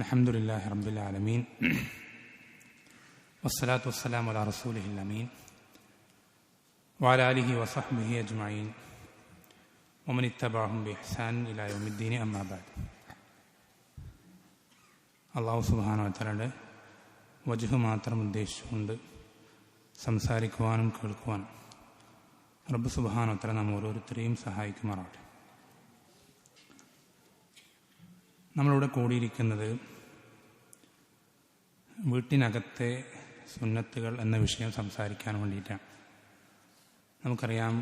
അൽഹംദുലില്ലാഹി റബ്ബിൽ ആലമീൻ വസ്സലാത്തു വസ്സലാമു അലാ റസൂലിഹിൽ അമീൻ വഅലാ ആലിഹി വസഹ്ബിഹി അജ്മഈൻ വമൻ ഇത്തബഅഹും ബിഇഹ്സാൻ ഇലാ യൗമിദ്ദീൻ അമ്മാ ബഅദ്. അല്ലാഹു സുബ്ഹാനഹു വ തആലയുടെ വജ്ഹ് മാത്രം ഉദ്ദേശിച്ചുകൊണ്ട് സംസാരിക്കുവാനും കേൾക്കുവാനും റബ്ബ് സുബ്ഹാനഹു വ തആല നാം ഓരോരുത്തരെയും സഹായിക്കുമാറാവട്ടെ. നമ്മളിവിടെ കൂടിയിരിക്കുന്നത് വീട്ടിനകത്തെ സുന്നത്തുകൾ എന്ന വിഷയം സംസാരിക്കാൻ വേണ്ടിയിട്ടാണ്. നമുക്കറിയാം,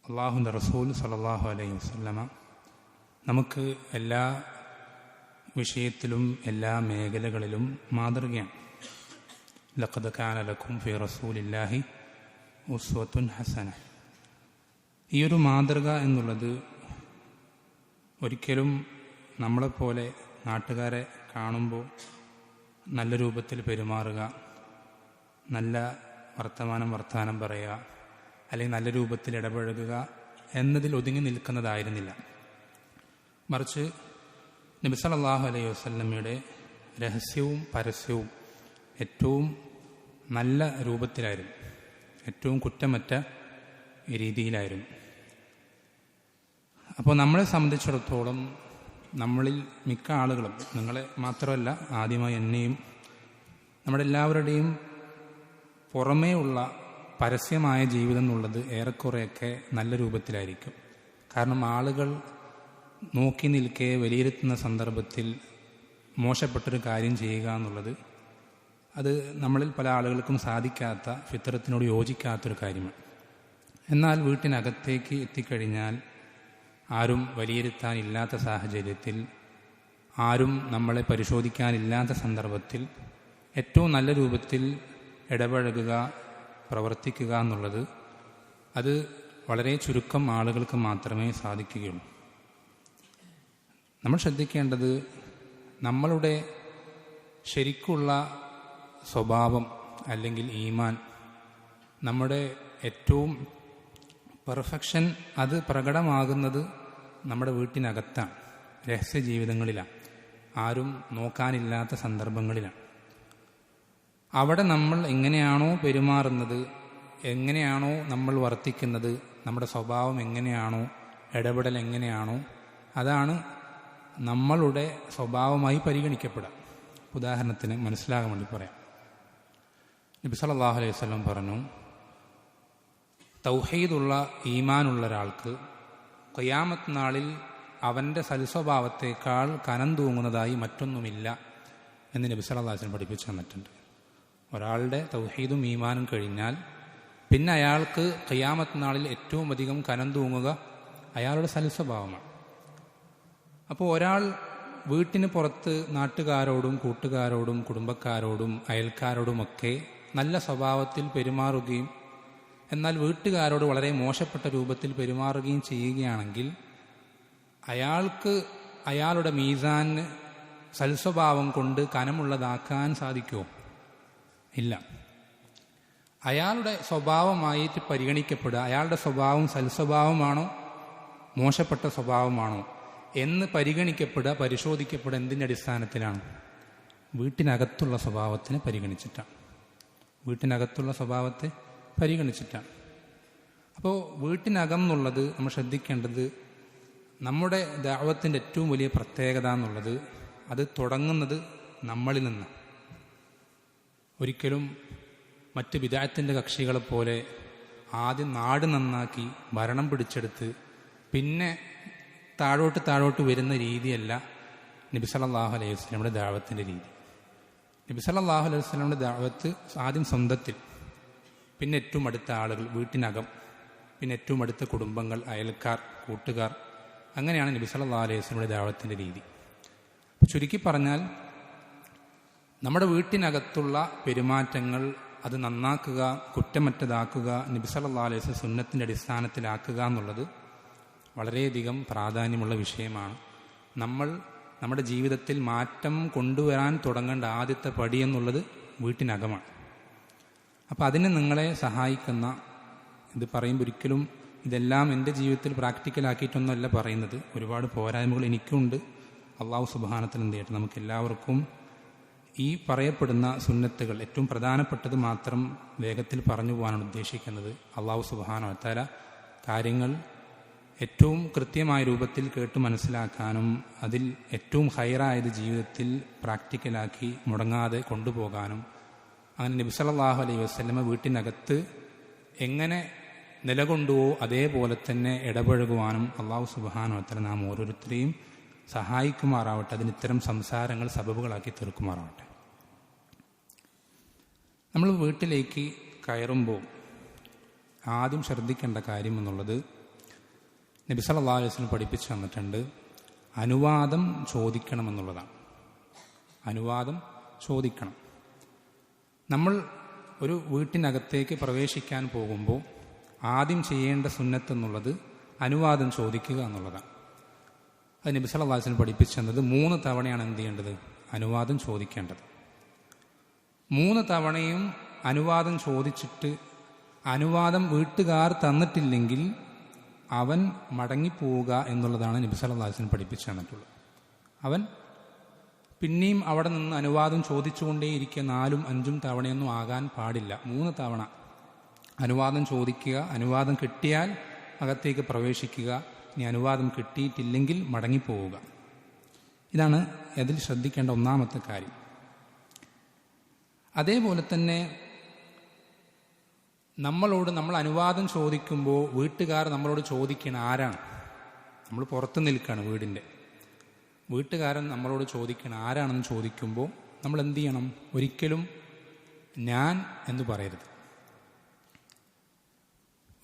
അല്ലാഹുവിൻ്റെ റസൂൽ സ്വല്ലല്ലാഹു അലൈഹി വസല്ലമ നമുക്ക് എല്ലാ വിഷയത്തിലും എല്ലാ മേഖലകളിലും മാതൃകയാണ്. ലഖദ് കാന ലക്കും ഫീ റസൂലില്ലാഹി ഉസ്വത്തുൻ ഹസന. ഈ ഒരു മാതൃക എന്നുള്ളത് ഒരിക്കലും നമ്മളെപ്പോലെ നാട്ടുകാരെ കാണുമ്പോൾ നല്ല രൂപത്തിൽ പെരുമാറുക, നല്ല വർത്തമാനം പറയുക, അല്ലെങ്കിൽ നല്ല രൂപത്തിൽ ഇടപഴകുക എന്നതിൽ ഒതുങ്ങി നിൽക്കുന്നതായിരുന്നില്ല. മറിച്ച് നബി സല്ലല്ലാഹു അലൈഹി വസല്ലമയുടെ രഹസ്യവും പരസ്യവും ഏറ്റവും നല്ല രൂപത്തിലായിരുന്നു, ഏറ്റവും കുറ്റമറ്റ രീതിയിലായിരുന്നു. അപ്പോൾ നമ്മളെ സംബന്ധിച്ചിടത്തോളം നമ്മളിൽ മിക്ക ആളുകളും, നിങ്ങളെ മാത്രമല്ല, ആദ്യമായി എന്നെയും നമ്മുടെ എല്ലാവരുടെയും പുറമേ ഉള്ള പരസ്യമായ ജീവിതം എന്നുള്ളത് ഏറെക്കുറെയൊക്കെ നല്ല രൂപത്തിലായിരിക്കും. കാരണം ആളുകൾ നോക്കി നിൽക്കെ വിലയിരുത്തുന്ന സന്ദർഭത്തിൽ മോശപ്പെട്ടൊരു കാര്യം ചെയ്യുക എന്നുള്ളത് അത് നമ്മളിൽ പല ആളുകൾക്കും സാധിക്കാത്ത, ഫിത്രത്തിനോട് യോജിക്കാത്തൊരു കാര്യമാണ്. എന്നാൽ വീട്ടിനകത്തേക്ക് എത്തിക്കഴിഞ്ഞാൽ ആരും വിലയിരുത്താനില്ലാത്ത സാഹചര്യത്തിൽ, ആരും നമ്മളെ പരിശോധിക്കാനില്ലാത്ത സന്ദർഭത്തിൽ ഏറ്റവും നല്ല രൂപത്തിൽ ഇടപഴകുക, പ്രവർത്തിക്കുക എന്നുള്ളത് അത് വളരെ ചുരുക്കം ആളുകൾക്ക് മാത്രമേ സാധിക്കുകയുള്ളൂ. നമ്മൾ ശ്രദ്ധിക്കേണ്ടത് നമ്മളുടെ ശരിക്കുള്ള സ്വഭാവം അല്ലെങ്കിൽ ഈമാൻ, നമ്മുടെ ഏറ്റവും പെർഫെക്ഷൻ അത് പ്രകടമാകുന്നത് നമ്മുടെ വീട്ടിനകത്താണ്, രഹസ്യ ജീവിതങ്ങളിലാണ്, ആരും നോക്കാനില്ലാത്ത സന്ദർഭങ്ങളിലാണ്. അവിടെ നമ്മൾ എങ്ങനെയാണോ പെരുമാറുന്നത്, എങ്ങനെയാണോ നമ്മൾ വർത്തിക്കുന്നത്, നമ്മുടെ സ്വഭാവം എങ്ങനെയാണോ, ഇടപെടൽ എങ്ങനെയാണോ, അതാണ് നമ്മളുടെ സ്വഭാവമായി പരിഗണിക്കപ്പെടുക. ഉദാഹരണത്തിന് മനസ്സിലാകാൻ വേണ്ടി പറയാം. നബി സല്ലല്ലാഹു അലൈഹി വസല്ലം പറഞ്ഞു, തൗഹീദുള്ള ഈമാനുള്ള ഒരാൾക്ക് ഖിയാമത്ത് നാളിൽ അവൻ്റെ സൽസ്വഭാവത്തേക്കാൾ കനം തൂങ്ങുന്നതായി മറ്റൊന്നുമില്ല എന്ന് നബി സല്ലല്ലാഹു അലൈഹി വസല്ലം പഠിപ്പിച്ചു തന്നിട്ടുണ്ട്. ഒരാളുടെ തൗഹീദും ഈമാനും കഴിഞ്ഞാൽ പിന്നെ അയാൾക്ക് ഖിയാമത്ത് നാളിൽ ഏറ്റവും അധികം കനം തൂങ്ങുക അയാളുടെ സൽസ്വഭാവമാണ്. അപ്പോൾ ഒരാൾ വീട്ടിന് പുറത്ത് നാട്ടുകാരോടും കൂട്ടുകാരോടും കുടുംബക്കാരോടും അയൽക്കാരോടുമൊക്കെ നല്ല സ്വഭാവത്തിൽ പെരുമാറുകയും എന്നാൽ വീട്ടുകാരോട് വളരെ മോശപ്പെട്ട രൂപത്തിൽ പെരുമാറുകയും ചെയ്യുകയാണെങ്കിൽ അയാൾക്ക് അയാളുടെ മീസാന് സൽസ്വഭാവം കൊണ്ട് കനമുള്ളതാക്കാൻ സാധിക്കുമോ? ഇല്ല. അയാളുടെ സ്വഭാവമായിട്ട് പരിഗണിക്കപ്പെടുക, അയാളുടെ സ്വഭാവം സൽസ്വഭാവമാണോ മോശപ്പെട്ട സ്വഭാവമാണോ എന്ന് പരിഗണിക്കപ്പെടുക, പരിശോധിക്കപ്പെടുക എന്തിൻ്റെ അടിസ്ഥാനത്തിലാണ്? വീട്ടിനകത്തുള്ള സ്വഭാവത്തിനെ പരിഗണിച്ചിട്ടാണ്. വീട്ടിനകത്തുള്ള സ്വഭാവത്തെ പരിഗണിച്ചിട്ടാണ്. അപ്പോൾ വീട്ടിനകം എന്നുള്ളത് നമ്മൾ ശ്രദ്ധിക്കേണ്ടത്, നമ്മുടെ ദഅവത്തിൻ്റെ ഏറ്റവും വലിയ പ്രത്യേകത എന്നുള്ളത് അത് തുടങ്ങുന്നത് നമ്മളിൽ നിന്നാണ്. ഒരിക്കലും മറ്റ് ബിദഅത്തിൻ്റെ കക്ഷികളെപ്പോലെ ആദ്യം നാട് നന്നാക്കി ഭരണം പിടിച്ചെടുത്ത് പിന്നെ താഴോട്ട് വരുന്ന രീതിയല്ല നബി സല്ലല്ലാഹു അലൈഹി വസല്ലമയുടെ ദഅവത്തിൻ്റെ രീതി. നബി സല്ലല്ലാഹു അലൈഹി വസല്ലമയുടെ ദഅവത്ത് ആദ്യം സ്വന്തത്തിൽ, പിന്നെ ഏറ്റവും അടുത്ത ആളുകൾ, വീട്ടിനകം, പിന്നെ ഏറ്റവും അടുത്ത കുടുംബങ്ങൾ, അയൽക്കാർ, കൂട്ടുകാർ, അങ്ങനെയാണ് നബി സല്ലല്ലാഹു അലൈഹി വസല്ലമയുടെ ദഅവത്തിൻ്റെ രീതി. ചുരുക്കി പറഞ്ഞാൽ നമ്മുടെ വീട്ടിനകത്തുള്ള പെരുമാറ്റങ്ങൾ അത് നന്നാക്കുക, കുറ്റമറ്റതാക്കുക, നബി സല്ലല്ലാഹു അലൈഹി വസല്ലം സുന്നത്തിൻ്റെ അടിസ്ഥാനത്തിലാക്കുക എന്നുള്ളത് വളരെയധികം പ്രാധാന്യമുള്ള വിഷയമാണ്. നമ്മൾ നമ്മുടെ ജീവിതത്തിൽ മാറ്റം കൊണ്ടുവരാൻ തുടങ്ങേണ്ട ആദ്യത്തെ പടി എന്നുള്ളത് വീട്ടിനകമാണ്. അപ്പോൾ അതിന് നിങ്ങളെ സഹായിക്കുന്ന, ഇത് പറയുമ്പോൾ ഒരിക്കലും ഇതെല്ലാം എൻ്റെ ജീവിതത്തിൽ പ്രാക്ടിക്കലാക്കിയിട്ടൊന്നുമല്ല പറയുന്നത്, ഒരുപാട് പോരായ്മകൾ എനിക്കുണ്ട്, അള്ളാഹു സുബ്ഹാനഹു എന്ത് ചെയ്യട്ടെ നമുക്ക് എല്ലാവർക്കും ഈ പറയപ്പെടുന്ന സുന്നത്തുകൾ ഏറ്റവും പ്രധാനപ്പെട്ടത് മാത്രം വേഗത്തിൽ പറഞ്ഞു പോകാനാണ് ഉദ്ദേശിക്കുന്നത്. അള്ളാഹു സുബ്ഹാനഹു വതആല കാര്യങ്ങൾ ഏറ്റവും കൃത്യമായ രൂപത്തിൽ കേട്ട് മനസ്സിലാക്കാനും അതിൽ ഏറ്റവും ഹൈറായത് ജീവിതത്തിൽ പ്രാക്ടിക്കലാക്കി മുടങ്ങാതെ കൊണ്ടുപോകാനും അങ്ങനെ നബി സല്ലല്ലാഹു അലൈഹി വസല്ലമ വീട്ടിനകത്ത് എങ്ങനെ നിലകൊണ്ടുവോ അതേപോലെ തന്നെ ഇടപഴകുവാനും അള്ളാഹു സുബ്ഹാനഹു വതആല നാം ഓരോരുത്തരെയും സഹായിക്കുമാറാവട്ടെ. അതിന് ഇത്തരം സംസാരങ്ങൾ സബബുകളാക്കി തീർക്കുമാറാവട്ടെ. നമ്മൾ വീട്ടിലേക്ക് കയറുമ്പോൾ ആദ്യം ശ്രദ്ധിക്കേണ്ട കാര്യം എന്നുള്ളത് നബി സല്ലല്ലാഹു അലൈഹി വസല്ലം പഠിപ്പിച്ചു തന്നിട്ടുണ്ട്, അനുവാദം ചോദിക്കണമെന്നുള്ളതാണ്. അനുവാദം ചോദിക്കണം. നമ്മൾ ഒരു വീട്ടിനകത്തേക്ക് പ്രവേശിക്കാൻ പോകുമ്പോൾ ആദ്യം ചെയ്യേണ്ട സുന്നത്ത് എന്നുള്ളത് അനുവാദം ചോദിക്കുക എന്നുള്ളതാണ്. അത് നബി സല്ലല്ലാഹു അലൈഹി വസല്ലം പഠിപ്പിച്ചു തന്നത് 3 തവണയാണ് എന്ത് ചെയ്യേണ്ടത്, അനുവാദം ചോദിക്കേണ്ടത്. 3 തവണയും അനുവാദം ചോദിച്ചിട്ട് അനുവാദം വീട്ടുകാർ തന്നിട്ടില്ലെങ്കിൽ അവൻ മടങ്ങിപ്പോവുക എന്നുള്ളതാണ് നബി സല്ലല്ലാഹു അലൈഹി വസല്ലം പഠിപ്പിച്ചു തന്നിട്ടുള്ളത്. അവൻ പിന്നെയും അവിടെ നിന്ന് അനുവാദം ചോദിച്ചുകൊണ്ടേയിരിക്കുക. 4ഉം 5ഉം തവണയൊന്നും ആകാൻ പാടില്ല. 3 തവണ അനുവാദം ചോദിക്കുക. അനുവാദം കിട്ടിയാൽ അകത്തേക്ക് പ്രവേശിക്കുക. ഇനി അനുവാദം കിട്ടിയിട്ടില്ലെങ്കിൽ മടങ്ങിപ്പോവുക. ഇതാണ് അതിൽ ശ്രദ്ധിക്കേണ്ട ഒന്നാമത്തെ കാര്യം. അതേപോലെ തന്നെ നമ്മൾ അനുവാദം ചോദിക്കുമ്പോൾ വീട്ടുകാർ നമ്മളോട് ചോദിക്കണം ആരാണ്. നമ്മൾ പുറത്ത് നിൽക്കുകയാണ് വീടിൻ്റെ, വീട്ടുകാരൻ നമ്മളോട് ചോദിക്കണം ആരാണെന്ന് ചോദിക്കുമ്പോൾ നമ്മൾ എന്ത് ചെയ്യണം, ഒരിക്കലും ഞാൻ എന്ന് പറയരുത്.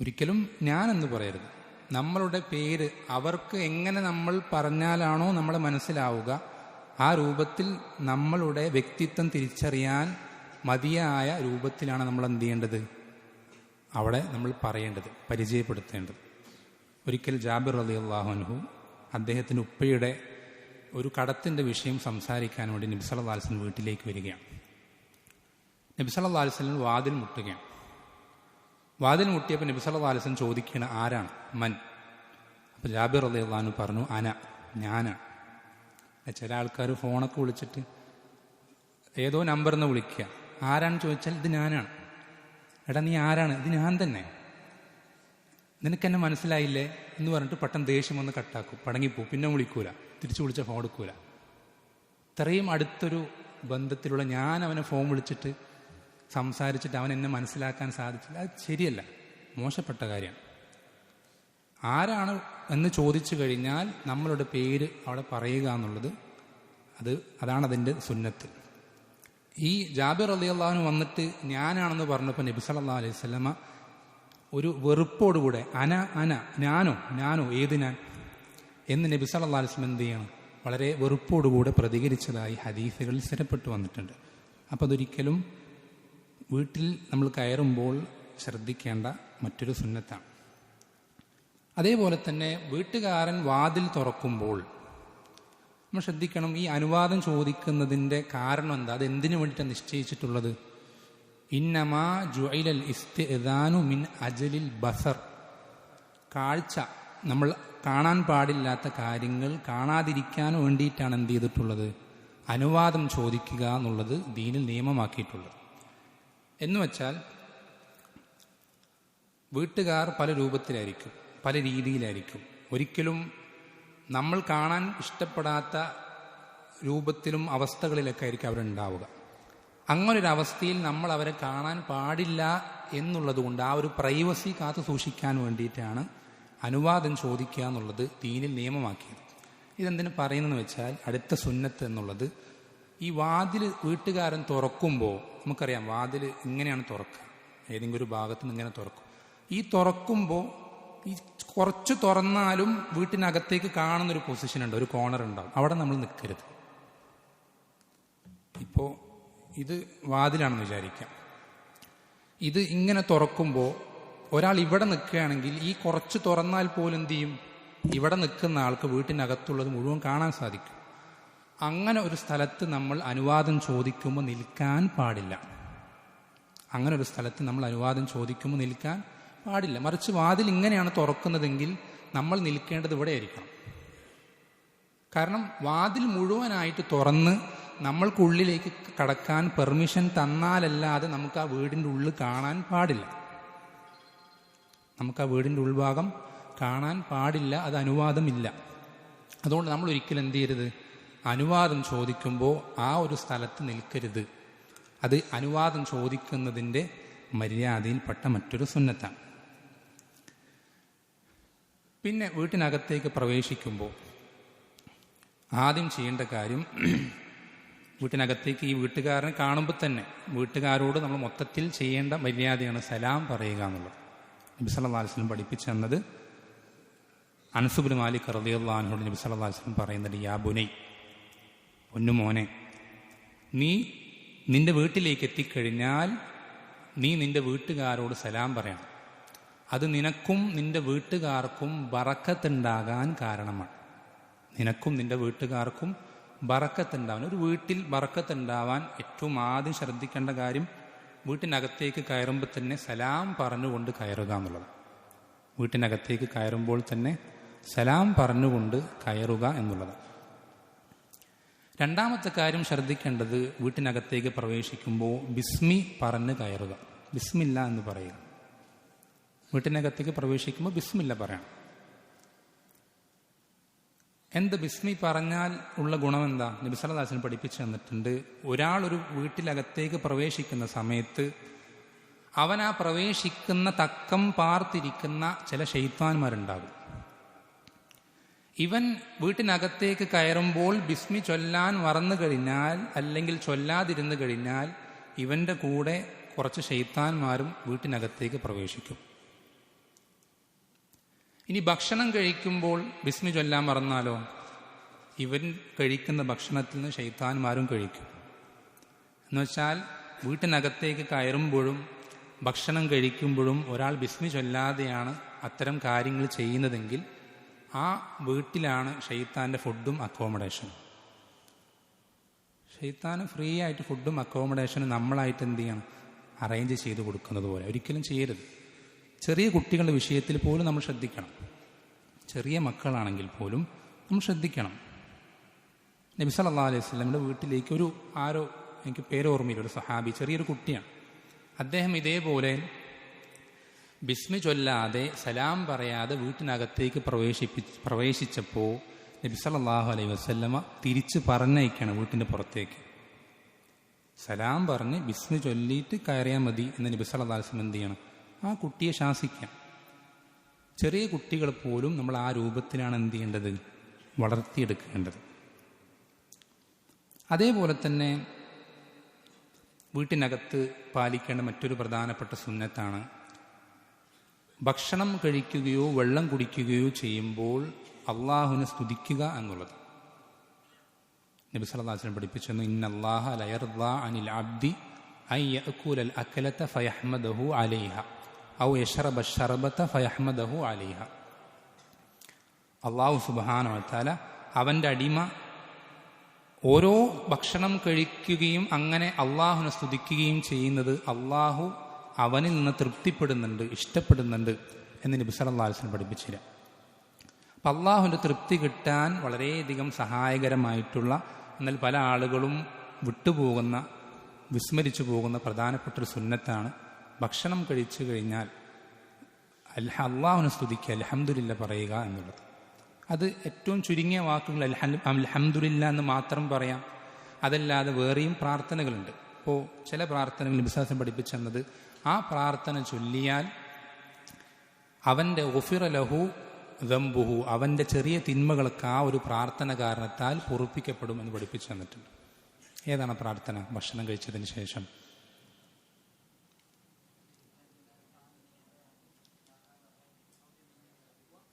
ഒരിക്കലും ഞാൻ എന്ന് പറയരുത്. നമ്മളുടെ പേര് അവർക്ക് എങ്ങനെ നമ്മൾ പറഞ്ഞാലാണോ നമ്മളെ മനസ്സിലാവുക ആ രൂപത്തിൽ നമ്മളുടെ വ്യക്തിത്വം തിരിച്ചറിയാൻ മതിയായ രൂപത്തിലാണ് നമ്മൾ എന്ത് ചെയ്യേണ്ടത്, അവിടെ നമ്മൾ പറയേണ്ടത്, പരിചയപ്പെടുത്തേണ്ടത്. ഒരിക്കൽ ജാബിർ റളിയല്ലാഹു അൻഹു അദ്ദേഹത്തിൻ്റെ ഉപ്പയുടെ ഒരു കടത്തിൻ്റെ വിഷയം സംസാരിക്കാൻ വേണ്ടി നബി സല്ലല്ലാഹു അലൈഹി വസല്ലം വീട്ടിലേക്ക് വരികയാണ്. നബി സല്ലല്ലാഹു അലൈഹി വസല്ലം വാതിൽ മുട്ടുകയാണ്. വാതിൽ മുട്ടിയപ്പോൾ നബി സല്ലല്ലാഹു അലൈഹി വസല്ലം ചോദിക്കുകയാണ് ആരാണ്, മൻ. അപ്പോൾ ജാബിർ റളിയല്ലാഹു അൻഹു പറഞ്ഞു അന, ഞാനാണ്. ചില ആൾക്കാർ ഫോണൊക്കെ വിളിച്ചിട്ട് ഏതോ നമ്പറിൽ നിന്ന് വിളിക്കുക, ആരാണെന്ന് ചോദിച്ചാൽ ഇത് ഞാനാണ്. എടാ നീ ആരാണ്, ഇത് ഞാൻ തന്നെ, നിനക്കെന്നെ മനസ്സിലായില്ലേ എന്ന് പറഞ്ഞിട്ട് പെട്ടെന്ന് ദേഷ്യം വന്ന് കട്ടാക്കും, പടങ്ങിപ്പോവും, പിന്നെ വിളിക്കൂല, തിരിച്ചു വിളിച്ച ഫോൺ എടുക്കൂല. ഇത്രയും അടുത്തൊരു ബന്ധത്തിലുള്ള ഞാൻ അവനെ ഫോൺ വിളിച്ചിട്ട് സംസാരിച്ചിട്ട് അവൻ എന്നെ മനസ്സിലാക്കാൻ സാധിച്ചില്ല. അത് ശരിയല്ല, മോശപ്പെട്ട കാര്യമാണ്. ആരാണ് എന്ന് ചോദിച്ചു കഴിഞ്ഞാൽ നമ്മളുടെ പേര് അവിടെ പറയുക എന്നുള്ളത് അതാണ് അതിൻ്റെ സുന്നത്ത്. ഈ ജാബിർ റളിയല്ലാഹു അൻഹു വന്നിട്ട് ഞാനാണെന്ന് പറഞ്ഞപ്പോൾ നബി സല്ലല്ലാഹു അലൈഹി വസല്ലമ ഒരു വെറുപ്പോടുകൂടെ അന ഞാനോ ഏത് ഞാൻ എന്ന് നബി സല്ലല്ലാഹു അലൈഹി വസല്ലം എന്ത് ചെയ്യണം, വളരെ വെറുപ്പോടുകൂടെ പ്രതികരിച്ചതായി ഹദീസുകളിൽ സ്ഥിരപ്പെട്ടു വന്നിട്ടുണ്ട്. അപ്പോൾ അതൊരിക്കലും വീട്ടിൽ നമ്മൾ കയറുമ്പോൾ ശ്രദ്ധിക്കേണ്ട മറ്റൊരു സുന്നത്താണ്. അതേപോലെ തന്നെ വീട്ടുകാരൻ വാതിൽ തുറക്കുമ്പോൾ നമ്മൾ ശ്രദ്ധിക്കണം, ഈ അനുവാദം ചോദിക്കുന്നതിൻ്റെ കാരണം എന്താ, അത് എന്തിനു വേണ്ടിയിട്ടാണ് നിശ്ചയിച്ചിട്ടുള്ളത്. ഇന്നമാ ജുഇലൽ ഇസ്തിഅ്ദാനു മിൻ അജലിൽ ബസർ, കാഴ്ച, നമ്മൾ കാണാൻ പാടില്ലാത്ത കാര്യങ്ങൾ കാണാതിരിക്കാൻ വേണ്ടിയിട്ടാണ് എന്ത് ചെയ്തിട്ടുള്ളത്, അനുവാദം ചോദിക്കുക എന്നുള്ളത് ദീനിൽ നിയമമാക്കിയിട്ടുള്ളത്. എന്ന് വെച്ചാൽ വീട്ടുകാർ പല രൂപത്തിലായിരിക്കും, പല രീതിയിലായിരിക്കും. ഒരിക്കലും നമ്മൾ കാണാൻ ഇഷ്ടപ്പെടാത്ത രൂപത്തിലും അവസ്ഥകളിലൊക്കെ ആയിരിക്കും അവരുണ്ടാവുക. അങ്ങനൊരവസ്ഥയിൽ നമ്മൾ അവരെ കാണാൻ പാടില്ല എന്നുള്ളതുകൊണ്ട് ആ ഒരു പ്രൈവസി കാത്തു സൂക്ഷിക്കാൻ വേണ്ടിയിട്ടാണ് അനുവാദം ചോദിക്കുക എന്നുള്ളത് ദീനിൽ നിയമമാക്കിയത്. ഇതെന്തിനു പറയുന്നതെന്ന് വെച്ചാൽ അടുത്ത സുന്നത്ത് എന്നുള്ളത്, ഈ വാതിൽ വീട്ടുകാരൻ തുറക്കുമ്പോൾ നമുക്കറിയാം വാതിൽ ഇങ്ങനെയാണ് തുറക്കുക, ഏതെങ്കിലും ഒരു ഭാഗത്ത് നിന്ന് ഇങ്ങനെ തുറക്കും. ഈ തുറക്കുമ്പോൾ ഈ കുറച്ച് തുറന്നാലും വീട്ടിനകത്തേക്ക് കാണുന്നൊരു പൊസിഷൻ ഉണ്ട്, ഒരു കോർണർ ഉണ്ടാവും, അവിടെ നമ്മൾ നിൽക്കരുത്. ഇപ്പോൾ ഇത് വാതിലാണെന്ന് വിചാരിക്കാം, ഇത് ഇങ്ങനെ തുറക്കുമ്പോൾ ഒരാൾ ഇവിടെ നിൽക്കുകയാണെങ്കിൽ ഈ കുറച്ച് തുറന്നാൽ പോലും എന്ത് ചെയ്യും, ഇവിടെ നിൽക്കുന്ന ആൾക്ക് വീട്ടിനകത്തുള്ളത് മുഴുവൻ കാണാൻ സാധിക്കും. അങ്ങനെ ഒരു സ്ഥലത്ത് നമ്മൾ അനുവാദം ചോദിക്കുമ്പോൾ നിൽക്കാൻ പാടില്ല. അങ്ങനെ ഒരു സ്ഥലത്ത് നമ്മൾ അനുവാദം ചോദിക്കുമ്പോൾ നിൽക്കാൻ പാടില്ല. മറിച്ച് വാതിൽ ഇങ്ങനെയാണ് തുറക്കുന്നതെങ്കിൽ നമ്മൾ നിൽക്കേണ്ടത് ഇവിടെ ആയിരിക്കണം. കാരണം വാതിൽ മുഴുവനായിട്ട് തുറന്ന് നമ്മൾക്കുള്ളിലേക്ക് കടക്കാൻ പെർമിഷൻ തന്നാലല്ലാതെ നമുക്ക് ആ വീടിൻ്റെ ഉള്ളിൽ കാണാൻ പാടില്ല. നമുക്ക് ആ വീടിൻ്റെ ഉൾഭാഗം കാണാൻ പാടില്ല, അത് അനുവാദമില്ല. അതുകൊണ്ട് നമ്മൾ ഒരിക്കലും എന്ത് ചെയ്യരുത്, അനുവാദം ചോദിക്കുമ്പോൾ ആ ഒരു സ്ഥലത്ത് നിൽക്കരുത്. അത് അനുവാദം ചോദിക്കുന്നതിൻ്റെ മര്യാദയിൽപ്പെട്ട മറ്റൊരു സുന്നത്താണ്. പിന്നെ വീട്ടിനകത്തേക്ക് പ്രവേശിക്കുമ്പോൾ ആദ്യം ചെയ്യേണ്ട കാര്യം, വീട്ടിനകത്തേക്ക് ഈ വീട്ടുകാരനെ കാണുമ്പോൾ തന്നെ വീട്ടുകാരോട് നമ്മൾ മൊത്തത്തിൽ ചെയ്യേണ്ട മര്യാദയാണ് സലാം പറയുക എന്നുള്ളത്. നബി സല്ലല്ലാഹു അലൈഹി വസല്ലം പഠിപ്പിച്ചു തന്നത്, അനസ് ഇബ്നു മാലിക് റളിയല്ലാഹു അൻഹു നബി സല്ലല്ലാഹു അലൈഹി വസല്ലം പറയുന്നത്, യാ ബുനൈ, പൊന്നുമോനെ, നീ നിന്റെ വീട്ടിലേക്ക് എത്തിക്കഴിഞ്ഞാൽ നീ നിന്റെ വീട്ടുകാരോട് സലാം പറയണം. അത് നിനക്കും നിന്റെ വീട്ടുകാർക്കും ബറക്കത്തുണ്ടാകാൻ കാരണമാണ്. നിനക്കും നിന്റെ വീട്ടുകാർക്കും ബറക്കത്തുണ്ടാവാൻ, ഒരു വീട്ടിൽ ബറക്കത്തുണ്ടാവാൻ ഏറ്റവും ആദ്യം ശ്രദ്ധിക്കേണ്ട കാര്യം വീട്ടിനകത്തേക്ക് കയറുമ്പോൾ തന്നെ സലാം പറഞ്ഞുകൊണ്ട് കയറുക എന്നുള്ളത്. വീട്ടിനകത്തേക്ക് കയറുമ്പോൾ തന്നെ സലാം പറഞ്ഞുകൊണ്ട് കയറുക എന്നുള്ളത്. രണ്ടാമത്തെ കാര്യം ശ്രദ്ധിക്കേണ്ടത്, വീട്ടിനകത്തേക്ക് പ്രവേശിക്കുമ്പോൾ ബിസ്മി പറഞ്ഞ് കയറുക, ബിസ്മില്ല എന്ന് പറയുക. വീട്ടിനകത്തേക്ക് പ്രവേശിക്കുമ്പോൾ ബിസ്മില്ല പറയണം. എന്ത് ബിസ്മി പറഞ്ഞാൽ ഉള്ള ഗുണമെന്താ? നബി സല്ലല്ലാഹു അലൈഹി വസല്ലം പഠിപ്പിച്ചു തന്നിട്ടുണ്ട്, ഒരാൾ ഒരു വീട്ടിലകത്തേക്ക് പ്രവേശിക്കുന്ന സമയത്ത് അവൻ ആ പ്രവേശിക്കുന്ന തക്കം പാർത്തിരിക്കുന്ന ചില ശൈത്താന്മാരുണ്ടാകും. ഇവൻ വീട്ടിനകത്തേക്ക് കയറുമ്പോൾ ബിസ്മി ചൊല്ലാൻ മറന്നു കഴിഞ്ഞാൽ, അല്ലെങ്കിൽ ചൊല്ലാതിരുന്നു കഴിഞ്ഞാൽ, ഇവന്റെ കൂടെ കുറച്ച് ശൈത്താന്മാരും വീട്ടിനകത്തേക്ക് പ്രവേശിക്കും. ഇനി ഭക്ഷണം കഴിക്കുമ്പോൾ ബിസ്മി ചൊല്ലാൻ മറന്നാലോ, ഇവൻ കഴിക്കുന്ന ഭക്ഷണത്തിൽ നിന്ന് ശൈത്താന്മാരും കഴിക്കും. എന്നുവെച്ചാൽ വീട്ടിനകത്തേക്ക് കയറുമ്പോഴും ഭക്ഷണം കഴിക്കുമ്പോഴും ഒരാൾ ബിസ്മി ചൊല്ലാതെയാണ് അത്തരം കാര്യങ്ങൾ ചെയ്യുന്നതെങ്കിൽ ആ വീട്ടിലാണ് ഷെയ്ത്താൻ്റെ ഫുഡും അക്കോമഡേഷനും. ഷെയ്ത്താന് ഫ്രീ ആയിട്ട് ഫുഡും അക്കോമഡേഷനും നമ്മളായിട്ട് എന്ത് ചെയ്യണം, അറേഞ്ച് ചെയ്ത് കൊടുക്കുന്നത് പോലെ ഒരിക്കലും ചെയ്യരുത്. ചെറിയ കുട്ടികളുടെ വിഷയത്തിൽ പോലും നമ്മൾ ശ്രദ്ധിക്കണം. ചെറിയ മക്കളാണെങ്കിൽ പോലും നമ്മൾ ശ്രദ്ധിക്കണം. നബി സല്ലല്ലാഹു അലൈഹി വസല്ലമയുടെ വീട്ടിലേക്ക് ഒരു ആരോ, എനിക്ക് പേര് ഓർമ്മയില്ല, ഒരു സഹാബി, ചെറിയൊരു കുട്ടിയാണ്. അദ്ദേഹം ഇതേപോലെ ബിസ്മി ചൊല്ലാതെ സലാം പറയാതെ വീട്ടിനകത്തേക്ക് പ്രവേശിച്ചപ്പോൾ നബി സല്ലല്ലാഹു അലൈഹി വസല്ലമ തിരിച്ച് പറഞ്ഞയക്കണം വീട്ടിൻ്റെ പുറത്തേക്ക്. സലാം പറഞ്ഞ് ബിസ്മി ചൊല്ലിയിട്ട് കയറിയാൽ മതി എന്ന് നബി സല്ലല്ലാഹു അലൈഹി വസല്ലം എന്ത് ചെയ്യണം, ആ കുട്ടിയെ ശാസിക്കാം. ചെറിയ കുട്ടികൾ പോലും നമ്മൾ ആ രൂപത്തിലാണ് എന്ത് ചെയ്യേണ്ടത്, വളർത്തിയെടുക്കേണ്ടത്. അതേപോലെ തന്നെ വീട്ടിനകത്ത് പാലിക്കേണ്ട മറ്റൊരു പ്രധാനപ്പെട്ട സുന്നത്താണ്, ഭക്ഷണം കഴിക്കുകയോ വെള്ളം കുടിക്കുകയോ ചെയ്യുമ്പോൾ അള്ളാഹുവിനെ സ്തുതിക്കുക എന്നുള്ളത്. നബി സല്ലല്ലാഹു അലൈഹി വസല്ലം പഠിപ്പിച്ചു, ഇന്നല്ലാഹ ലയർദാ അനിൽ അബ്ദി അൻ യഅകുലൽ അകലത ഫയഹ്മദഹു അലൈഹ ഔ യശ്റബ ശർബത ഫയഹ്മദഹു അലൈഹ. അള്ളാഹു സുബ്ഹാനഹു വ തആല അവൻ്റെ അടിമ ഓരോ ഭക്ഷണം കഴിക്കുകയും അങ്ങനെ അള്ളാഹുവിനെ സ്തുതിക്കുകയും ചെയ്യുന്നത് അള്ളാഹു അവനിൽ നിന്ന് തൃപ്തിപ്പെടുന്നുണ്ട്, ഇഷ്ടപ്പെടുന്നുണ്ട് എന്ന് നബി സല്ലല്ലാഹു അലൈഹി വസല്ലം പഠിപ്പിച്ചില്ല. അപ്പം അള്ളാഹുവിൻ്റെ തൃപ്തി കിട്ടാൻ വളരെയധികം സഹായകരമായിട്ടുള്ള, എന്നാൽ പല ആളുകളും വിട്ടുപോകുന്ന, വിസ്മരിച്ചു പോകുന്ന പ്രധാനപ്പെട്ടൊരു സുന്നത്താണ് ഭക്ഷണം കഴിച്ചു കഴിഞ്ഞാൽ അള്ളാഹുവിനെ സ്തുതിക്കുക, അൽഹംദുലില്ലാ പറയുക എന്നുള്ളത്. അത് ഏറ്റവും ചുരുങ്ങിയ വാക്കുകൾ അൽഹംദുലില്ലാ എന്ന് മാത്രം പറയാം. അതല്ലാതെ വേറെയും പ്രാർത്ഥനകളുണ്ട്. ഇപ്പോൾ ചില പ്രാർത്ഥനകൾ വിശ്വാസം പഠിപ്പിച്ചു തന്നത്, ആ പ്രാർത്ഥന ചൊല്ലിയാൽ അവൻ്റെ ഗുഫിറ ലഹു ദംബുഹു, അവൻ്റെ ചെറിയ തിന്മകളൊക്കെ ആ ഒരു പ്രാർത്ഥന കാരണത്താൽ പൊറുപ്പിക്കപ്പെടും എന്ന് പഠിപ്പിച്ചു തന്നിട്ടുണ്ട്. ഏതാണ് പ്രാർത്ഥന? ഭക്ഷണം കഴിച്ചതിന് ശേഷം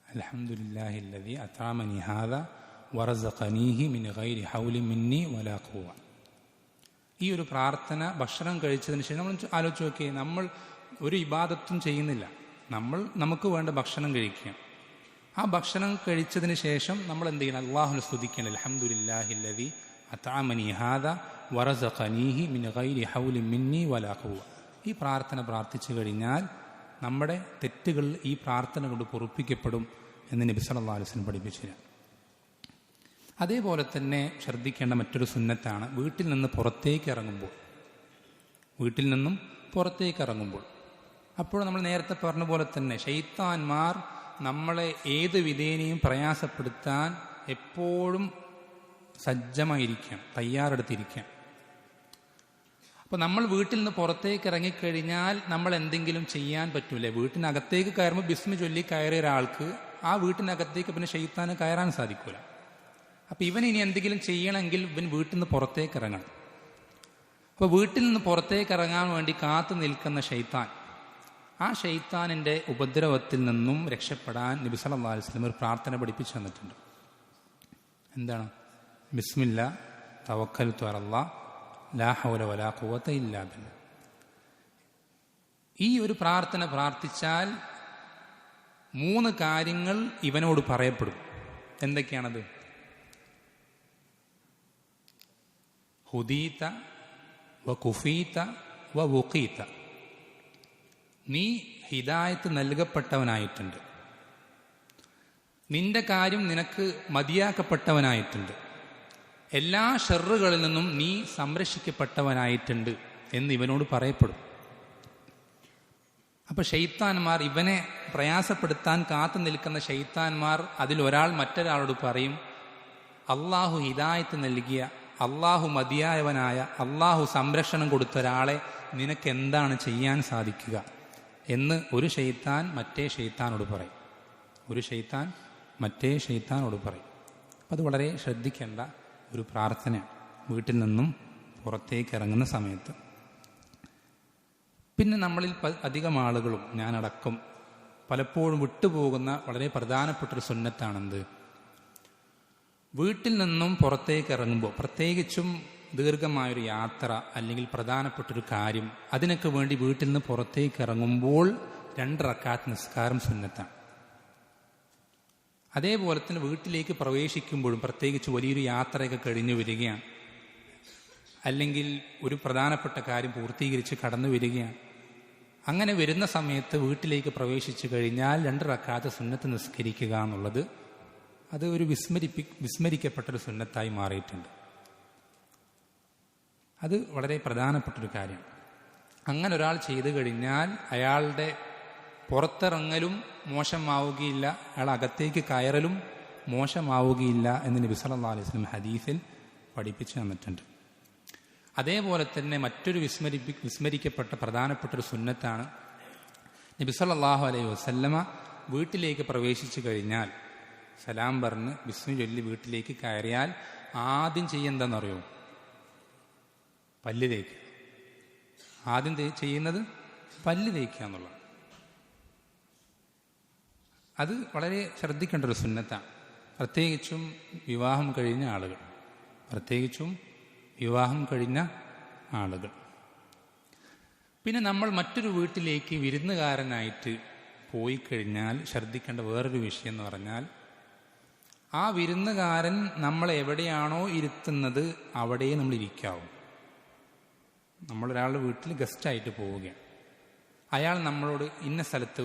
അൽഹംദുലില്ലാഹില്ലദീ അത്അമനി ഹാദാ വറസഖനീഹി മിൻ ഗൈരി ഹൗലി മിന്നി വലാ ഖുവ്വ. ഈ ഒരു പ്രാർത്ഥന ഭക്ഷണം കഴിച്ചതിന് ശേഷം നമ്മൾ ആലോചിച്ച് നോക്കിയേ, നമ്മൾ ഒരു ഇബാദത്തും ചെയ്യുന്നില്ല, നമുക്ക് വേണ്ട ഭക്ഷണം കഴിക്കുക. ആ ഭക്ഷണം കഴിച്ചതിന് ശേഷം നമ്മൾ എന്ത് ചെയ്യണം? അല്ലാഹുവിനെ സ്തുതിക്കണം. അൽഹംദുലില്ലാഹില്ലദീ അത്അമനി ഹാദാ വറസഖനീഹി മിൻ ഗൈരി ഹൗലി മിന്നി വലാ ഖുവ്വ. ഈ പ്രാർത്ഥന പ്രാർത്ഥിച്ചു കഴിഞ്ഞാൽ നമ്മുടെ തെറ്റുകൾ ഈ പ്രാർത്ഥന കൊണ്ട് പൊറുപ്പിക്കപ്പെടും എന്ന് നബി സല്ലല്ലാഹു അലൈഹി വസല്ലം പഠിപ്പിച്ചില്ല. അതേപോലെ തന്നെ ശ്രദ്ധിക്കേണ്ട മറ്റൊരു സുന്നത്താണ് വീട്ടിൽ നിന്ന് പുറത്തേക്ക് ഇറങ്ങുമ്പോൾ അപ്പോൾ നമ്മൾ നേരത്തെ പറഞ്ഞ പോലെ തന്നെ ശൈത്താന്മാർ നമ്മളെ ഏത് വിധേനയും പ്രയാസപ്പെടുത്താൻ എപ്പോഴും സജ്ജമായിരിക്കാം, തയ്യാറെടുത്തിരിക്കാം. അപ്പോൾ നമ്മൾ വീട്ടിൽ നിന്ന് പുറത്തേക്ക് ഇറങ്ങിക്കഴിഞ്ഞാൽ നമ്മൾ എന്തെങ്കിലും ചെയ്യാൻ പറ്റൂലേ? വീട്ടിനകത്തേക്ക് കയറുമ്പോൾ ബിസ്മി ചൊല്ലി കയറിയ ഒരാൾക്ക് ആ വീട്ടിനകത്തേക്ക് പിന്നെ ശൈത്താന് കയറാൻ സാധിക്കൂല. അപ്പം ഇവൻ ഇനി എന്തെങ്കിലും ചെയ്യണമെങ്കിൽ ഇവൻ വീട്ടിൽ നിന്ന് പുറത്തേക്ക് ഇറങ്ങണം. അപ്പോൾ വീട്ടിൽ നിന്ന് പുറത്തേക്ക് ഇറങ്ങാൻ വേണ്ടി കാത്തു നിൽക്കുന്ന ശൈത്താൻ, ആ ശൈത്താനിൻ്റെ ഉപദ്രവത്തിൽ നിന്നും രക്ഷപ്പെടാൻ നബി സല്ലല്ലാഹു അലൈഹി വസല്ലം ഒരു പ്രാർത്ഥന പഠിപ്പിച്ചു തന്നിട്ടുണ്ട്. എന്താണ്? ബിസ്മില്ല തവക്കൽതു അലല്ലാഹ് ലാ ഹൗല വലാ ഖുവത ഇല്ലാ ബില്ലാഹ്. ഈ ഒരു പ്രാർത്ഥന പ്രാർത്ഥിച്ചാൽ 3 കാര്യങ്ങൾ ഇവനോട് പറയപ്പെടും. എന്തൊക്കെയാണത്? ഹുദീത വ കുഫീത വ വുഖീത. നീ ഹിദായത്ത് നൽകപ്പെട്ടവനായിട്ടുണ്ട്, നിന്റെ കാര്യം നിനക്ക് മതിയാക്കപ്പെട്ടവനായിട്ടുണ്ട്, എല്ലാ ഷർറുകളിൽ നിന്നും നീ സംരക്ഷിക്കപ്പെട്ടവനായിട്ടുണ്ട് എന്ന് ഇവനോട് പറയപ്പെടും. അപ്പൊ ശൈത്താന്മാർ, ഇവനെ പ്രയാസപ്പെടുത്താൻ കാത്തു നിൽക്കുന്ന ശൈത്താന്മാർ, അതിലൊരാൾ മറ്റൊരാളോട് പറയും, അള്ളാഹു ഹിദായത്ത് നൽകിയ, അള്ളാഹു മതിയായവനായ, അള്ളാഹു സംരക്ഷണം കൊടുത്ത ഒരാളെ നിനക്ക് എന്താണ് ചെയ്യാൻ സാധിക്കുക എന്ന് ഒരു ശൈത്താൻ മറ്റേ ശൈത്താനോട് പറയും. അപ്പം അത് വളരെ ശ്രദ്ധിക്കേണ്ട ഒരു പ്രാർത്ഥനയാണ് വീട്ടിൽ നിന്നും പുറത്തേക്ക് ഇറങ്ങുന്ന സമയത്ത്. പിന്നെ നമ്മളിൽ അധികം ആളുകളും, ഞാനടക്കം, പലപ്പോഴും വിട്ടുപോകുന്ന വളരെ പ്രധാനപ്പെട്ടൊരു സുന്നത്താണെന്ത്? വീട്ടിൽ നിന്നും പുറത്തേക്ക് ഇറങ്ങുമ്പോൾ, പ്രത്യേകിച്ചും ദീർഘമായൊരു യാത്ര അല്ലെങ്കിൽ പ്രധാനപ്പെട്ടൊരു കാര്യം, അതിനൊക്കെ വേണ്ടി വീട്ടിൽ നിന്ന് പുറത്തേക്ക് ഇറങ്ങുമ്പോൾ 2 റക്അത്ത് നിസ്കാരം സുന്നത്താണ്. അതേപോലെ തന്നെ വീട്ടിലേക്ക് പ്രവേശിക്കുമ്പോഴും, പ്രത്യേകിച്ച് വലിയൊരു യാത്രയൊക്കെ കഴിഞ്ഞു വരികയാണ്, അല്ലെങ്കിൽ ഒരു പ്രധാനപ്പെട്ട കാര്യം പൂർത്തീകരിച്ച് കടന്നു വരികയാണ്, അങ്ങനെ വരുന്ന സമയത്ത് വീട്ടിലേക്ക് പ്രവേശിച്ചു കഴിഞ്ഞാൽ 2 റക്അത്ത് സുന്നത്ത് നിസ്കരിക്കുക എന്നുള്ളത് അത് ഒരു വിസ്മരിക്കപ്പെട്ടൊരു സുന്നത്തായി മാറിയിട്ടുണ്ട്. അത് വളരെ പ്രധാനപ്പെട്ടൊരു കാര്യമാണ്. അങ്ങനെ ഒരാൾ ചെയ്തു കഴിഞ്ഞാൽ അയാളുടെ പുറത്തിറങ്ങലും മോശമാവുകയില്ല, അയാൾ അകത്തേക്ക് കയറലും മോശമാവുകയില്ല എന്ന് നബി സല്ലല്ലാഹു അലൈഹി വസല്ലം ഹദീസിൽ പഠിപ്പിച്ചു തന്നിട്ടുണ്ട്. അതേപോലെ തന്നെ മറ്റൊരു വിസ്മരിക്കപ്പെട്ട പ്രധാനപ്പെട്ടൊരു സുന്നത്താണ്, നബി സല്ലല്ലാഹു അലൈഹി വസല്ലമ വീട്ടിലേക്ക് പ്രവേശിച്ചു കഴിഞ്ഞാൽ സലാം പറഞ്ഞ് ബിസ്മി ചൊല്ലി വീട്ടിലേക്ക് കയറിയാൽ ആദ്യം ചെയ്യുന്നതെന്നറിയോ? പല്ല് തേക്കുക. ആദ്യം ചെയ്യുന്നത് പല്ല് തേക്കുക എന്നുള്ളതാണ്. അത് വളരെ ശ്രദ്ധിക്കേണ്ട ഒരു സുന്നത്താണ്, പ്രത്യേകിച്ചും വിവാഹം കഴിഞ്ഞ ആളുകൾ. പിന്നെ നമ്മൾ മറ്റൊരു വീട്ടിലേക്ക് വിരുന്നുകാരനായിട്ട് പോയി കഴിഞ്ഞാൽ ശ്രദ്ധിക്കേണ്ട വേറൊരു വിഷയം എന്ന് പറഞ്ഞാൽ, ആ വിരുന്നുകാരൻ നമ്മളെ എവിടെയാണോ ഇരുത്തുന്നത് അവിടെ നമ്മൾ ഇരിക്കാവും. നമ്മളൊരാളുടെ വീട്ടിൽ ഗസ്റ്റായിട്ട് പോവുകയാണ്, അയാൾ നമ്മളോട് ഇന്ന സ്ഥലത്ത്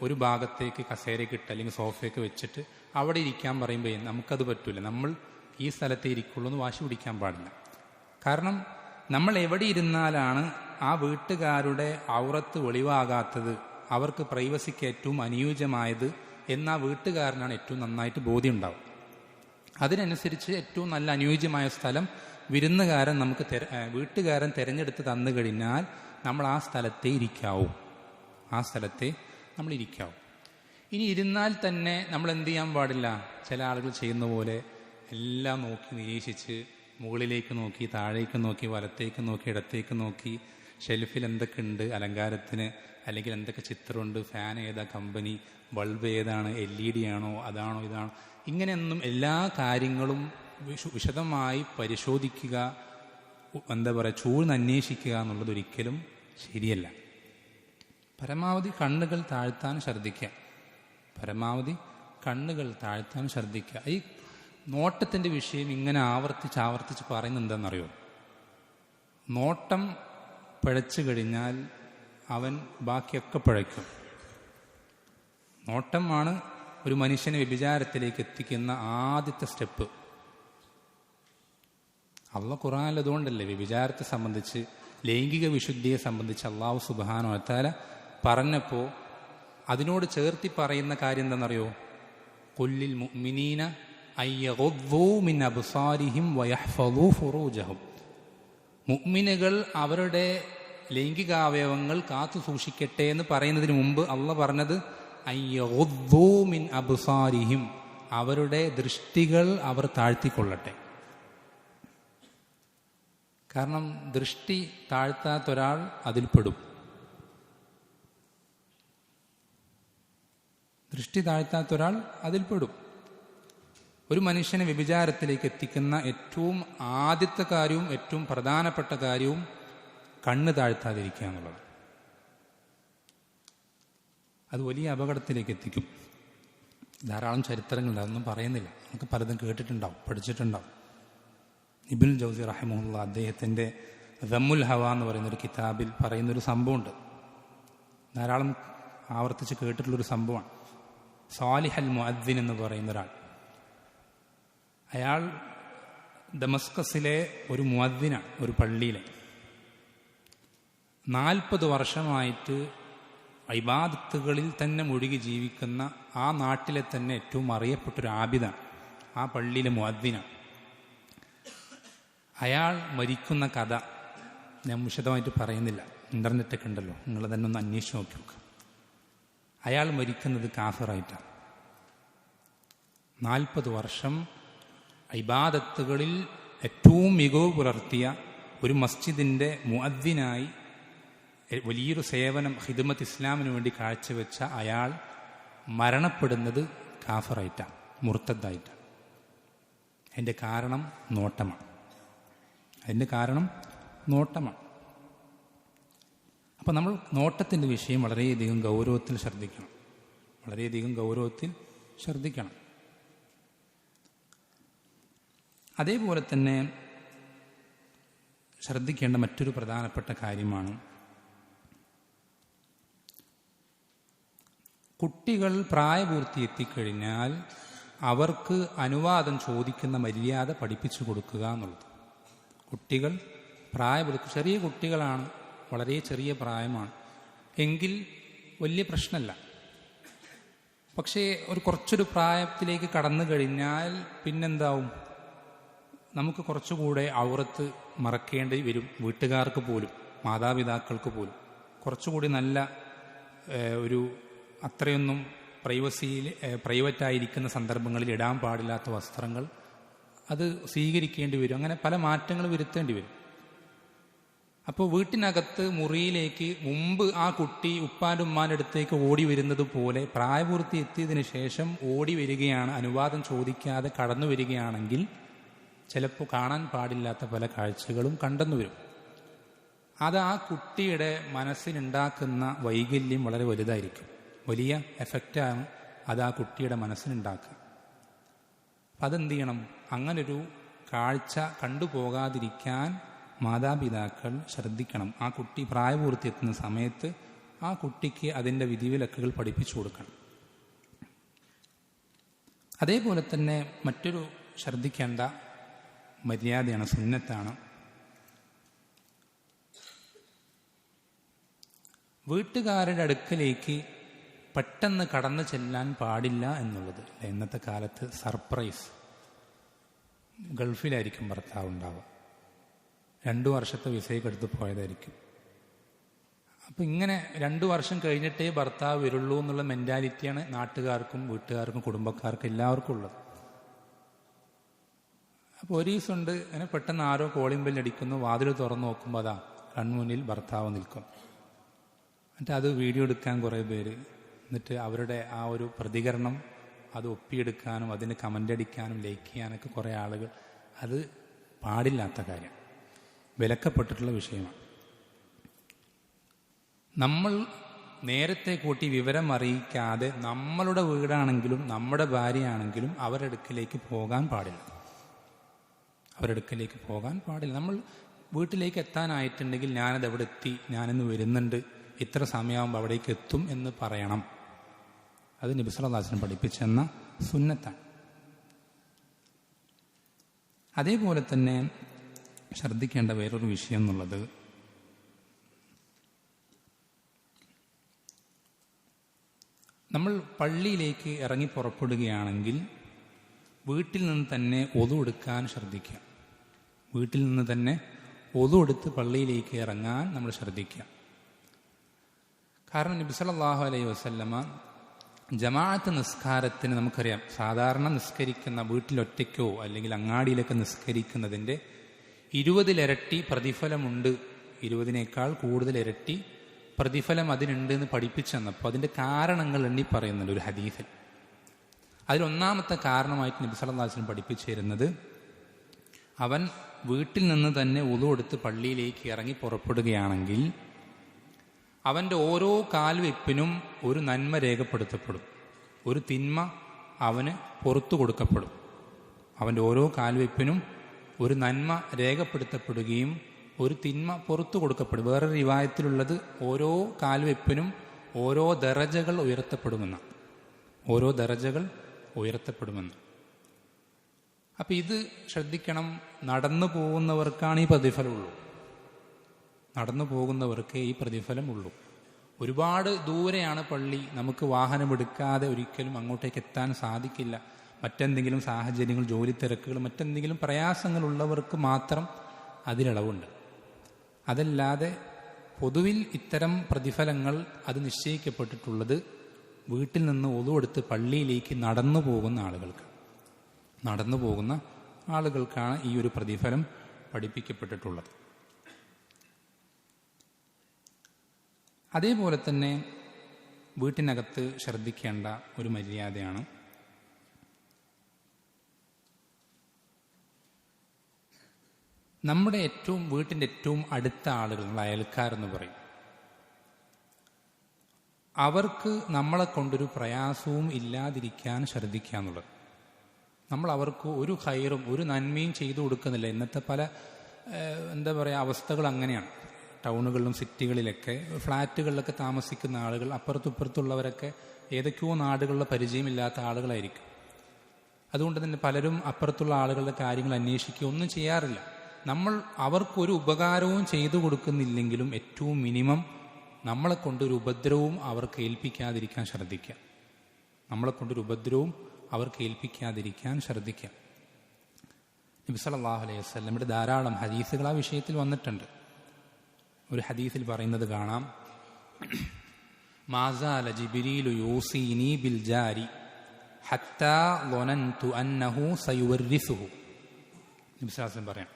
ഒരു ഭാഗത്തേക്ക് കസേരയൊക്കെ ഇട്ട് അല്ലെങ്കിൽ സോഫയൊക്കെ വെച്ചിട്ട് അവിടെ ഇരിക്കാൻ പറയുമ്പോൾ നമുക്കത് പറ്റൂല. നമ്മൾ ഈ സ്ഥലത്തേ ഇരിക്കുള്ളൂ എന്ന് വാശി പിടിക്കാൻ പാടില്ല. കാരണം നമ്മൾ എവിടെ ഇരുന്നാലാണ് ആ വീട്ടുകാരുടെ ഔറത്ത് വെളിവാകാത്തത്, അവർക്ക് പ്രൈവസിക്ക് ഏറ്റവും അനുയോജ്യമായത് എന്ന് ആ വീട്ടുകാരനാണ് ഏറ്റവും നന്നായിട്ട് ബോധ്യം ഉണ്ടാവും. അതിനനുസരിച്ച് ഏറ്റവും നല്ല അനുയോജ്യമായ സ്ഥലം വീട്ടുകാരൻ തിരഞ്ഞെടുത്ത് തന്നു കഴിഞ്ഞാൽ നമ്മൾ ആ സ്ഥലത്തെ നമ്മൾ ഇരിക്കാവൂ. ഇനി ഇരുന്നാൽ തന്നെ നമ്മൾ എന്ത് ചെയ്യാൻ പാടില്ല? ചില ആളുകൾ ചെയ്യുന്ന പോലെ എല്ലാം നോക്കി നിരീക്ഷിച്ച് മുകളിലേക്ക് നോക്കി, താഴേക്ക് നോക്കി, വലത്തേക്ക് നോക്കി, ഇടത്തേക്ക് നോക്കി, ഷെൽഫിൽ എന്തൊക്കെ ഉണ്ട് അലങ്കാരത്തിന്, അല്ലെങ്കിൽ എന്തൊക്കെ ചിത്രമുണ്ട്, ഫാൻ ഏതാ കമ്പനി, ബൾബ് ഏതാണ്, LED ആണോ, അതാണോ ഇതാണോ, ഇങ്ങനെയൊന്നും എല്ലാ കാര്യങ്ങളും വിശദമായി പരിശോധിക്കുക, ചൂഴ്ന്നന്വേഷിക്കുക എന്നുള്ളത് ഒരിക്കലും ശരിയല്ല. പരമാവധി കണ്ണുകൾ താഴ്ത്താൻ ശ്രദ്ധിക്കുക. ഈ നോട്ടത്തിൻ്റെ വിഷയം ഇങ്ങനെ ആവർത്തിച്ച് പറയുന്നത് എന്താണെന്നറിയോ? നോട്ടം പിഴച്ചു കഴിഞ്ഞാൽ അവൻ ബാക്കിയൊക്കെ പിഴയ്ക്കും. നോട്ടമാണ് ഒരു മനുഷ്യനെ വ്യഭിചാരത്തിലേക്ക് എത്തിക്കുന്ന ആദ്യത്തെ സ്റ്റെപ്പ്. അള്ളാഹ് ഖുർആനിൽ അതുകൊണ്ടല്ലേ വ്യഭിചാരത്തെ സംബന്ധിച്ച്, ലൈംഗിക വിശുദ്ധിയെ സംബന്ധിച്ച് അള്ളാഹു സുബ്ഹാനഹു വ തആല പറഞ്ഞപ്പോൾ അതിനോട് ചേർത്തി പറയുന്ന കാര്യം എന്താണെന്നറിയോ? ഖുല്ലിൽ മുഅ്മിനീന അയ്യഗുദ്ദൂ മിൻ അബ്സാരിഹിം വയഹ്ഫളൂ ഫുറൂജഹും. മുഅ്മിനുകൾ അവരുടെ ലൈംഗികാവയവങ്ങൾ കാത്തു സൂക്ഷിക്കട്ടെ എന്ന് പറയുന്നതിന് മുമ്പ് അള്ളാഹ് പറഞ്ഞത് അയ്യഗുദ്ദൂ മിൻ അബ്സാരിഹിം, അവരുടെ ദൃഷ്ടികൾ അവർ താഴ്ത്തിക്കൊള്ളട്ടെ. കാരണം ദൃഷ്ടി താഴ്ത്താത്തൊരാൾ അതിൽപ്പെടും. ദൃഷ്ടി താഴ്ത്താത്തൊരാൾ അതിൽപ്പെടും. ഒരു മനുഷ്യനെ വ്യഭിചാരത്തിലേക്ക് എത്തിക്കുന്ന ഏറ്റവും ആദ്യത്തെ കാര്യവും ഏറ്റവും പ്രധാനപ്പെട്ട കാര്യവും കണ്ണ് താഴ്ത്താതിരിക്കുക എന്നുള്ളത്. അത് വലിയ അപകടത്തിലേക്ക് എത്തിക്കും. ധാരാളം ചരിത്രങ്ങളുണ്ട്, അതൊന്നും പറയുന്നില്ല. നമുക്ക് പലതും കേട്ടിട്ടുണ്ടാവും, പഠിച്ചിട്ടുണ്ടാവും. ഇബ്നുൽ ജൗസി റഹിമഹുല്ലാ അദ്ദേഹത്തിൻ്റെ ദമ്മുൽ ഹവ എന്ന് പറയുന്നൊരു കിതാബിൽ പറയുന്നൊരു സംഭവമുണ്ട്. ധാരാളം ആവർത്തിച്ച് കേട്ടിട്ടുള്ളൊരു സംഭവമാണ്. സാലിഹ് അൽ മുഅദ്ദിൻ എന്ന് പറയുന്ന ഒരാൾ, അയാൾ ദമസ്കസിലെ ഒരു മുഅദ്ദിനാണ്, ഒരു പള്ളിയിലെ. 40 വർഷമായിട്ട് ഇബാദത്തുകളിൽ തന്നെ മുഴുകി ജീവിക്കുന്ന ആ നാട്ടിലെ തന്നെ ഏറ്റവും അറിയപ്പെട്ടൊരു ആബിദാണ്, ആ പള്ളിയിലെ മുഅദ്ദിനാണ്. അയാൾ മരിക്കുന്ന കഥ ഞാൻ വിശദമായിട്ട് പറയുന്നില്ല, ഇൻ്റർനെറ്റൊക്കെ ഉണ്ടല്ലോ, നിങ്ങൾ തന്നെ ഒന്ന് അന്വേഷിച്ച് നോക്കി നോക്കുക. അയാൾ മരിക്കുന്നത് കാഫിറായിട്ടാണ്. 40 വർഷം ഇബാദത്തുകളിൽ ഏറ്റവും മികവ് പുലർത്തിയ ഒരു മസ്ജിദിൻ്റെ മുഅദ്ദിനായി വലിയൊരു സേവനം ഖിദ്മത്ത് ഇസ്ലാമിന് വേണ്ടി കാഴ്ചവെച്ച അയാൾ മരണപ്പെടുന്നത് കാഫിറായിട്ടാണ്, മുർത്തദ്ദായിട്ടാണ്. അതിൻ്റെ കാരണം നോട്ടമാണ്. അപ്പം നമ്മൾ നോട്ടത്തിൻ്റെ വിഷയം വളരെയധികം ഗൗരവത്തിൽ ശ്രദ്ധിക്കണം. അതേപോലെ തന്നെ ശ്രദ്ധിക്കേണ്ട മറ്റൊരു പ്രധാനപ്പെട്ട കാര്യമാണ്, കുട്ടികൾ പ്രായപൂർത്തി എത്തിക്കഴിഞ്ഞാൽ അവർക്ക് അനുവാദം ചോദിക്കുന്ന മര്യാദ പഠിപ്പിച്ചു കൊടുക്കുക എന്നുള്ളത്. കുട്ടികൾ ചെറിയ കുട്ടികളാണ്, വളരെ ചെറിയ പ്രായമാണ് എങ്കിൽ വലിയ പ്രശ്നമല്ല. പക്ഷേ കുറച്ചൊരു പ്രായത്തിലേക്ക് കടന്നു കഴിഞ്ഞാൽ പിന്നെന്താവും? നമുക്ക് കുറച്ചുകൂടെ ഔറത്ത് മറക്കേണ്ടി വരും. വീട്ടുകാർക്ക് പോലും, മാതാപിതാക്കൾക്ക് പോലും കുറച്ചുകൂടി നല്ല ഒരു അത്രയൊന്നും പ്രൈവറ്റായിരിക്കുന്ന സന്ദർഭങ്ങളിൽ ഇടാൻ പാടില്ലാത്ത വസ്ത്രങ്ങൾ അത് സ്വീകരിക്കേണ്ടി വരും. അങ്ങനെ പല മാറ്റങ്ങൾ വരുത്തേണ്ടി വരും. അപ്പോൾ വീട്ടിനകത്ത് മുറിയിലേക്ക് മുമ്പ് ആ കുട്ടി ഉപ്പാൻ്റെ ഉമ്മാൻ്റെ അടുത്തേക്ക് ഓടി വരുന്നത് പോലെ പ്രായപൂർത്തി എത്തിയതിനു ശേഷം ഓടി വരികയാണ്, അനുവാദം ചോദിക്കാതെ കടന്നു വരികയാണെങ്കിൽ ചിലപ്പോൾ കാണാൻ പാടില്ലാത്ത പല കാഴ്ചകളും കണ്ടെന്നു വരും. അത് ആ കുട്ടിയുടെ മനസ്സിനുണ്ടാക്കുന്ന വൈകല്യം വളരെ വലുതായിരിക്കും. വലിയ എഫക്റ്റാണ് അത് ആ കുട്ടിയുടെ മനസ്സിനുണ്ടാക്കുക. അതെന്ത് ചെയ്യണം? അങ്ങനൊരു കാഴ്ച കണ്ടുപോകാതിരിക്കാൻ മാതാപിതാക്കൾ ശ്രദ്ധിക്കണം. ആ കുട്ടി പ്രായപൂർത്തി എത്തുന്ന സമയത്ത് ആ കുട്ടിക്ക് അതിൻ്റെ വിധിവിലക്കുകൾ പഠിപ്പിച്ചു കൊടുക്കണം. അതേപോലെ തന്നെ മറ്റൊരു ശ്രദ്ധിക്കേണ്ട മര്യാദയാണ്, സുന്നത്താണ്. വീട്ടുകാരുടെ അടുക്കലേക്ക് പെട്ടെന്ന് കടന്നു ചെല്ലാൻ പാടില്ല എന്നുള്ളത്. ഇന്നത്തെ കാലത്ത് സർപ്രൈസ്, ഗൾഫിലായിരിക്കും ഭർത്താവ് ഉണ്ടാവുക, 2 വർഷത്തെ വിസയൊക്കെ എടുത്ത് പോയതായിരിക്കും. അപ്പം ഇങ്ങനെ 2 വർഷം കഴിഞ്ഞിട്ടേ ഭർത്താവ് വരുള്ളൂ എന്നുള്ള മെൻറ്റാലിറ്റിയാണ് നാട്ടുകാർക്കും വീട്ടുകാർക്കും കുടുംബക്കാർക്കും എല്ലാവർക്കും ഉള്ളത്. അപ്പോൾ ഒരു ദിവസമുണ്ട്, അങ്ങനെ പെട്ടെന്ന് ആരോ കോളിംഗ് ബെല്ലടിക്കുന്നു, വാതിൽ തുറന്നു നോക്കുമ്പോൾ അതാ കൺമുന്നിൽ ഭർത്താവ് നിൽക്കും. എന്നിട്ട് അത് വീഡിയോ എടുക്കാൻ കുറേ പേര്, എന്നിട്ട് അവരുടെ ആ ഒരു പ്രതികരണം അത് ഒപ്പിയെടുക്കാനും അതിന് കമൻ്റ് അടിക്കാനും ലൈക്ക് ചെയ്യാനൊക്കെ കുറേ ആളുകൾ. അത് പാടില്ലാത്ത കാര്യം, വിലക്കപ്പെട്ടിട്ടുള്ള വിഷയമാണ്. നമ്മൾ നേരത്തെ കൂട്ടി വിവരം അറിയിക്കാതെ നമ്മളുടെ വീടാണെങ്കിലും നമ്മുടെ ഭാര്യയാണെങ്കിലും അവരുടെ അടുക്കിലേക്ക് പോകാൻ പാടില്ല. നമ്മൾ വീട്ടിലേക്ക് എത്താനായിട്ടുണ്ടെങ്കിൽ ഞാനത് എവിടെ എത്തി, ഞാനിന്ന് വരുന്നുണ്ട്, ഇത്ര സമയമാകുമ്പോൾ അവിടേക്ക് എത്തും എന്ന് പറയണം. അത് നബി സല്ലല്ലാഹു അലൈഹി വസല്ലം പഠിപ്പിച്ചെന്ന സുന്നത്താണ്. അതേപോലെ തന്നെ ശ്രദ്ധിക്കേണ്ട വേറൊരു വിഷയം എന്നുള്ളത്, നമ്മൾ പള്ളിയിലേക്ക് ഇറങ്ങി പുറപ്പെടുകയാണെങ്കിൽ വീട്ടിൽ നിന്ന് തന്നെ ഒതു എടുക്കാൻ ശ്രദ്ധിക്കുക. വീട്ടിൽ നിന്ന് തന്നെ ഒതു എടുത്ത് പള്ളിയിലേക്ക് ഇറങ്ങാൻ നമ്മൾ ശ്രദ്ധിക്കുക. കാരണം നബി സല്ലല്ലാഹു അലൈഹി വസല്ലമ ജമാഅത്ത് നിസ്കാരത്തിന് നമുക്കറിയാം, സാധാരണ നിസ്കരിക്കുന്ന വീട്ടിലൊറ്റയ്ക്കോ അല്ലെങ്കിൽ അങ്ങാടിയിലൊക്കെ നിസ്കരിക്കുന്നതിൻ്റെ 20 ഇരട്ടി പ്രതിഫലമുണ്ട്, 20-നേക്കാൾ കൂടുതൽ ഇരട്ടി പ്രതിഫലം അതിനുണ്ട് എന്ന് പഠിപ്പിച്ചെന്നപ്പോൾ അതിൻ്റെ കാരണങ്ങൾ എണ്ണി പറയുന്നുണ്ട് ഒരു ഹദീസിൽ. അതിലൊന്നാമത്തെ കാരണമായിട്ട് നബി സല്ലല്ലാഹു അലൈഹി വസല്ലം പഠിപ്പിച്ചു തരുന്നത്, അവൻ വീട്ടിൽ നിന്ന് തന്നെ ഉളു എടുത്ത് പള്ളിയിലേക്ക് ഇറങ്ങി പുറപ്പെടുകയാണെങ്കിൽ അവൻ്റെ ഓരോ കാൽവെപ്പിനും ഒരു നന്മ രേഖപ്പെടുത്തപ്പെടും, ഒരു തിന്മ അവന് പുറത്തു കൊടുക്കപ്പെടും. അവൻ്റെ ഓരോ കാൽവെപ്പിനും ഒരു നന്മ രേഖപ്പെടുത്തപ്പെടുകയും ഒരു തിന്മ പുറത്തു കൊടുക്കപ്പെടും. വേറെ റിവായത്തിലുള്ളത് ഓരോ കാൽവെപ്പിനും ഓരോ ദറജകൾ ഉയർത്തപ്പെടുമെന്ന്, ഓരോ ദറജകൾ ഉയർത്തപ്പെടുമെന്ന്. അപ്പം ഇത് ശ്രദ്ധിക്കണം. നടന്നു പോകുന്നവർക്കാണ് ഈ പ്രതിഫലമുള്ളൂ, നടന്നു പോകുന്നവർക്ക് ഈ പ്രതിഫലം ഉള്ളൂ. ഒരുപാട് ദൂരെയാണ് പള്ളി, നമുക്ക് വാഹനമെടുക്കാതെ ഒരിക്കലും അങ്ങോട്ടേക്ക് എത്താൻ സാധിക്കില്ല. മറ്റെന്തെങ്കിലും സാഹചര്യങ്ങൾ, ജോലി തിരക്കുകൾ, മറ്റെന്തെങ്കിലും പ്രയാസങ്ങളുള്ളവർക്ക് മാത്രം അതിലിളവുണ്ട്. അതല്ലാതെ പൊതുവിൽ ഇത്തരം പ്രതിഫലങ്ങൾ അത് നിശ്ചയിക്കപ്പെട്ടിട്ടുള്ളത് വീട്ടിൽ നിന്ന് ഒളു എടുത്ത് പള്ളിയിലേക്ക് നടന്നു പോകുന്ന ആളുകൾക്കാണ് ഈ ഒരു പ്രതിഫലം പഠിപ്പിക്കപ്പെട്ടിട്ടുള്ളത്. അതേപോലെ തന്നെ വീട്ടിനകത്ത് ശ്രദ്ധിക്കേണ്ട ഒരു മര്യാദയാണ് നമ്മുടെ വീട്ടിൻ്റെ ഏറ്റവും അടുത്ത ആളുകൾ, നമ്മൾ അയൽക്കാരെന്ന് പറയും, അവർക്ക് നമ്മളെ കൊണ്ടൊരു പ്രയാസവും ഇല്ലാതിരിക്കാൻ ശ്രദ്ധിക്കുക എന്നുള്ളത്. നമ്മൾ അവർക്ക് ഒരു ഖൈറും ഒരു നന്മയും ചെയ്തു കൊടുക്കുന്നില്ല. ഇന്നത്തെ പല അവസ്ഥകൾ അങ്ങനെയാണ്. ടൗണുകളിലും സിറ്റികളിലൊക്കെ ഫ്ലാറ്റുകളിലൊക്കെ താമസിക്കുന്ന ആളുകൾ, അപ്പുറത്തുപ്പുറത്തുള്ളവരൊക്കെ ഏതൊക്കെയോ നാടുകളിലെ പരിചയമില്ലാത്ത ആളുകളായിരിക്കും. അതുകൊണ്ട് തന്നെ പലരും അപ്പുറത്തുള്ള ആളുകളുടെ കാര്യങ്ങൾ അന്വേഷിക്കുക ഒന്നും ചെയ്യാറില്ല. നമ്മൾ അവർക്കൊരു ഉപകാരവും ചെയ്തു കൊടുക്കുന്നില്ലെങ്കിലും ഏറ്റവും മിനിമം നമ്മളെ കൊണ്ടൊരു ഉപദ്രവവും അവർക്ക് ഏൽപ്പിക്കാതിരിക്കാൻ ശ്രദ്ധിക്കുക. നമ്മളെ കൊണ്ടൊരു ഉപദ്രവവും അവർക്ക് ഏൽപ്പിക്കാതിരിക്കാൻ ശ്രദ്ധിക്കുക. നബി സല്ലല്ലാഹു അലൈഹി വസല്ലമയുടെ ധാരാളം ഹദീസുകൾ ആ വിഷയത്തിൽ വന്നിട്ടുണ്ട്. ഒരു ഹദീസിൽ പറയുന്നത് കാണാം, മാസാല ജിബ്രീലു യൂസീനി ബിൽ ജാരി ഹത്താ ളനന്തു അന്നഹു സയുവരിസുഹു. നബി സല്ലല്ലാഹു അലൈഹി വസല്ലം പറയാം,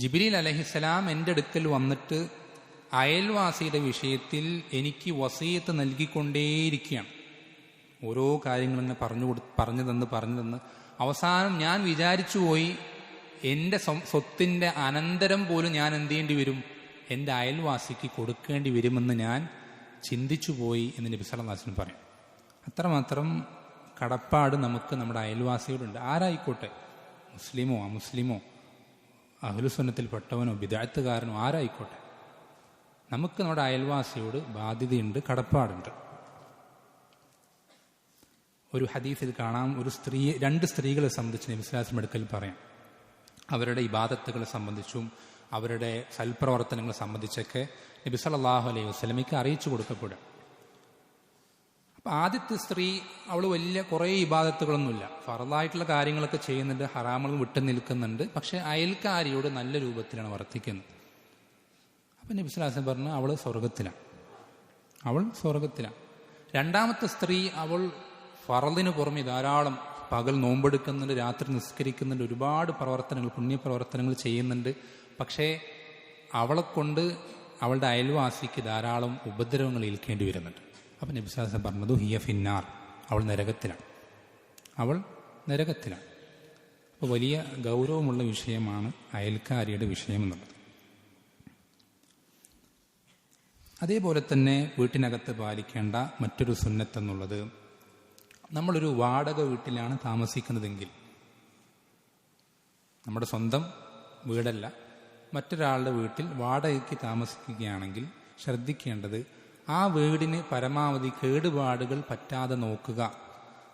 ജിബ്രീൽ അലൈഹിസ്സലാം എൻ്റെ അടുക്കൽ വന്നിട്ട് അയൽവാസിയുടെ വിഷയത്തിൽ എനിക്ക് വസീയത്ത് നൽകിക്കൊണ്ടേയിരിക്കുകയാണ്. ഓരോ കാര്യങ്ങളിങ്ങനെ പറഞ്ഞു തന്ന് അവസാനം ഞാൻ വിചാരിച്ചു പോയി, എൻ്റെ സ്വത്തിൻ്റെ അനന്തരം പോലും ഞാൻ എന്ത് ചെയ്യേണ്ടി വരും, എൻ്റെ അയൽവാസിക്ക് കൊടുക്കേണ്ടി വരുമെന്ന് ഞാൻ ചിന്തിച്ചു പോയി എന്ന് നബി സല്ലല്ലാഹു അലൈഹി വസല്ലം പറയും. അത്രമാത്രം കടപ്പാട് നമുക്ക് നമ്മുടെ അയൽവാസിയോടുണ്ട്. ആരായിക്കോട്ടെ, മുസ്ലിമോ അമുസ്ലിമോ അഹ്ലുസുന്നത്തിൽപ്പെട്ടവനോ ബിദ്അത്തുകാരനോ ആരായിക്കോട്ടെ, നമുക്ക് നമ്മുടെ അയൽവാസിയോട് ബാധ്യതയുണ്ട്, കടപ്പാടുണ്ട്. ഒരു ഹദീസിൽ കാണാം, രണ്ട് സ്ത്രീകളെ സംബന്ധിച്ച് നബി സല്ലല്ലാഹു അലൈഹി വസല്ലം അടുക്കൽ പറയാം. അവരുടെ ഇബാദത്തുകളെ സംബന്ധിച്ചും അവരുടെ സൽപ്രവർത്തനങ്ങളെ സംബന്ധിച്ചൊക്കെ നബി സല്ലല്ലാഹു അലൈഹി വസല്ലമയ്ക്ക് അറിയിച്ചു കൊടുക്കപ്പെടും. അപ്പം ആദ്യത്തെ സ്ത്രീ, അവൾ വലിയ കുറേ ഇബാദത്തുകളൊന്നുമില്ല, ഫർളായിട്ടുള്ള കാര്യങ്ങളൊക്കെ ചെയ്യുന്നുണ്ട്, ഹറാമുകൾ വിട്ടു നിൽക്കുന്നുണ്ട്, പക്ഷെ അയൽക്കാരിയോട് നല്ല രൂപത്തിലാണ് വർത്തിക്കുന്നത്. അപ്പം നബി സല്ലല്ലാഹു അലൈഹി വസല്ലം പറഞ്ഞു, അവൾ സ്വർഗത്തിലാണ്. രണ്ടാമത്തെ സ്ത്രീ, അവൾ ഫർളിന് പുറമെ ധാരാളം പകൽ നോമ്പെടുക്കുന്നുണ്ട്, രാത്രി നിസ്കരിക്കുന്നുണ്ട്, ഒരുപാട് പ്രവർത്തനങ്ങൾ, പുണ്യപ്രവർത്തനങ്ങൾ ചെയ്യുന്നുണ്ട്, പക്ഷേ അവളെ കൊണ്ട് അവളുടെ അയൽവാസിക്ക് ധാരാളം ഉപദ്രവങ്ങൾ ഏൽക്കേണ്ടി വരുന്നുണ്ട്. അപ്പം നബി സല്ലല്ലാഹു അലൈഹി വസല്ലം പറഞ്ഞത് ഹിയ ഫിന്നാർ, അവൾ നരകത്തിലാണ്. അപ്പോൾ വലിയ ഗൗരവമുള്ള വിഷയമാണ് അയൽക്കാരിയുടെ വിഷയം എന്നുള്ളത്. അതേപോലെ തന്നെ വീട്ടിനകത്ത് പാലിക്കേണ്ട മറ്റൊരു സുന്നത്തെന്നുള്ളത്, നമ്മളൊരു വാടക വീട്ടിലാണ് താമസിക്കുന്നതെങ്കിൽ, നമ്മുടെ സ്വന്തം വീടല്ല, മറ്റൊരാളുടെ വീട്ടിൽ വാടകയ്ക്ക് താമസിക്കുകയാണെങ്കിൽ ശ്രദ്ധിക്കേണ്ടത്, ആ വീടിന് പരമാവധി കേടുപാടുകൾ പറ്റാതെ നോക്കുക.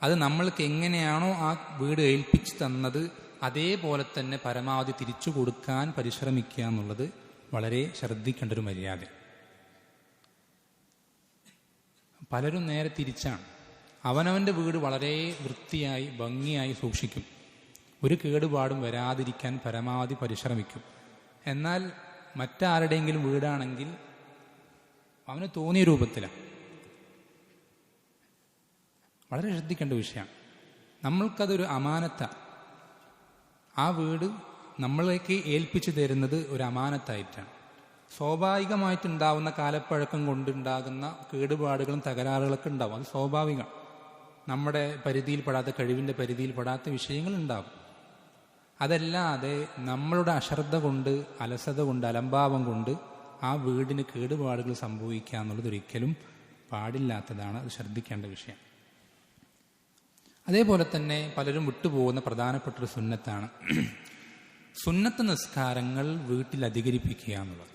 അത് നമ്മൾക്ക് എങ്ങനെയാണോ ആ വീട് ഏൽപ്പിച്ചു തന്നത് അതേപോലെ തന്നെ പരമാവധി തിരിച്ചു കൊടുക്കാൻ പരിശ്രമിക്കുക എന്നുള്ളത് വളരെ ശ്രദ്ധിക്കേണ്ട ഒരു മര്യാദ. പലരും നേരെ തിരിച്ചാണ്. അവനവൻ്റെ വീട് വളരെ വൃത്തിയായി ഭംഗിയായി സൂക്ഷിക്കും, ഒരു കേടുപാടും വരാതിരിക്കാൻ പരമാവധി പരിശ്രമിക്കും. എന്നാൽ മറ്റാരുടെയെങ്കിലും വീടാണെങ്കിൽ അവന് തോന്നിയ രൂപത്തിലാണ്. വളരെ ശ്രദ്ധിക്കേണ്ട വിഷയമാണ്. നമ്മൾക്കതൊരു അമാനത്താണ്. ആ വീട് നമ്മളേക്ക് ഏൽപ്പിച്ചു തരുന്നത് ഒരു അമാനത്തായിട്ടാണ്. സ്വാഭാവികമായിട്ടുണ്ടാവുന്ന കാലപ്പഴക്കം കൊണ്ടുണ്ടാകുന്ന കേടുപാടുകളും തകരാറുകളൊക്കെ ഉണ്ടാവും. അത് സ്വാഭാവികം. നമ്മുടെ പരിധിയിൽപ്പെടാത്ത, കഴിവിൻ്റെ പരിധിയിൽപ്പെടാത്ത വിഷയങ്ങളുണ്ടാവും. അതല്ലാതെ നമ്മളുടെ അശ്രദ്ധ കൊണ്ട്, അലസത കൊണ്ട്, അലംഭാവം കൊണ്ട് ആ വീടിന് കേടുപാടുകൾ സംഭവിക്കുക എന്നുള്ളത് ഒരിക്കലും പാടില്ലാത്തതാണ്. അത് ശ്രദ്ധിക്കേണ്ട വിഷയം. അതേപോലെ തന്നെ പലരും വിട്ടുപോകുന്ന പ്രധാനപ്പെട്ടൊരു സുന്നത്താണ് സുന്നത്ത് നിസ്കാരങ്ങൾ വീട്ടിൽ അധികരിപ്പിക്കുക എന്നുള്ളത്.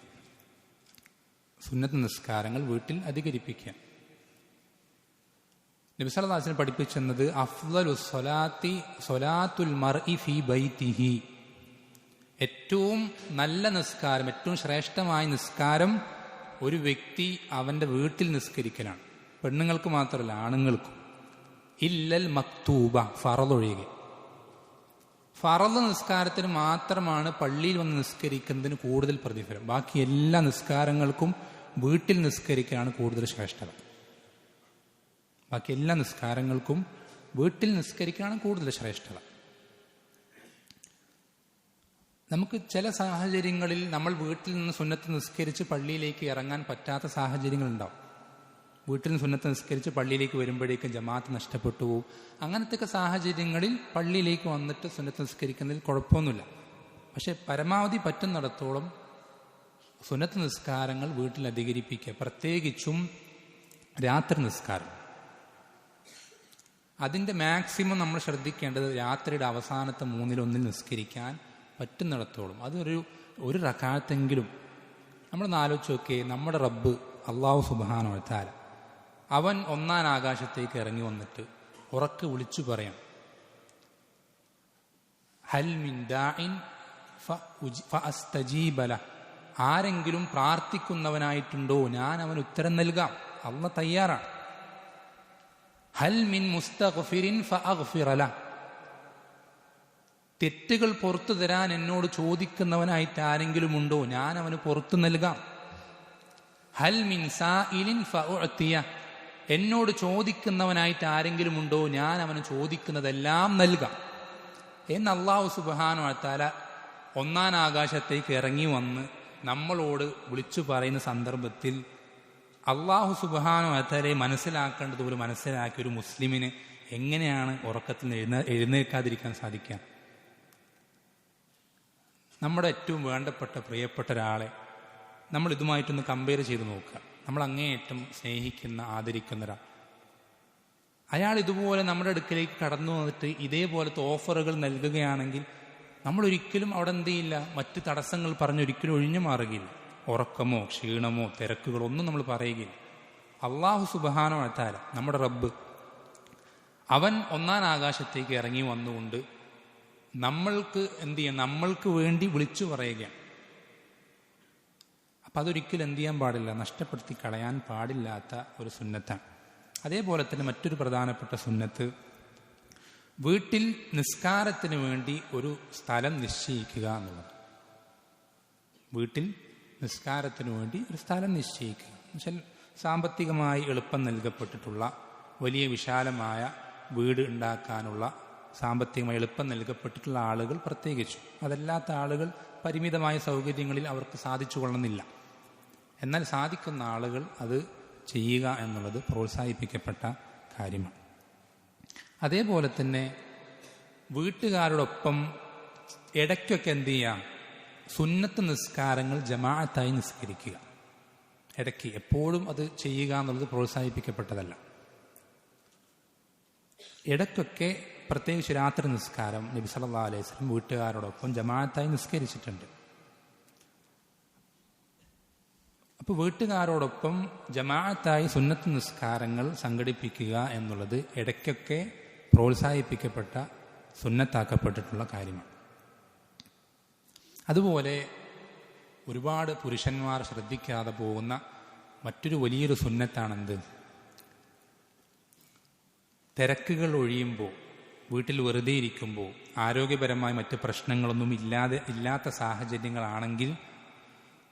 സുന്നത്ത് നിസ്കാരങ്ങൾ വീട്ടിൽ അധികരിപ്പിക്കുക. നബി സല്ലല്ലാഹു അലൈഹി വസല്ലം പഠിപ്പിച്ചെന്നത് അഫ്ളലു സ്വലാത്തി സ്വലാത്തുൽ മർഇ ഫീ ബൈതിഹി. ഏറ്റവും നല്ല നിസ്കാരം, ഏറ്റവും ശ്രേഷ്ഠമായ നിസ്കാരം ഒരു വ്യക്തി അവൻ്റെ വീട്ടിൽ നിസ്കരിക്കലാണ്. പെണ്ണുങ്ങൾക്ക് മാത്രമല്ല, ആണുങ്ങൾക്കും. ഇല്ലൽ മക്തൂബ, ഫറളൊഴികെ. ഫറള് നിസ്കാരത്തിന് മാത്രമാണ് പള്ളിയിൽ വന്ന് നിസ്കരിക്കുന്നതിന് കൂടുതൽ പ്രതിഫലം. ബാക്കി എല്ലാ നിസ്കാരങ്ങൾക്കും വീട്ടിൽ നിസ്കരിക്കാനാണ് കൂടുതൽ ശ്രേഷ്ഠത. ബാക്കി എല്ലാ നിസ്കാരങ്ങൾക്കും വീട്ടിൽ നിസ്കരിക്കാനാണ് കൂടുതൽ ശ്രേഷ്ഠത. നമുക്ക് ചില സാഹചര്യങ്ങളിൽ നമ്മൾ വീട്ടിൽ നിന്ന് സുന്നത്ത് നിസ്കരിച്ച് പള്ളിയിലേക്ക് ഇറങ്ങാൻ പറ്റാത്ത സാഹചര്യങ്ങളുണ്ടാവും. വീട്ടിൽ നിന്ന് സുന്നത്ത് നിസ്കരിച്ച് പള്ളിയിലേക്ക് വരുമ്പോഴേക്കും ജമാഅത്ത് നഷ്ടപ്പെട്ടു പോകും. അങ്ങനത്തെയൊക്കെ സാഹചര്യങ്ങളിൽ പള്ളിയിലേക്ക് വന്നിട്ട് സുന്നത്ത് നിസ്കരിക്കുന്നതിൽ കുഴപ്പമൊന്നുമില്ല. പക്ഷെ പരമാവധി പറ്റുന്നിടത്തോളം സുന്നത്ത് നിസ്കാരങ്ങൾ വീട്ടിൽ അധികരിപ്പിക്കുക. പ്രത്യേകിച്ചും രാത്രി നിസ്കാരം. അതിൻ്റെ മാക്സിമം നമ്മൾ ശ്രദ്ധിക്കേണ്ടത് രാത്രിയുടെ അവസാനത്തെ 1/3 നിസ്കരിക്കാൻ പറ്റുന്നിടത്തോളം. ഒരു റക്അത്തെങ്കിലും നമ്മളൊന്ന് ആലോചിച്ച് നോക്കിയേ. നമ്മുടെ റബ്ബ് അല്ലാഹു സുബ്ഹാനഹു വ തആല അവൻ 1ാം ആകാശത്തേക്ക് ഇറങ്ങി വന്നിട്ട് ഉറക്കെ വിളിച്ചു പറയാം, ഹൽ മിൻ ദാഇൻ ഫഅസ്തജീബ ലഹ്. ആരെങ്കിലും പ്രാർത്ഥിക്കുന്നവനായിട്ടുണ്ടോ, ഞാൻ അവന് ഉത്തരം നൽകാം. അല്ലാഹ് തയ്യാറാണ്. ഹൽ മിൻ മുസ്തഗ്ഫിരിൻ ഫഅഗ്ഫിറ ലഹ്. തെറ്റുകൾ പുറത്തു തരാൻ എന്നോട് ചോദിക്കുന്നവനായിട്ട് ആരെങ്കിലും ഉണ്ടോ, ഞാൻ അവന് പുറത്തു നൽകാം. ഹൽ മിൻ സായിലിൻ ഫഉഅതിയ. എന്നോട് ചോദിക്കുന്നവനായിട്ട് ആരെങ്കിലും ഉണ്ടോ, ഞാൻ അവന് ചോദിക്കുന്നതെല്ലാം നൽകാം എന്ന് അല്ലാഹു സുബ്ഹാനഹു വ തആല 1ാം ആകാശത്തേക്ക് ഇറങ്ങി വന്ന് നമ്മളോട് വിളിച്ചു പറയുന്ന സന്ദർഭത്തിൽ അല്ലാഹു സുബ്ഹാനഹു വ തആലയെ മനസ്സിലാക്കേണ്ടതുപോലെ മനസ്സിലാക്കിയ ഒരു മുസ്ലിമിന് എങ്ങനെയാണ് ഉറക്കത്തിൽ എഴുന്നേൽക്കാതിരിക്കാൻ സാധിക്കുക? നമ്മുടെ ഏറ്റവും വേണ്ടപ്പെട്ട പ്രിയപ്പെട്ട ഒരാളെ നമ്മൾ ഇതുമായിട്ടൊന്ന് കമ്പയർ ചെയ്ത് നോക്കുക. നമ്മൾ അങ്ങേയറ്റം സ്നേഹിക്കുന്ന, ആദരിക്കുന്ന ഒരാൾ, അയാൾ ഇതുപോലെ നമ്മുടെ അടുക്കലേക്ക് കടന്നു വന്നിട്ട് ഇതേപോലത്തെ ഓഫറുകൾ നൽകുകയാണെങ്കിൽ നമ്മൾ ഒരിക്കലും അവിടെ എന്ത് ചെയ്യില്ല, മറ്റ് തടസ്സങ്ങൾ പറഞ്ഞൊരിക്കലും ഒഴിഞ്ഞു മാറുകയില്ല. ഉറക്കമോ ക്ഷീണമോ തിരക്കുകളോ ഒന്നും നമ്മൾ പറയുകയില്ല. അല്ലാഹു സുബ്ഹാനഹു വ തആല നമ്മുടെ റബ്ബ് അവൻ 1ാം ആകാശത്തേക്ക് ഇറങ്ങി വന്നുകൊണ്ട് നമ്മൾക്ക് എന്ത് ചെയ്യാം, നമ്മൾക്ക് വേണ്ടി വിളിച്ചു പറയുകയാണ്. അപ്പം അതൊരിക്കലും എന്ത് ചെയ്യാൻ പാടില്ല, നഷ്ടപ്പെടുത്തി കളയാൻ പാടില്ലാത്ത ഒരു സുന്നത്താണ്. അതേപോലെ തന്നെ മറ്റൊരു പ്രധാനപ്പെട്ട സുന്നത്ത്, വീട്ടിൽ നിസ്കാരത്തിന് വേണ്ടി ഒരു സ്ഥലം നിശ്ചയിക്കുക എന്നുള്ളത്. വീട്ടിൽ നിസ്കാരത്തിന് വേണ്ടി ഒരു സ്ഥലം നിശ്ചയിക്കുക എന്നുവെച്ചാൽ സാമ്പത്തികമായി എളുപ്പം നൽകപ്പെട്ടിട്ടുള്ള, വലിയ വിശാലമായ വീട് ഉണ്ടാക്കാനുള്ള സാമ്പത്തികമായി എളുപ്പം നൽകപ്പെട്ടിട്ടുള്ള ആളുകൾ പ്രത്യേകിച്ചു. അതല്ലാത്ത ആളുകൾ പരിമിതമായ സൗകര്യങ്ങളിൽ അവർക്ക് സാധിച്ചു കൊള്ളുന്നില്ല. എന്നാൽ സാധിക്കുന്ന ആളുകൾ അത് ചെയ്യുക എന്നുള്ളത് പ്രോത്സാഹിപ്പിക്കപ്പെട്ട കാര്യമാണ്. അതേപോലെ തന്നെ വീട്ടുകാരോടൊപ്പം ഇടയ്ക്കൊക്കെ എന്ത് ചെയ്യാം, സുന്നത്ത് നിസ്കാരങ്ങൾ ജമാഅത്തായി നിസ്കരിക്കുക. ഇടയ്ക്ക്, എപ്പോഴും അത് ചെയ്യുക എന്നുള്ളത് പ്രോത്സാഹിപ്പിക്കപ്പെട്ടതല്ല. ഇടയ്ക്കൊക്കെ, പ്രത്യേകിച്ച് രാത്രി നിസ്കാരം നബി സല്ലല്ലാഹു അലൈഹി വസല്ലം വീട്ടുകാരോടൊപ്പം ജമാഅത്തായി നിസ്കരിച്ചിട്ടുണ്ട്. അപ്പോൾ വീട്ടുകാരോടൊപ്പം ജമാഅത്തായി സുന്നത്ത് നിസ്കാരങ്ങൾ സംഘടിപ്പിക്കുക എന്നുള്ളത് ഇടയ്ക്കൊക്കെ പ്രോത്സാഹിപ്പിക്കപ്പെട്ട, സുന്നത്താക്കപ്പെട്ടിട്ടുള്ള കാര്യമാണ്. അതുപോലെ ഒരുപാട് പുരുഷന്മാർ ശ്രദ്ധിക്കാതെ പോകുന്ന മറ്റൊരു വലിയൊരു സുന്നത്താണെന്ത്? തിരക്കുകൾ ഒഴിയുമ്പോൾ, വീട്ടിൽ വെറുതെ ഇരിക്കുമ്പോൾ, ആരോഗ്യപരമായ മറ്റ് പ്രശ്നങ്ങളൊന്നും ഇല്ലാത്ത സാഹചര്യങ്ങളാണെങ്കിൽ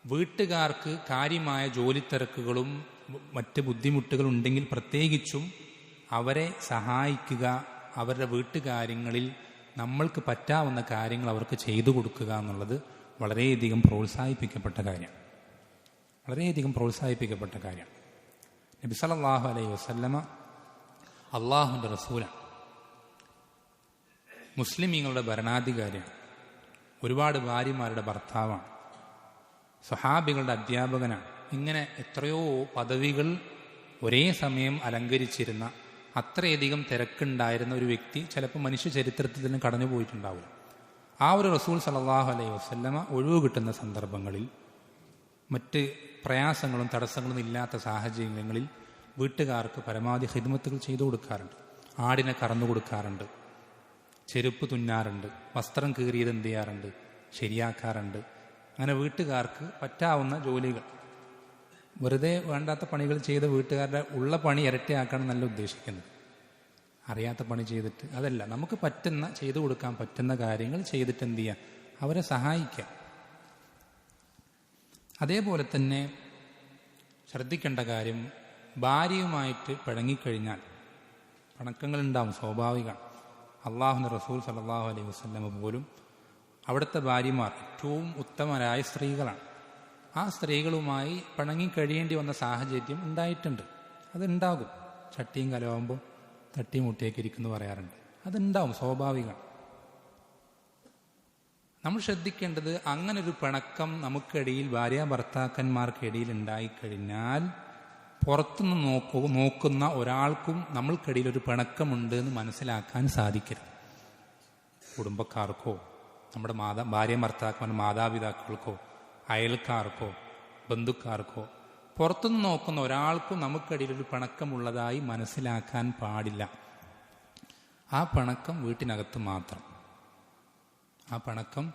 വീട്ടുകാർക്ക് കാര്യമായ ജോലിത്തിരക്കുകളും മറ്റ് ബുദ്ധിമുട്ടുകളുണ്ടെങ്കിൽ പ്രത്യേകിച്ചും അവരെ സഹായിക്കുക, അവരുടെ വീട്ടുകാര്യങ്ങളിൽ നമ്മൾക്ക് പറ്റാവുന്ന കാര്യങ്ങൾ അവർക്ക് ചെയ്തു കൊടുക്കുക എന്നുള്ളത് വളരെയധികം പ്രോത്സാഹിപ്പിക്കപ്പെട്ട കാര്യമാണ്. വളരെയധികം പ്രോത്സാഹിപ്പിക്കപ്പെട്ട കാര്യമാണ്. നബി സല്ലല്ലാഹു അലൈഹി വസല്ലമ അള്ളാഹുവിൻ്റെ റസൂലാണ്, മുസ്ലിമീങ്ങളുടെ ഭരണാധികാരിയാണ്, ഒരുപാട് ഭാര്യമാരുടെ ഭർത്താവാണ്, സ്വഹാബികളുടെ അധ്യാപകനാണ്. ഇങ്ങനെ എത്രയോ പദവികൾ ഒരേ സമയം അലങ്കരിച്ചിരുന്ന, അത്രയധികം തിരക്കുണ്ടായിരുന്ന ഒരു വ്യക്തി ചിലപ്പോൾ മനുഷ്യ ചരിത്രത്തിൽ തന്നെ കടന്നു പോയിട്ടുണ്ടാവില്ല. ആ ഒരു റസൂൽ സല്ലല്ലാഹു അലൈഹി വസല്ലമ ഒഴിവ് കിട്ടുന്ന സന്ദർഭങ്ങളിൽ, മറ്റ് പ്രയാസങ്ങളും തടസ്സങ്ങളും ഇല്ലാത്ത സാഹചര്യങ്ങളിൽ വീട്ടുകാർക്ക് പരമാവധി ഖിദ്മത്തുകൾ ചെയ്തു കൊടുക്കാറുണ്ട്. ആടിനെ കറന്നു കൊടുക്കാറുണ്ട്, ചെരുപ്പ് തുന്നാറുണ്ട്, വസ്ത്രം കീറിയത് എന്ത് ചെയ്യാറുണ്ട്, ശരിയാക്കാറുണ്ട്. അങ്ങനെ വീട്ടുകാർക്ക് പറ്റാവുന്ന ജോലികൾ, വെറുതെ വേണ്ടാത്ത പണികൾ ചെയ്ത് വീട്ടുകാരുടെ ഉള്ള പണി ഇരട്ടിയാക്കാണ് നല്ല ഉദ്ദേശിക്കുന്നത്. അറിയാത്ത പണി ചെയ്തിട്ട് അതല്ല, നമുക്ക് പറ്റുന്ന, ചെയ്തു കൊടുക്കാൻ പറ്റുന്ന കാര്യങ്ങൾ ചെയ്തിട്ട് എന്ത് ചെയ്യുക, അവരെ സഹായിക്കുക. അതേപോലെ തന്നെ ശ്രദ്ധിക്കേണ്ട കാര്യം, ഭാര്യയുമായിട്ട് പിണങ്ങിക്കഴിഞ്ഞാൽ പിണക്കങ്ങളുണ്ടാവും, സ്വാഭാവികമാണ്. അള്ളാഹുവിൻ്റെ റസൂൽ സല്ലല്ലാഹു അലൈഹി വസല്ലമ പോലും അവിടുത്തെ ഭാര്യമാർ ഏറ്റവും ഉത്തമരായ സ്ത്രീകളാണ്. ആ സ്ത്രീകളുമായി പിണങ്ങിക്കഴിയേണ്ടി വന്ന സാഹചര്യം ഉണ്ടായിട്ടുണ്ട്. അതുണ്ടാകും. ചട്ടിയും കലമാകുമ്പോൾ തട്ടിയും മുട്ടിയൊക്കെ ഇരിക്കുന്നു പറയാറുണ്ട്. അതുണ്ടാവും, സ്വാഭാവികമാണ്. നമ്മൾ ശ്രദ്ധിക്കേണ്ടത്, അങ്ങനൊരു പിണക്കം നമുക്കിടയിൽ, ഭാര്യ ഭർത്താക്കന്മാർക്കിടയിൽ ഉണ്ടായിക്കഴിഞ്ഞാൽ പുറത്തുനിന്ന് നോക്കുന്ന ഒരാൾക്കും നമ്മൾക്കിടയിൽ ഒരു പിണക്കമുണ്ട് എന്ന് മനസ്സിലാക്കാൻ സാധിക്കരുത്. കുടുംബക്കാർക്കോ, നമ്മുടെ ഭാര്യ ഭർത്താക്കന്മാരുടെ മാതാപിതാക്കൾക്കോ, അയൽക്കാർക്കോ, ബന്ധുക്കാർക്കോ, പുറത്തുനിന്ന് നോക്കുന്ന ഒരാൾക്കും നമുക്കിടയിൽ ഒരു പിണക്കമുള്ളതായി മനസ്സിലാക്കാൻ പാടില്ല. ആ പിണക്കം വീട്ടിനകത്ത് മാത്രം. ആ പിണക്കം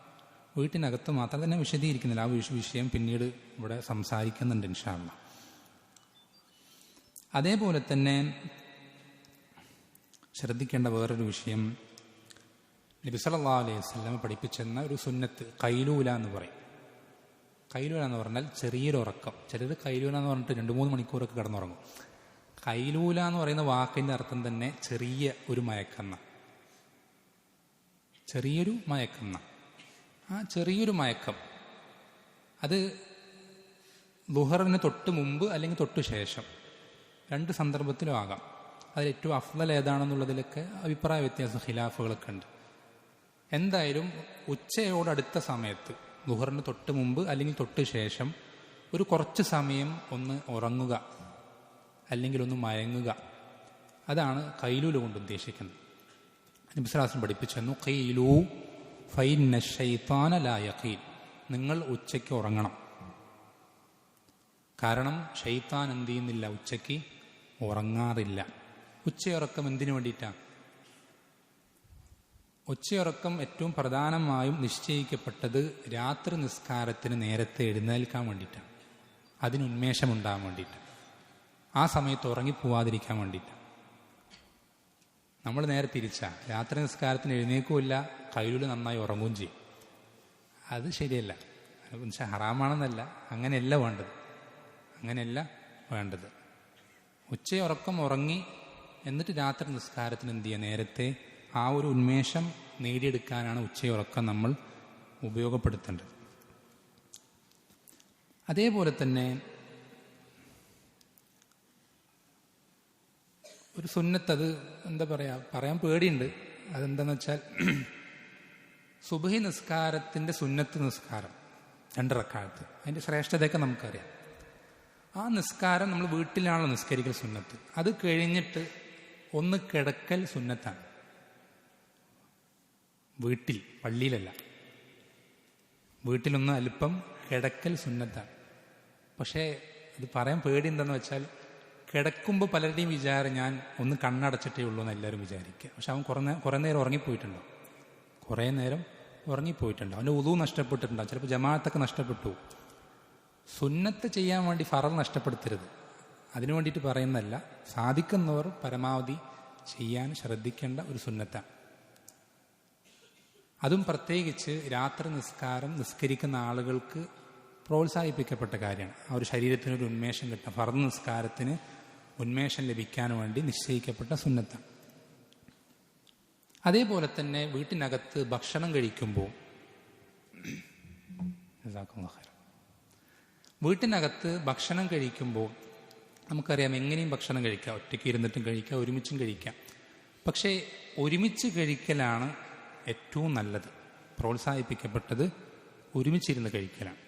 വീട്ടിനകത്ത് മാത്രം. തന്നെ വിശദീകരിക്കുന്നില്ല, ആ വിഷയം പിന്നീട് ഇവിടെ സംസാരിക്കുന്നുണ്ട് ഇൻഷാ അല്ലാഹ്. അതേപോലെ തന്നെ ശ്രദ്ധിക്കേണ്ട വേറൊരു വിഷയം, നബി സല്ലല്ലാഹു അലൈഹി വസല്ലം പഠിപ്പിച്ചെന്ന ഒരു സുന്നത്ത് ഖൈലൂല എന്ന് പറയും. ഖൈലൂല എന്ന് പറഞ്ഞാൽ ചെറിയൊരു ഉറക്കം. ചിലർ ഖൈലൂല എന്ന് പറഞ്ഞിട്ട് 2-3 മണിക്കൂറൊക്കെ കിടന്നുറങ്ങും. ഖൈലൂല എന്ന് പറയുന്ന വാക്കിൻ്റെ അർത്ഥം തന്നെ ചെറിയ ഒരു മയക്കുന്ന, ചെറിയൊരു മയക്കുന്ന. ആ ചെറിയൊരു മയക്കം അത് ളുഹറിന് തൊട്ട് മുമ്പ് അല്ലെങ്കിൽ തൊട്ട് ശേഷം, 2 സന്ദർഭത്തിലും ആകാം. അതിൽ ഏറ്റവും അഫ്ളൽ ഏതാണെന്നുള്ളതിലൊക്കെ അഭിപ്രായ വ്യത്യാസം, ഖിലാഫുകളൊക്കെ ഉണ്ട്. എന്തായാലും ഉച്ചയോടടുത്ത സമയത്ത്, ളുഹറിന് തൊട്ട് മുമ്പ് അല്ലെങ്കിൽ തൊട്ട് ശേഷം ഒരു കുറച്ച് സമയം ഒന്ന് ഉറങ്ങുക അല്ലെങ്കിൽ ഒന്ന് മയങ്ങുക, അതാണ് ഖൈലൂല കൊണ്ട് ഉദ്ദേശിക്കുന്നത്. നബി സല്ലല്ലാഹു അലൈഹി വസല്ലം പഠിപ്പിച്ചു, ഖൈലൂ ഫഇന്ന ശൈത്താന ലാ യഖീൽ. നിങ്ങൾ ഉച്ചയ്ക്ക് ഉറങ്ങണം. കാരണം ശൈത്താൻ എന്ത് ചെയ്യുന്നില്ല, ഉച്ചയ്ക്ക് ഉറങ്ങാറില്ല. ഉച്ചയുറക്കം എന്തിനു വേണ്ടിയിട്ടാണ്? ഉച്ചയുറക്കം ഏറ്റവും പ്രധാനമായും നിശ്ചയിക്കപ്പെട്ടത് രാത്രി നിസ്കാരത്തിന് നേരത്തെ എഴുന്നേൽക്കാൻ വേണ്ടിയിട്ടാണ്. അതിന് ഉന്മേഷമുണ്ടാകാൻ വേണ്ടിയിട്ടാണ്. ആ സമയത്ത് ഉറങ്ങിപ്പോവാതിരിക്കാൻ വേണ്ടിയിട്ടാണ്. നമ്മൾ നേരെ തിരിച്ചാ, രാത്രി നിസ്കാരത്തിന് എഴുന്നേക്കുമില്ല, ഖൈലൂല നന്നായി ഉറങ്ങുകയും ചെയ്യും. അത് ശരിയല്ല. ഹറാമാണെന്നല്ല, അങ്ങനെയല്ല വേണ്ടത്. അങ്ങനെയല്ല വേണ്ടത്. ഉച്ചയുറക്കം ഉറങ്ങി എന്നിട്ട് രാത്രി നിസ്കാരത്തിന് എന്ത് ചെയ്യുക, നേരത്തെ ആ ഒരു ഉന്മേഷം നേടിയെടുക്കാനാണ് ഉച്ചയുറക്കം നമ്മൾ ഉപയോഗപ്പെടുത്തേണ്ടത്. അതേപോലെ തന്നെ ഒരു സുന്നത്ത്, അത് എന്താ പറയുക, പറയാൻ പേടിയുണ്ട്. അതെന്താന്ന് വെച്ചാൽ, സുബ്ഹി നിസ്കാരത്തിൻ്റെ സുന്നത്ത് നിസ്കാരം 2 റക്അത്ത്, അതിൻ്റെ ശ്രേഷ്ഠതയൊക്കെ നമുക്കറിയാം. ആ നിസ്കാരം നമ്മൾ വീട്ടിലാണല്ലോ നിസ്കരിക്കൽ സുന്നത്ത്. അത് കഴിഞ്ഞിട്ട് ഒന്ന് കിടക്കൽ സുന്നത്താണ്. വീട്ടിൽ, പള്ളിയിലല്ല, വീട്ടിലൊന്ന് അല്പം കിടക്കൽ സുന്നത്താണ്. പക്ഷേ ഇത് പറയാൻ പേടി എന്താണെന്ന് വെച്ചാൽ, കിടക്കുമ്പോൾ പലരുടെയും വിചാരം ഞാൻ ഒന്ന് കണ്ണടച്ചിട്ടേ ഉള്ളൂ എന്ന് എല്ലാവരും വിചാരിക്കുക. പക്ഷെ അവൻ കുറേ നേരം ഉറങ്ങിപ്പോയിട്ടുണ്ടോ, കുറേ നേരം ഉറങ്ങിപ്പോയിട്ടുണ്ടാവും, അവൻ്റെ ഉളു നഷ്ടപ്പെട്ടിട്ടുണ്ടാവും, ചിലപ്പോൾ ജമാഅത്തൊക്കെ നഷ്ടപ്പെട്ടു. സുന്നത്ത് ചെയ്യാൻ വേണ്ടി ഫറൾ നഷ്ടപ്പെടുത്തരുത്, അതിനു വേണ്ടിയിട്ട് പറയുന്നതല്ല. സാധിക്കുന്നവർ പരമാവധി ചെയ്യാൻ ശ്രദ്ധിക്കേണ്ട ഒരു സുന്നത്താണ്. അതും പ്രത്യേകിച്ച് രാത്രി നിസ്കരിക്കുന്ന ആളുകൾക്ക് പ്രോത്സാഹിപ്പിക്കപ്പെട്ട കാര്യമാണ്. ആ ഒരു ശരീരത്തിനൊരു ഉന്മേഷം കിട്ടാൻ, ഫർദ് നിസ്കാരത്തിന് ഉന്മേഷം ലഭിക്കാൻ വേണ്ടി നിശ്ചയിക്കപ്പെട്ട സുന്നത്താണ്. അതേപോലെ തന്നെ വീട്ടിനകത്ത് ഭക്ഷണം കഴിക്കുമ്പോൾ നമുക്കറിയാം എങ്ങനെയും ഭക്ഷണം കഴിക്കാം, ഒറ്റയ്ക്ക് ഇരുന്നിട്ടും കഴിക്കാം, ഒരുമിച്ചും കഴിക്കാം. പക്ഷേ ഒരുമിച്ച് കഴിക്കലാണ് ഏറ്റവും നല്ലത്. പ്രോത്സാഹിപ്പിക്കപ്പെട്ടത് ഒരുമിച്ചിരുന്ന് കഴിക്കലാണ്.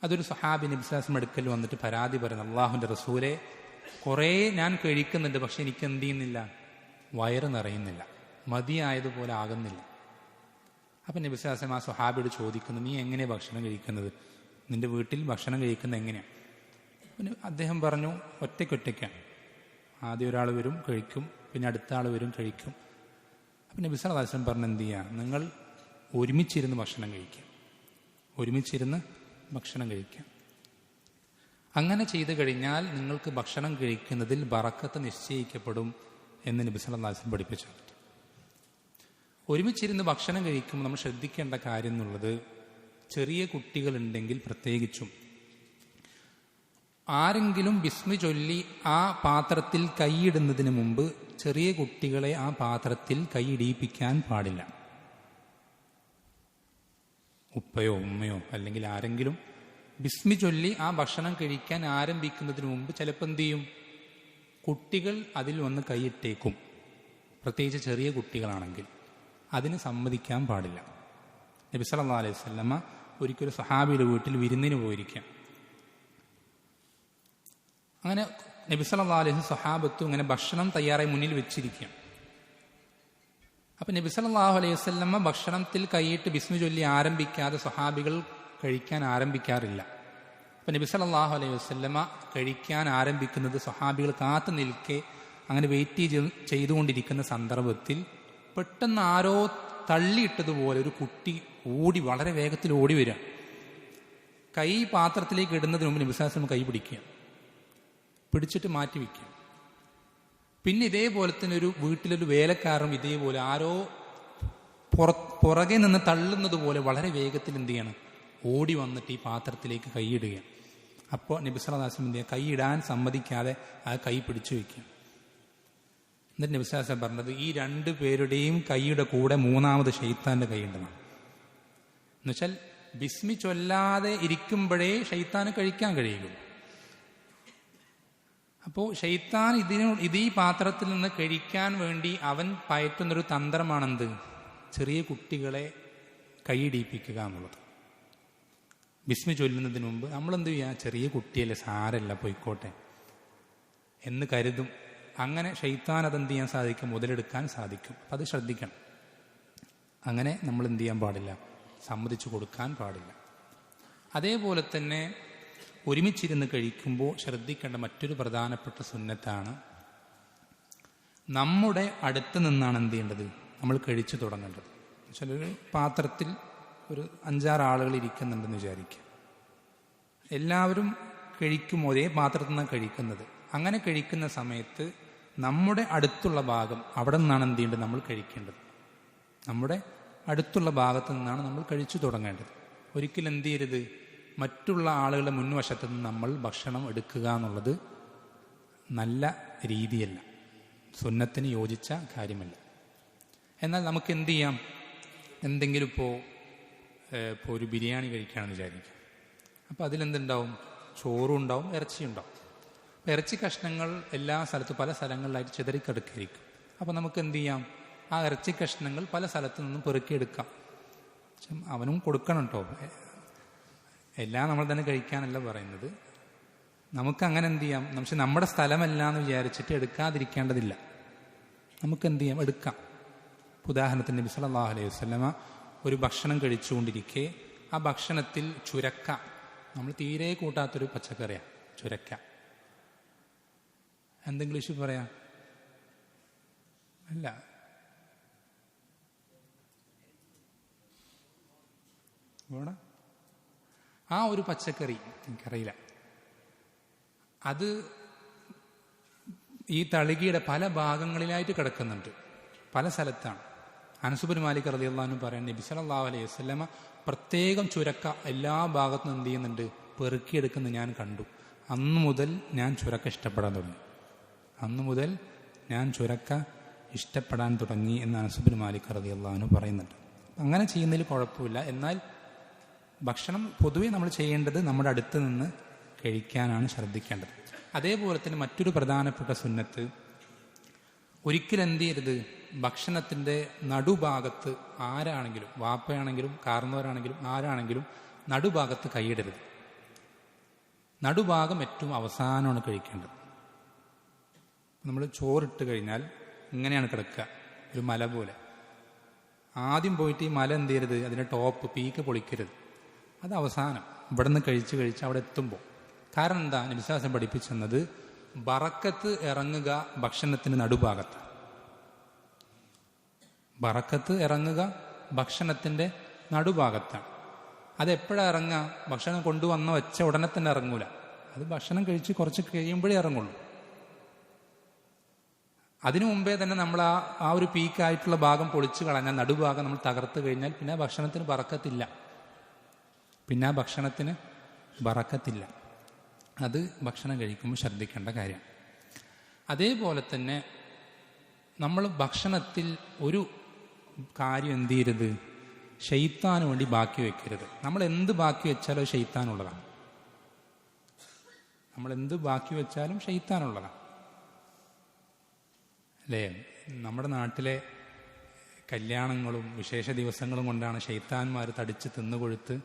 അതൊരു സഹാബി നബി സ്വല്ലല്ലാഹു അലൈഹി വസല്ലം അടുക്കൽ വന്നിട്ട് പരാതി പറയുന്നു, അള്ളാഹുവിൻ്റെ റസൂലെ, കുറേ ഞാൻ കഴിക്കുന്നുണ്ട്, പക്ഷെ എനിക്ക് എന്ത് ചെയ്യുന്നില്ല, വയറ് നിറയുന്നില്ല, മതിയായതുപോലെ ആകുന്നില്ല. അപ്പം നബി സ്വല്ലല്ലാഹു അലൈഹി വസല്ലം ആ സ്വഹാബിയോട് ചോദിക്കുന്നു, നീ എങ്ങനെയാണ് ഭക്ഷണം കഴിക്കുന്നത്, നിന്റെ വീട്ടിൽ ഭക്ഷണം കഴിക്കുന്നത് എങ്ങനെയാണ്? പിന്നെ അദ്ദേഹം പറഞ്ഞു, ഒറ്റയ്ക്കൊറ്റയ്ക്കാണ്. ആദ്യം ഒരാൾ വരും കഴിക്കും, പിന്നെ അടുത്ത ആൾ വരും കഴിക്കും. അപ്പം നബി സല്ലല്ലാഹു അലൈഹി വസല്ലം പറഞ്ഞു, എന്ത് ചെയ്യുക, നിങ്ങൾ ഒരുമിച്ചിരുന്ന് ഭക്ഷണം കഴിക്കുക, അങ്ങനെ ചെയ്തു കഴിഞ്ഞാൽ നിങ്ങൾക്ക് ഭക്ഷണം കഴിക്കുന്നതിൽ ബറക്കത്ത് നിശ്ചയിക്കപ്പെടും എന്ന് നബി സല്ലല്ലാഹു അലൈഹി വസല്ലം പഠിപ്പിച്ചു. ഒരുമിച്ചിരുന്ന് ഭക്ഷണം കഴിക്കുമ്പോൾ നമ്മൾ ശ്രദ്ധിക്കേണ്ട കാര്യം എന്നുള്ളത്, ചെറിയ കുട്ടികളുണ്ടെങ്കിൽ പ്രത്യേകിച്ചും ആരെങ്കിലും ബിസ്മി ചൊല്ലി ആ പാത്രത്തിൽ കൈയിടുന്നതിന് മുമ്പ് ചെറിയ കുട്ടികളെ ആ പാത്രത്തിൽ കൈയിടിയിപ്പിക്കാൻ പാടില്ല. ഉപ്പയോ ഉമ്മയോ അല്ലെങ്കിൽ ആരെങ്കിലും ബിസ്മി ചൊല്ലി ആ ഭക്ഷണം കഴിക്കാൻ ആരംഭിക്കുന്നതിന് മുമ്പ് ചിലപ്പോൾ എന്ത് ചെയ്യും, കുട്ടികൾ അതിൽ വന്ന് കൈയിട്ടേക്കും. പ്രത്യേകിച്ച് ചെറിയ കുട്ടികളാണെങ്കിൽ അതിന് സമ്മതിക്കാൻ പാടില്ല. നബി സല്ലല്ലാഹു അലൈഹി വസല്ലമ ഒരിക്കലും സഹാബിയുടെ വീട്ടിൽ വിരുന്നിന് പോയിരിക്കാം. അങ്ങനെ നബി സല്ലല്ലാഹു അലൈഹി വസല്ലം സഹാബത്തും ഇങ്ങനെ ഭക്ഷണം തയ്യാറായി മുന്നിൽ വെച്ചിരിക്കുക. അപ്പം നബി സല്ലല്ലാഹു അലൈഹി വസല്ലമ ഭക്ഷണത്തിൽ കൈയിട്ട് ബിസ്മി ചൊല്ലി ആരംഭിക്കാതെ സ്വഹാബികൾ കഴിക്കാൻ ആരംഭിക്കാറില്ല. അപ്പം നബി സല്ലല്ലാഹു അലൈഹി വസല്ലമ കഴിക്കാൻ ആരംഭിക്കുന്നത് സ്വഹാബികൾ കാത്തു നിൽക്കെ അങ്ങനെ വെയിറ്റ് ചെയ്തുകൊണ്ടിരിക്കുന്ന സന്ദർഭത്തിൽ പെട്ടെന്ന് ആരോ തള്ളിയിട്ടതുപോലെ ഒരു കുട്ടി വളരെ വേഗത്തിൽ ഓടി വരിക. കൈ പാത്രത്തിലേക്ക് ഇടുന്നതിന് മുമ്പ് നബി സല്ലല്ലാഹു അലൈഹി വസല്ലം കൈ പിടിച്ചിട്ട് മാറ്റി വയ്ക്കുക. പിന്നെ ഇതേപോലെ തന്നെ വീട്ടിലൊരു വേലക്കാരനും ഇതേപോലെ ആരോ പുറകെ നിന്ന് തള്ളുന്നത് പോലെ വളരെ വേഗത്തിൽ എന്ത് ചെയ്യണം, ഓടി വന്നിട്ട് ഈ പാത്രത്തിലേക്ക് കൈയിടുകയാണ്. അപ്പോൾ നബി സല്ലല്ലാഹു അലൈഹി വസല്ലം കൈ ഇടാൻ സമ്മതിക്കാതെ ആ കൈ പിടിച്ചു വയ്ക്കുക. എന്നിട്ട് നബി സല്ലല്ലാഹു അലൈഹി വസല്ലം പറഞ്ഞത്, ഈ രണ്ടു പേരുടെയും കൈയുടെ കൂടെ മൂന്നാമത് ശൈത്താന്റെ കൈയുണ്ടെന്നാണ്. എന്നുവെച്ചാൽ ബിസ്മി ചൊല്ലാതെ ഇരിക്കുമ്പോഴേ ശൈത്താന് കഴിക്കാൻ കഴിയുള്ളൂ. അപ്പോൾ ശൈത്താൻ ഈ പാത്രത്തിൽ നിന്ന് കഴിക്കാൻ വേണ്ടി അവൻ പയറ്റുന്നൊരു തന്ത്രമാണെന്ത്, ചെറിയ കുട്ടികളെ കൈയിടിപ്പിക്കുക എന്നുള്ളത്. ബിസ്മി ചൊല്ലുന്നതിന് മുമ്പ് നമ്മളെന്ത് ചെയ്യുക, ചെറിയ കുട്ടിയല്ലേ, സാരല്ല പോയിക്കോട്ടെ എന്ന് കരുതും. അങ്ങനെ ശൈത്താൻ അതെന്ത് ചെയ്യാൻ സാധിക്കും, മുതലെടുക്കാൻ സാധിക്കും. അപ്പം അത് ശ്രദ്ധിക്കണം. അങ്ങനെ നമ്മൾ എന്ത് ചെയ്യാൻ പാടില്ല, സമ്മതിച്ചു കൊടുക്കാൻ പാടില്ല. അതേപോലെ തന്നെ ഒരുമിച്ചിരുന്ന് കഴിക്കുമ്പോൾ ശ്രദ്ധിക്കേണ്ട മറ്റൊരു പ്രധാനപ്പെട്ട സുന്നത്താണ്, നമ്മുടെ അടുത്ത് നിന്നാണ് എന്ത് ചെയ്യേണ്ടത്, നമ്മൾ കഴിച്ചു തുടങ്ങേണ്ടത്. ചിലൊരു പാത്രത്തിൽ ഒരു 5-6 ആളുകൾ ഇരിക്കുന്നുണ്ടെന്ന് വിചാരിക്കുക. എല്ലാവരും കഴിക്കും, ഒരേ പാത്രത്തിൽ നിന്നാണ് കഴിക്കുന്നത്. അങ്ങനെ കഴിക്കുന്ന സമയത്ത് നമ്മുടെ അടുത്തുള്ള ഭാഗം, അവിടെ നിന്നാണ് എന്ത് ചെയ്യേണ്ടത്, നമ്മൾ കഴിക്കേണ്ടത്. നമ്മുടെ അടുത്തുള്ള ഭാഗത്ത് നിന്നാണ് നമ്മൾ കഴിച്ചു തുടങ്ങേണ്ടത്. ഒരിക്കലും എന്ത് ചെയ്യരുത്, മറ്റുള്ള ആളുകളുടെ മുൻവശത്ത് നിന്ന് നമ്മൾ ഭക്ഷണം എടുക്കുക എന്നുള്ളത് നല്ല രീതിയല്ല, സുന്നത്തിന് യോജിച്ച കാര്യമല്ല. എന്നാൽ നമുക്ക് എന്ത് ചെയ്യാം, എന്തെങ്കിലും ഇപ്പോൾ ഒരു ബിരിയാണി കഴിക്കുകയാണെന്ന് വിചാരിക്കും. അപ്പോൾ അതിലെന്തുണ്ടാവും, ചോറും ഉണ്ടാവും, ഇറച്ചിയുണ്ടാവും. അപ്പോൾ ഇറച്ചി കഷ്ണങ്ങൾ എല്ലാ സ്ഥലത്തും പല സ്ഥലങ്ങളിലായിട്ട് ചിതറിക്കിടക്കായിരിക്കും. അപ്പോൾ നമുക്ക് എന്ത് ചെയ്യാം, ആ ഇറച്ചി കഷ്ണങ്ങൾ പല സ്ഥലത്തു നിന്നും പെറുക്കിയെടുക്കാം. അവനും കൊടുക്കണം കേട്ടോ, എല്ലാം നമ്മൾ തന്നെ കഴിക്കാനല്ല പറയുന്നത്. നമുക്കങ്ങനെ എന്ത് ചെയ്യാം, പക്ഷെ നമ്മുടെ സ്ഥലമല്ല എന്ന് വിചാരിച്ചിട്ട് എടുക്കാതിരിക്കേണ്ടതില്ല. നമുക്ക് എന്ത് ചെയ്യാം, എടുക്കാം. ഉദാഹരണത്തിന് നബി സല്ലല്ലാഹു അലൈഹി വസല്ലമ ഒരു ഭക്ഷണം കഴിച്ചുകൊണ്ടിരിക്കെ ആ ഭക്ഷണത്തിൽ ചുരക്ക, നമ്മൾ തീരെ കൂട്ടാത്തൊരു പച്ചക്കറിയാണ് ചുരക്ക. എന്തെങ്കിലും പറയാം, അല്ല ഇവിടെ ആ ഒരു പച്ചക്കറി എനിക്കറിയില്ല, അത് ഈ തളികയുടെ പല ഭാഗങ്ങളിലായിട്ട് കിടക്കുന്നുണ്ട്, പല സ്ഥലത്താണ്. അനസ് ബിൻ മാലിക് റളിയല്ലാഹു അൻഹു പറയാൻ, നബി സല്ലല്ലാഹു അലൈഹി വസല്ലമ പ്രത്യേകം ചുരക്ക എല്ലാ ഭാഗത്തും എന്ത് ചെയ്യുന്നുണ്ട്, പെറുക്കിയെടുക്കുന്നത് ഞാൻ കണ്ടു. അന്നു മുതൽ ഞാൻ ചുരക്ക ഇഷ്ടപ്പെടാൻ തുടങ്ങി. അന്നു മുതൽ ഞാൻ ചുരക്ക ഇഷ്ടപ്പെടാൻ തുടങ്ങി എന്ന് അനസ് ബിൻ മാലിക് റളിയല്ലാഹു അൻഹു പറയുന്നുണ്ട്. അങ്ങനെ ചെയ്യുന്നതിൽ കുഴപ്പമില്ല. എന്നാൽ ഭക്ഷണം പൊതുവെ നമ്മൾ ചെയ്യേണ്ടത് നമ്മുടെ അടുത്ത് നിന്ന് കഴിക്കാനാണ് ശ്രദ്ധിക്കേണ്ടത്. അതേപോലെ തന്നെ മറ്റൊരു പ്രധാനപ്പെട്ട സുന്നത്ത്, ഒരിക്കലും എന്ത് ചെയ്യരുത്, ഭക്ഷണത്തിൻ്റെ നടുഭാഗത്ത് ആരാണെങ്കിലും, വാപ്പയാണെങ്കിലും കാർന്നവരാണെങ്കിലും ആരാണെങ്കിലും നടുഭാഗത്ത് കൈയിടരുത്. നടുഭാഗം ഏറ്റവും അവസാനമാണ് കഴിക്കേണ്ടത്. നമ്മൾ ചോറിട്ട് കഴിഞ്ഞാൽ ഇങ്ങനെയാണ് കിടക്കുക, ഒരു മല പോലെ. ആദ്യം പോയിട്ട് ഈ മല എന്ത് ചെയ്യരുത്, അതിൻ്റെ ടോപ്പ് പീക്ക് പൊളിക്കരുത്, അത് അവസാനം ഇവിടെ നിന്ന് കഴിച്ച് അവിടെ എത്തുമ്പോൾ. കാരണം എന്താ, നബി സല്ലല്ലാഹു അലൈഹി വസല്ലം പഠിപ്പിച്ചെന്നത് ബറക്കത്ത് ഇറങ്ങുക ഭക്ഷണത്തിന് നടുഭാഗത്ത്. ബറക്കത്ത് ഇറങ്ങുക ഭക്ഷണത്തിൻ്റെ നടുഭാഗത്താണ്. അതെപ്പോഴാണ് ഇറങ്ങുക? ഭക്ഷണം കൊണ്ടുവന്ന വെച്ച ഉടനെ തന്നെ ഇറങ്ങൂല, അത് ഭക്ഷണം കഴിച്ച് കുറച്ച് കഴിയുമ്പോഴേ ഇറങ്ങുള്ളൂ. അതിനു മുമ്പേ തന്നെ നമ്മൾ ആ ഒരു പീക്കായിട്ടുള്ള ഭാഗം പൊളിച്ചു കളഞ്ഞാൽ, നടുഭാഗം നമ്മൾ തകർത്ത് കഴിഞ്ഞാൽ പിന്നെ ഭക്ഷണത്തിന് ബറക്കത്തില്ല. അത് ഭക്ഷണം കഴിക്കുമ്പോൾ ശ്രദ്ധിക്കേണ്ട കാര്യം. അതേപോലെ തന്നെ നമ്മൾ ഭക്ഷണത്തിൽ ഒരു കാര്യം എന്ത് ചെയ്യരുത്, ശൈത്താന് വേണ്ടി ബാക്കി വെക്കരുത്. നമ്മൾ എന്ത് ബാക്കി വെച്ചാലും ശൈത്താനുള്ളതാണ്. അല്ലേ? നമ്മുടെ നാട്ടിലെ കല്യാണങ്ങളും വിശേഷ ദിവസങ്ങളും കൊണ്ടാണ് ശൈത്താന്മാർ തടിച്ച് തിന്നുകൊഴുത്ത്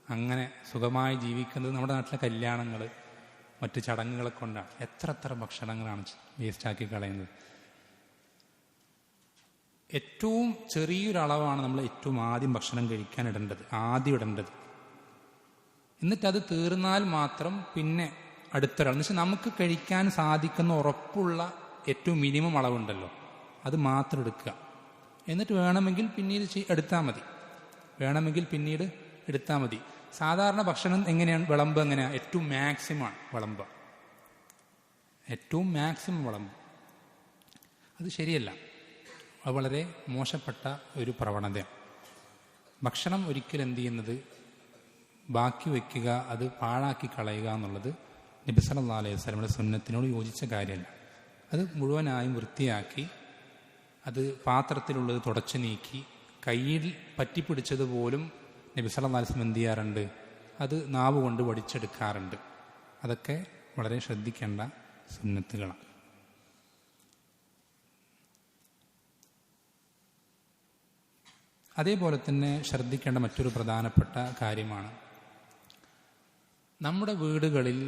അങ്ങനെ സുഖമായി ജീവിക്കുന്നത്. നമ്മുടെ നാട്ടിലെ കല്യാണങ്ങൾ, മറ്റ് ചടങ്ങുകളെ കൊണ്ടാണ്. എത്ര ഭക്ഷണങ്ങളാണ് വേസ്റ്റാക്കി കളയുന്നത്. ഏറ്റവും ചെറിയൊരളവാണ് നമ്മൾ ഏറ്റവും ആദ്യം ഭക്ഷണം കഴിക്കാൻ ഇടേണ്ടത്. എന്നിട്ടത് തീർന്നാൽ മാത്രം പിന്നെ അടുത്തൊരാൾ, എന്ന് വെച്ചാൽ നമുക്ക് കഴിക്കാൻ സാധിക്കുന്ന ഉറപ്പുള്ള ഏറ്റവും മിനിമം അളവുണ്ടല്ലോ, അത് മാത്രം എടുക്കുക. എന്നിട്ട് വേണമെങ്കിൽ പിന്നീട് എടുത്താൽ മതി. സാധാരണ ഭക്ഷണം എങ്ങനെയാണ് വിളമ്പ്? എങ്ങനെയാണ്? ഏറ്റവും മാക്സിമം വിളമ്പ്. അത് ശരിയല്ല, അത് വളരെ മോശപ്പെട്ട ഒരു പ്രവണതയാണ്. ഭക്ഷണം ഒരിക്കലും എന്ത് ചെയ്യുന്നത്, ബാക്കി വയ്ക്കുക, അത് പാഴാക്കി കളയുക എന്നുള്ളത് നബി സല്ലല്ലാഹു അലൈഹി വസല്ലമയുടെ സുന്നത്തിനോട് യോജിച്ച കാര്യമല്ല. അത് മുഴുവനായും വൃത്തിയാക്കി, അത് പാത്രത്തിലുള്ളത് തുടച്ചു നീക്കി, കയ്യിൽ പറ്റിപ്പിടിച്ചതുപോലും നബി സല്ലല്ലാഹു അലൈഹി വസല്ലം എന്ത് ചെയ്യാറുണ്ട്, അത് നാവ് കൊണ്ട് വടിച്ചെടുക്കാറുണ്ട്. അതൊക്കെ വളരെ ശ്രദ്ധിക്കേണ്ട സുന്നത്തുകളാണ്. അതേപോലെ തന്നെ ശ്രദ്ധിക്കേണ്ട മറ്റൊരു പ്രധാനപ്പെട്ട കാര്യമാണ്, നമ്മുടെ വീടുകളിൽ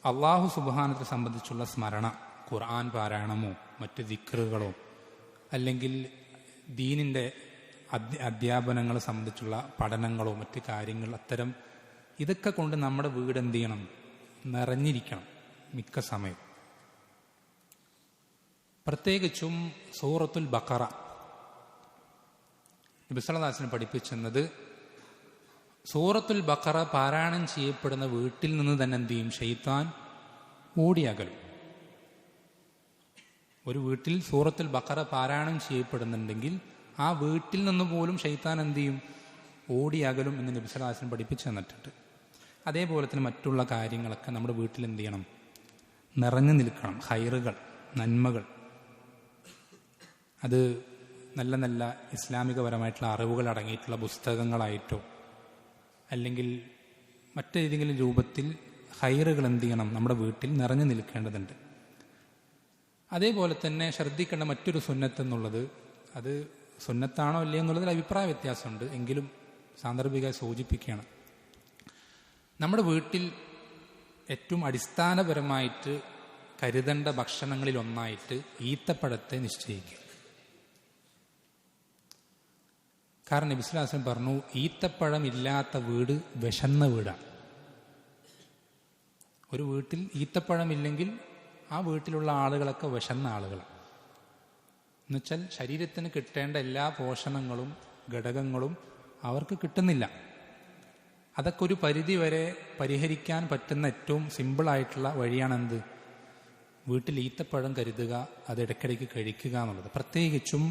അള്ളാഹു സുബ്ഹാനഹു സംബന്ധിച്ചുള്ള സ്മരണ, ഖുർആൻ പാരായണമോ മറ്റ് ദിക്റുകളോ അല്ലെങ്കിൽ ദീനിൻ്റെ അധ്യാപനങ്ങളെ സംബന്ധിച്ചുള്ള പഠനങ്ങളോ മറ്റ് കാര്യങ്ങൾ, അത്തരം ഇതൊക്കെ കൊണ്ട് നമ്മുടെ വീട് എന്ത് ചെയ്യണം, നിറഞ്ഞിരിക്കണം മിക്ക സമയം. പ്രത്യേകിച്ചും സൂറത്തുൽ ബഖറ നബി സല്ലല്ലാഹു അലൈഹി വസല്ലം പഠിപ്പിച്ചെന്നത്, സൂറത്തുൽ ബഖറ പാരായണം ചെയ്യപ്പെടുന്ന വീട്ടിൽ നിന്ന് തന്നെ എന്ത് ചെയ്യും, ശൈത്താൻ ഓടിയകലും. ഒരു വീട്ടിൽ സൂറത്തുൽ ബഖറ പാരായണം ചെയ്യപ്പെടുന്നുണ്ടെങ്കിൽ ആ വീട്ടിൽ നിന്ന് പോലും ശൈത്താൻ എന്ത് ചെയ്യും, ഓടിയകലും എന്ന് നബി സല്ലല്ലാഹു അലൈഹി വസല്ലം പഠിപ്പിച്ചു തന്നിട്ടുണ്ട്. അതേപോലെ തന്നെ മറ്റുള്ള കാര്യങ്ങളൊക്കെ നമ്മുടെ വീട്ടിൽ എന്ത് ചെയ്യണം, നിറഞ്ഞു നിൽക്കണം. ഹൈറുകൾ, നന്മകൾ, അത് നല്ല നല്ല ഇസ്ലാമികപരമായിട്ടുള്ള അറിവുകൾ അടങ്ങിയിട്ടുള്ള പുസ്തകങ്ങളായിട്ടോ അല്ലെങ്കിൽ മറ്റേതെങ്കിലും രൂപത്തിൽ ഹൈറുകൾ എന്ത് ചെയ്യണം, നമ്മുടെ വീട്ടിൽ നിറഞ്ഞു നിൽക്കേണ്ടതുണ്ട്. അതേപോലെ തന്നെ ശ്രദ്ധിക്കേണ്ട മറ്റൊരു സുന്നത്ത് എന്നുള്ളത്, അത് സുന്നത്താണോ അല്ലേ എന്നുള്ളതിൽ അഭിപ്രായ വ്യത്യാസമുണ്ട്, എങ്കിലും സാന്ദർഭികമായി സൂചിപ്പിക്കുകയാണ്. നമ്മുടെ വീട്ടിൽ ഏറ്റവും അടിസ്ഥാനപരമായിട്ട് കരുതേണ്ട ഭക്ഷണങ്ങളിൽ ഒന്നായിട്ട് ഈത്തപ്പഴത്തെ നിശ്ചയിക്കുക. കാരണം നബി സല്ലല്ലാഹു അലൈഹി വസല്ലം പറഞ്ഞു, ഈത്തപ്പഴം ഇല്ലാത്ത വീട് വിശന്ന വീടാണ്. ഒരു വീട്ടിൽ ഈത്തപ്പഴമില്ലെങ്കിൽ ആ വീട്ടിലുള്ള ആളുകളൊക്കെ വിശന്ന ആളുകളാണ്. എന്നുവെച്ചാൽ ശരീരത്തിന് കിട്ടേണ്ട എല്ലാ പോഷണങ്ങളും ഘടകങ്ങളും അവർക്ക് കിട്ടുന്നില്ല. അതൊക്കെ ഒരു പരിധി വരെ പരിഹരിക്കാൻ പറ്റുന്ന ഏറ്റവും സിമ്പിളായിട്ടുള്ള വഴിയാണെന്ത്? വീട്ടിൽ ഈത്തപ്പഴം കരുതുക, അത് ഇടയ്ക്കിടയ്ക്ക് കഴിക്കുക എന്നുള്ളത്. പ്രത്യേകിച്ചും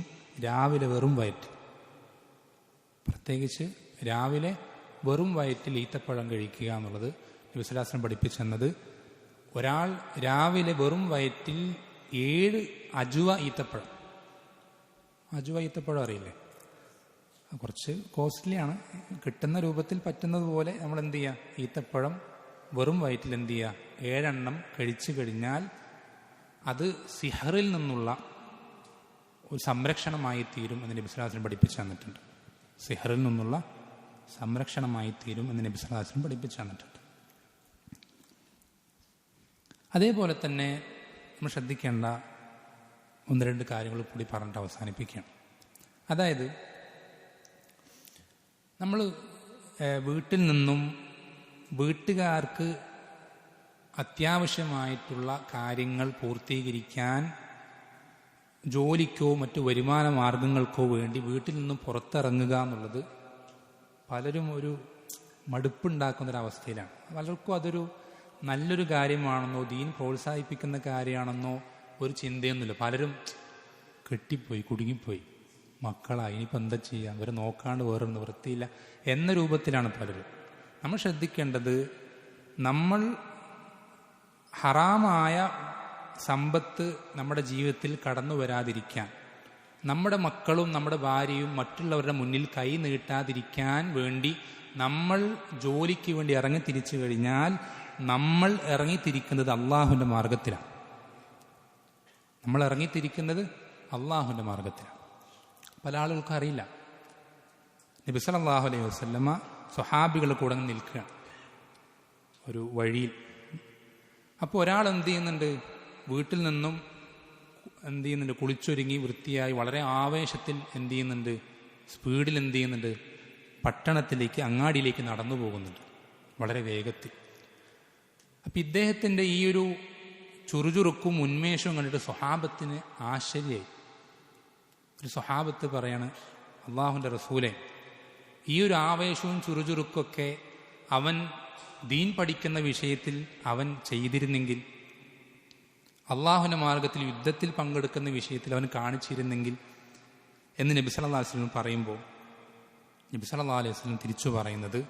രാവിലെ വെറും വയറ്റിൽ ഈത്തപ്പഴം കഴിക്കുക എന്നുള്ളത് നബി സ്വല്ലല്ലാഹു അലൈഹി വസല്ലം പഠിപ്പിച്ചെന്നത്. ഒരാൾ രാവിലെ വെറും വയറ്റിൽ 7 അജുവ ഈത്തപ്പഴം അറിയില്ലേ? കുറച്ച് കോസ്റ്റ്ലിയാണ്. കിട്ടുന്ന രൂപത്തിൽ പറ്റുന്നത് പോലെ നമ്മൾ എന്ത് ചെയ്യുക? ഈത്തപ്പഴം വെറും വയറ്റിൽ എന്ത് ചെയ്യുക? 7 എണ്ണം കഴിച്ചു കഴിഞ്ഞാൽ അത് സിഹറിൽ നിന്നുള്ള ഒരു സംരക്ഷണമായി തീരും എന്ന് നബി സ്വല്ലല്ലാഹു അലൈഹി വസല്ലം പഠിപ്പിച്ചു തന്നിട്ടുണ്ട്. സിഹറിൽ നിന്നുള്ള സംരക്ഷണമായി തീരും എന്ന് നബി സ്വല്ലല്ലാഹു അലൈഹി വസല്ലം പഠിപ്പിച്ചു തന്നിട്ടുണ്ട്. അതേപോലെ തന്നെ നമ്മൾ ശ്രദ്ധിക്കേണ്ട 1-2 കാര്യങ്ങൾ കൂടി പറഞ്ഞിട്ട് അവസാനിപ്പിക്കുകയാണ്. അതായത് നമ്മൾ വീട്ടിൽ നിന്നും വീട്ടുകാർക്ക് അത്യാവശ്യമായിട്ടുള്ള കാര്യങ്ങൾ പൂർത്തീകരിക്കാൻ ജോലിക്കോ മറ്റു വരുമാന മാർഗങ്ങൾക്കോ വേണ്ടി വീട്ടിൽ നിന്നും പുറത്തിറങ്ങുക എന്നുള്ളത് പലരും ഒരു മടുപ്പുണ്ടാക്കുന്നൊരവസ്ഥയിലാണ്. പലർക്കും അതൊരു നല്ലൊരു കാര്യമാണെന്നോ ദീൻ പ്രോത്സാഹിപ്പിക്കുന്ന കാര്യമാണെന്നോ ഒരു ചിന്തയൊന്നുമില്ല. പലരും കുടുങ്ങിപ്പോയി, മക്കളായി ഇനിയിപ്പോൾ എന്താ ചെയ്യുക, അവരെ നോക്കാണ്ട് വേറെ നിവൃത്തിയില്ല എന്ന രൂപത്തിലാണ് പലരും. നമ്മൾ ശ്രദ്ധിക്കേണ്ടത്, നമ്മൾ ഹറാമായ സമ്പത്ത് നമ്മുടെ ജീവിതത്തിൽ കടന്നു വരാതിരിക്കാൻ, നമ്മുടെ മക്കളും നമ്മുടെ ഭാര്യയും മറ്റുള്ളവരുടെ മുന്നിൽ കൈ നീട്ടാതിരിക്കാൻ വേണ്ടി നമ്മൾ ജോലിക്ക് വേണ്ടി ഇറങ്ങിത്തിരിച്ചു കഴിഞ്ഞാൽ നമ്മൾ ഇറങ്ങിത്തിരിക്കുന്നത് അള്ളാഹുവിൻ്റെ മാർഗത്തിലാണ്. പല ആളുകൾക്കും അറിയില്ല. നബി സല്ലല്ലാഹു അലൈഹി വസല്ലമ സ്വഹാബികളുടെ കൂടെ നിൽക്കുകയാണ് ഒരു വഴിയിൽ. അപ്പോൾ ഒരാൾ എന്ത് ചെയ്യുന്നുണ്ട്? വീട്ടിൽ നിന്നും കുളിച്ചൊരുങ്ങി വൃത്തിയായി വളരെ ആവേശത്തിൽ സ്പീഡിൽ പട്ടണത്തിലേക്ക്, അങ്ങാടിയിലേക്ക് നടന്നു പോകുന്നുണ്ട് വളരെ വേഗത്തിൽ. അപ്പം ഇദ്ദേഹത്തിൻ്റെ ഈ ഒരു ചുറുചുറുക്കും ഉന്മേഷവും കണ്ടിട്ട് സ്വഹാബത്തിന് ആശ്ചര്യമായി. ഒരു സ്വഹാബത്ത് പറയാണ്, അള്ളാഹുവിൻ്റെ റസൂലെ, ഈ ഒരു ആവേശവും ചുറുചുറുക്കൊക്കെ അവൻ ദീൻ പഠിക്കുന്ന വിഷയത്തിൽ അവൻ ചെയ്തിരുന്നെങ്കിൽ, അള്ളാഹുവിൻ്റെ മാർഗത്തിൽ യുദ്ധത്തിൽ പങ്കെടുക്കുന്ന വിഷയത്തിൽ അവൻ കാണിച്ചിരുന്നെങ്കിൽ എന്ന് നബി സല്ലല്ലാഹു അലൈഹി വസല്ലം പറയുമ്പോൾ നബി സല്ലല്ലാഹു അലൈഹി വസല്ലം തിരിച്ചു പറയുന്നത്,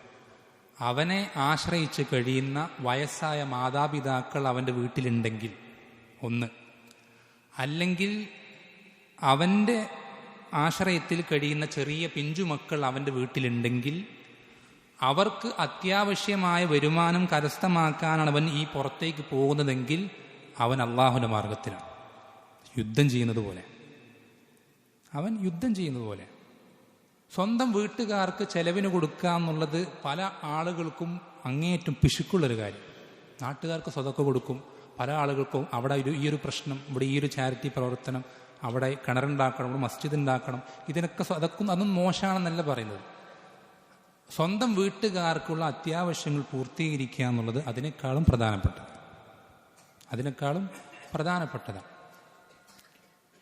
അവനെ ആശ്രയിച്ച് കഴിയുന്ന വയസ്സായ മാതാപിതാക്കൾ അവൻ്റെ വീട്ടിലുണ്ടെങ്കിൽ ഒന്ന്, അല്ലെങ്കിൽ അവൻ്റെ ആശ്രയത്തിൽ കഴിയുന്ന ചെറിയ പിഞ്ചുമക്കൾ അവൻ്റെ വീട്ടിലുണ്ടെങ്കിൽ അവർക്ക് അത്യാവശ്യമായ വരുമാനം കരസ്ഥമാക്കാനാണ് അവൻ ഈ പുറത്തേക്ക് പോകുന്നതെങ്കിൽ അവൻ അള്ളാഹുവിൻ്റെ മാർഗത്തിലാണ്. യുദ്ധം ചെയ്യുന്നത് പോലെ സ്വന്തം വീട്ടുകാർക്ക് ചെലവിന് കൊടുക്കുക എന്നുള്ളത് പല ആളുകൾക്കും അങ്ങേയറ്റം പിശുക്കുള്ളൊരു കാര്യം. നാട്ടുകാർക്ക് സ്വതക്ക കൊടുക്കും, പല ആളുകൾക്കും അവിടെ ഈ ഒരു പ്രശ്നം, ഇവിടെ ഈ ഒരു ചാരിറ്റി പ്രവർത്തനം, അവിടെ കിണറുണ്ടാക്കണം, ഇവിടെ മസ്ജിദ് ഉണ്ടാക്കണം, അതൊന്നും മോശമാണെന്നല്ല പറയുന്നത്. സ്വന്തം വീട്ടുകാർക്കുള്ള അത്യാവശ്യങ്ങൾ പൂർത്തീകരിക്കുക എന്നുള്ളത് അതിനേക്കാളും പ്രധാനപ്പെട്ടതാണ്.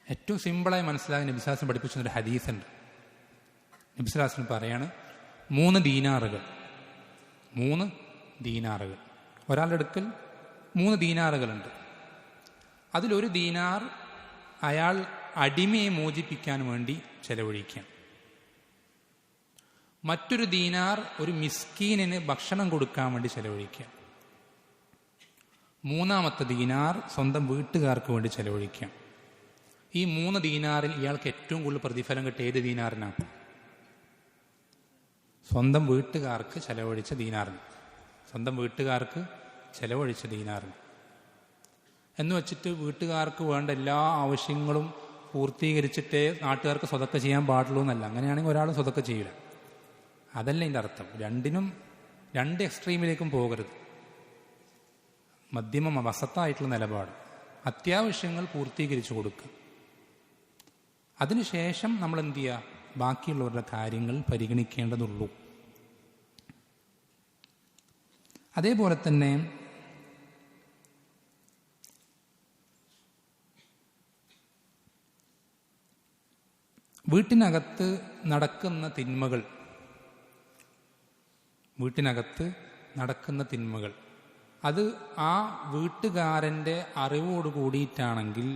ഏറ്റവും സിമ്പിളായി മനസ്സിലാകാൻ നബി സല്ലല്ലാഹു അലൈഹി വസല്ലം പഠിപ്പിച്ചൊരു ഹദീസുണ്ട്. നബി സല്ലല്ലാഹു അലൈഹി വസല്ലം പറയാണ്, 3 ദീനാറുകൾ, ഒരാളുടെ അടുക്കൽ 3 ദീനാറുകളുണ്ട്. അതിലൊരു ദീനാർ അയാൾ അടിമയെ മോചിപ്പിക്കാൻ വേണ്ടി ചെലവഴിക്കുകയാണ്. മറ്റൊരു ദീനാർ ഒരു മിസ്കീനിന് ഭക്ഷണം കൊടുക്കാൻ വേണ്ടി ചെലവഴിക്കുക. 3-ാമത്തെ ദീനാർ സ്വന്തം വീട്ടുകാർക്ക് വേണ്ടി ചെലവഴിക്കുക. ഈ 3 ദീനാറിൽ ഇയാൾക്ക് ഏറ്റവും കൂടുതൽ പ്രതിഫലം കിട്ടിയ ഏത് ദീനാറിനാണ്? സ്വന്തം വീട്ടുകാർക്ക് ചെലവഴിച്ച ദീനാറിന്. എന്ന് വെച്ചിട്ട് വീട്ടുകാർക്ക് വേണ്ട എല്ലാ ആവശ്യങ്ങളും പൂർത്തീകരിച്ചിട്ടേ നാട്ടുകാർക്ക് സ്വതക്ക ചെയ്യാൻ പാടുള്ളൂ എന്നല്ല. അങ്ങനെയാണെങ്കിൽ ഒരാളും സ്വതക്ക ചെയ്യില്ല. അതല്ല ഇതിൻ്റെ അർത്ഥം. രണ്ട് എക്സ്ട്രീമിലേക്കും പോകരുത്. വസത്തായിട്ടുള്ള നിലപാട്. അത്യാവശ്യങ്ങൾ പൂർത്തീകരിച്ചു കൊടുക്കുക. അതിനുശേഷം നമ്മൾ എന്ത് ചെയ്യുക? ബാക്കിയുള്ളവരുടെ കാര്യങ്ങൾ പരിഗണിക്കേണ്ടതുള്ളൂ. അതേപോലെ തന്നെ വീട്ടിനകത്ത് നടക്കുന്ന തിന്മകൾ വീട്ടിനകത്ത് നടക്കുന്ന തിന്മകൾ, അത് ആ വീട്ടുകാരൻ്റെ അറിവോട് കൂടിയിട്ടാണെങ്കിൽ,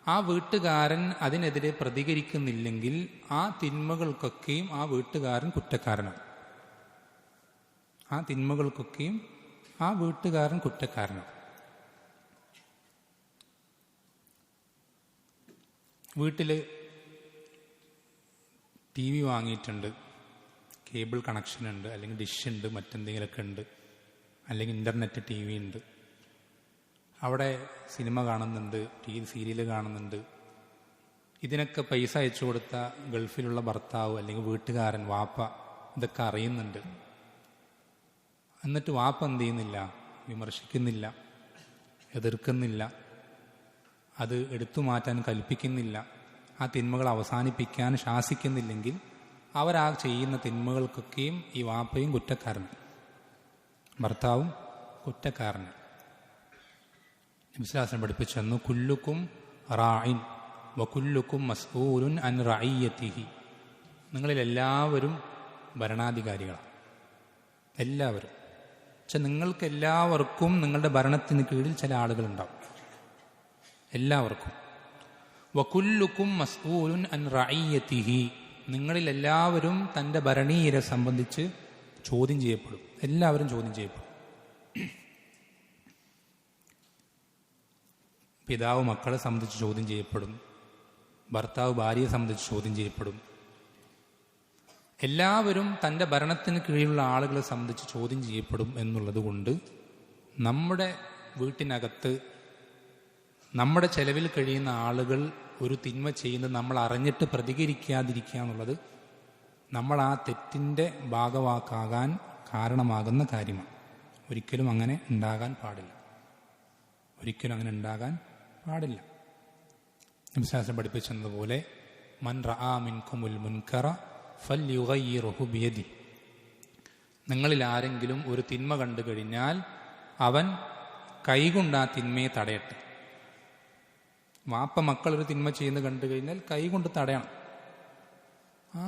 ആ വീട്ടുകാരൻ അതിനെതിരെ പ്രതികരിക്കുന്നില്ലെങ്കിൽ ആ തിന്മകൾക്കൊക്കെയും ആ വീട്ടുകാരൻ കുറ്റക്കാരനാണ്. ആ തിന്മകൾക്കൊക്കെയും ആ വീട്ടുകാരൻ കുറ്റക്കാരനാണ്. വീട്ടിൽ ടി വി വാങ്ങിയിട്ടുണ്ട്, കേബിൾ കണക്ഷൻ ഉണ്ട്, അല്ലെങ്കിൽ ഡിഷ് ഉണ്ട്, മറ്റെന്തെങ്കിലുമൊക്കെ ഉണ്ട്, അല്ലെങ്കിൽ ഇൻ്റർനെറ്റ് ടി വി ഉണ്ട്. അവിടെ സിനിമ കാണുന്നുണ്ട്, സീരിയൽ കാണുന്നുണ്ട്. ഇതിനൊക്കെ പൈസ അയച്ചു കൊടുത്ത ഗൾഫിലുള്ള ഭർത്താവ് അല്ലെങ്കിൽ വീട്ടുകാരൻ, വാപ്പ ഇതൊക്കെ അറിയുന്നുണ്ട്. എന്നിട്ട് വാപ്പ എന്ത് ചെയ്യുന്നില്ല? വിമർശിക്കുന്നില്ല, എതിർക്കുന്നില്ല, അത് എടുത്തു മാറ്റാൻ കൽപ്പിക്കുന്നില്ല, ആ തിന്മകൾ അവസാനിപ്പിക്കാൻ ശാസിക്കുന്നില്ലെങ്കിൽ അവരാ ചെയ്യുന്ന തിന്മകൾക്കൊക്കെയും ഈ വാപ്പയും കുറ്റക്കാരനാണ്, ഭർത്താവും കുറ്റക്കാരനാണ്. നബി സ്വല്ലല്ലാഹു അലൈഹി വസല്ലം പഠിപ്പിച്ചു, കുല്ലുക്കും റാഇൻ വകുല്ലുക്കും മസ്ഊലുൻ അൻ റഇയ്യതിഹി. നിങ്ങളിൽ എല്ലാവരും ഭരണാധികാരികളാണ്, എല്ലാവരും. പക്ഷെ നിങ്ങൾക്ക് എല്ലാവർക്കും നിങ്ങളുടെ ഭരണത്തിന് കീഴിൽ ചില ആളുകളുണ്ടാവും, എല്ലാവർക്കും. വകുല്ലുക്കും മസ്ഊലുൻ അൻ റഇയ്യതിഹി. നിങ്ങളിൽ എല്ലാവരും തൻ്റെ ഭരണീയരെ സംബന്ധിച്ച് ചോദ്യം ചെയ്യപ്പെടും, എല്ലാവരും ചോദ്യം ചെയ്യപ്പെടും. പിതാവ് മക്കളെ സംബന്ധിച്ച് ചോദ്യം ചെയ്യപ്പെടും, ഭർത്താവ് ഭാര്യയെ സംബന്ധിച്ച് ചോദ്യം ചെയ്യപ്പെടും. എല്ലാവരും തൻ്റെ ഭരണത്തിന് കീഴിലുള്ള ആളുകളെ സംബന്ധിച്ച് ചോദ്യം ചെയ്യപ്പെടും എന്നുള്ളത് കൊണ്ട് നമ്മുടെ വീട്ടിനകത്ത് നമ്മുടെ ചെലവിൽ കഴിയുന്ന ആളുകൾ ഒരു തിന്മ ചെയ്യുന്നത് നമ്മൾ അറിഞ്ഞിട്ട് പ്രതികരിക്കാതിരിക്കുക എന്നുള്ളത് നമ്മൾ ആ തെറ്റിൻ്റെ ഭാഗവാക്കാകാൻ കാരണമാകുന്ന കാര്യമാണ്. ഒരിക്കലും അങ്ങനെ ഉണ്ടാകാൻ പാടില്ല, ഒരിക്കലും അങ്ങനെ ഉണ്ടാകാൻ പാടില്ല. നബി സ്വല്ലല്ലാഹു അലൈഹി വസല്ലം പഠിപ്പിച്ചതുപോലെ, മൻ റആ മിൻകുമുൽ മുൻകറ ഫൽയുഗയ്യിറുഹു ബിയദിഹി. നിങ്ങളിൽ ആരെങ്കിലും ഒരു തിന്മ കണ്ടു കഴിഞ്ഞാൽ അവൻ കൈകൊണ്ട് ആ തിന്മയെ തടയട്ടെ. വാപ്പ മക്കളൊരു തിന്മ ചെയ്യുന്നത് കണ്ടു കഴിഞ്ഞാൽ കൈകൊണ്ട് തടയണം. ആ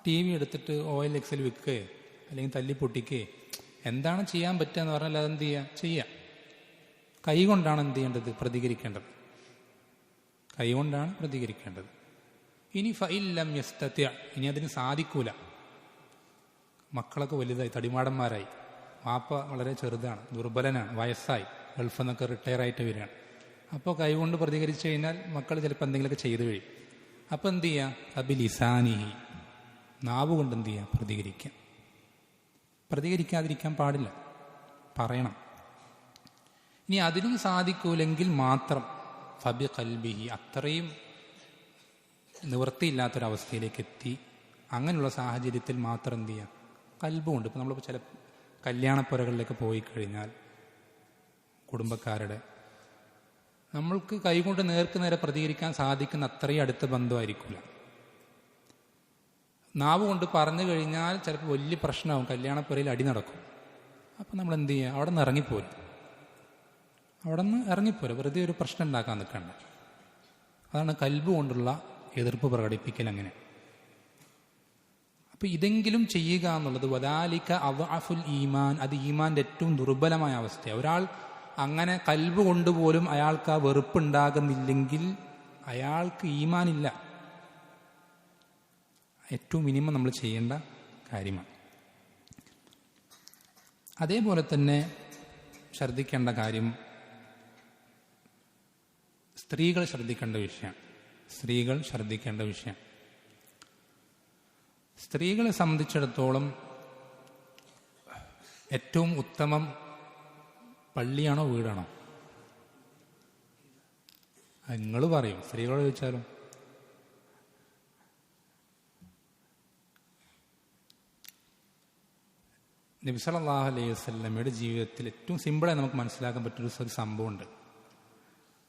ടി വി എടുത്തിട്ട് OLX വിൽക്കുകയോ അല്ലെങ്കിൽ തല്ലിപ്പൊട്ടിക്കുകയോ എന്താണ് ചെയ്യാൻ പറ്റുക എന്ന് പറഞ്ഞാൽ അതെന്ത് ചെയ്യാം. കൈ കൊണ്ടാണ് എന്ത് ചെയ്യേണ്ടത്? പ്രതികരിക്കേണ്ടത്. കൈ കൊണ്ടാണ് പ്രതികരിക്കേണ്ടത്. ഇനി ഫഇല്ലം യസ്തതി', ഇനി അതിന് സാധിക്കൂല, മക്കളൊക്കെ വലുതായി, തടിമാടന്മാരായി, വാപ്പ വളരെ ചെറുതാണ്, ദുർബലനാണ്, വയസ്സായി, ഗൾഫിൽ നിന്നൊക്കെ റിട്ടയർ ആയിട്ട് വരികയാണ്. അപ്പോൾ കൈകൊണ്ട് പ്രതികരിച്ചു കഴിഞ്ഞാൽ മക്കൾ ചിലപ്പോൾ എന്തെങ്കിലുമൊക്കെ ചെയ്തു കഴിയും. അപ്പോൾ എന്ത് ചെയ്യുക? അബിലിസാനിഹി, നാവ് കൊണ്ട് എന്ത് ചെയ്യുക? പ്രതികരിക്കുക. പ്രതികരിക്കാതിരിക്കാൻ പാടില്ല, പറയണം. ഇനി അതിനും സാധിക്കൂലെങ്കിൽ മാത്രം ഫബി ഖൽബിഹി, അത്രയും നിവൃത്തിയില്ലാത്തൊരവസ്ഥയിലേക്ക് എത്തി, അങ്ങനെയുള്ള സാഹചര്യത്തിൽ മാത്രം എന്ത് ചെയ്യുക? കൽബുകൊണ്ട്. ഇപ്പോൾ നമ്മളിപ്പോൾ ചില കല്യാണപ്പുരകളിലേക്ക് പോയി കഴിഞ്ഞാൽ കുടുംബക്കാരുടെ, നമ്മൾക്ക് കൈകൊണ്ട് നേർക്ക് നേരെ പ്രതികരിക്കാൻ സാധിക്കുന്ന അത്രയും അടുത്ത ബന്ധമായിരിക്കില്ല. നാവ് കൊണ്ട് പറഞ്ഞു കഴിഞ്ഞാൽ ചിലപ്പോൾ വലിയ പ്രശ്നമാവും, കല്യാണപ്പുരയിൽ അടി നടക്കും. അപ്പം നമ്മൾ എന്ത് ചെയ്യുക? അവിടെ നിന്ന് ഇറങ്ങിപ്പോരും, വെറുതെ ഒരു പ്രശ്നം ഉണ്ടാക്കാൻ നിൽക്കണ്ട. അതാണ് കൽബ് കൊണ്ടുള്ള എതിർപ്പ് പ്രകടിപ്പിക്കൽ. അങ്ങനെ അപ്പം ഇതെങ്കിലും ചെയ്യുക എന്നുള്ളത് വദാലിക അദ്അഫുൽ ഈമാൻ, അത് ഈമാൻ്റെ ഏറ്റവും ദുർബലമായ അവസ്ഥയാണ്. ഒരാൾ അങ്ങനെ കൽബ് കൊണ്ടുപോലും അയാൾക്ക് ആ വെറുപ്പുണ്ടാകുന്നില്ലെങ്കിൽ അയാൾക്ക് ഈമാനില്ല. ഏറ്റവും മിനിമം നമ്മൾ ചെയ്യേണ്ട കാര്യമാണ്. അതേപോലെ തന്നെ ശ്രദ്ധിക്കേണ്ട കാര്യം, സ്ത്രീകൾ ശ്രദ്ധിക്കേണ്ട വിഷയം. സ്ത്രീകളെ സംബന്ധിച്ചിടത്തോളം ഏറ്റവും ഉത്തമം പള്ളിയാണോ വീടാണോ? നിങ്ങൾ പറയും, സ്ത്രീകളോട് ചോദിച്ചാലും. നബി സല്ലല്ലാഹു അലൈഹി വസല്ലമയുടെ ജീവിതത്തിൽ ഏറ്റവും സിമ്പിളായി നമുക്ക് മനസ്സിലാക്കാൻ പറ്റുന്ന ഒരു സംഭവമുണ്ട്.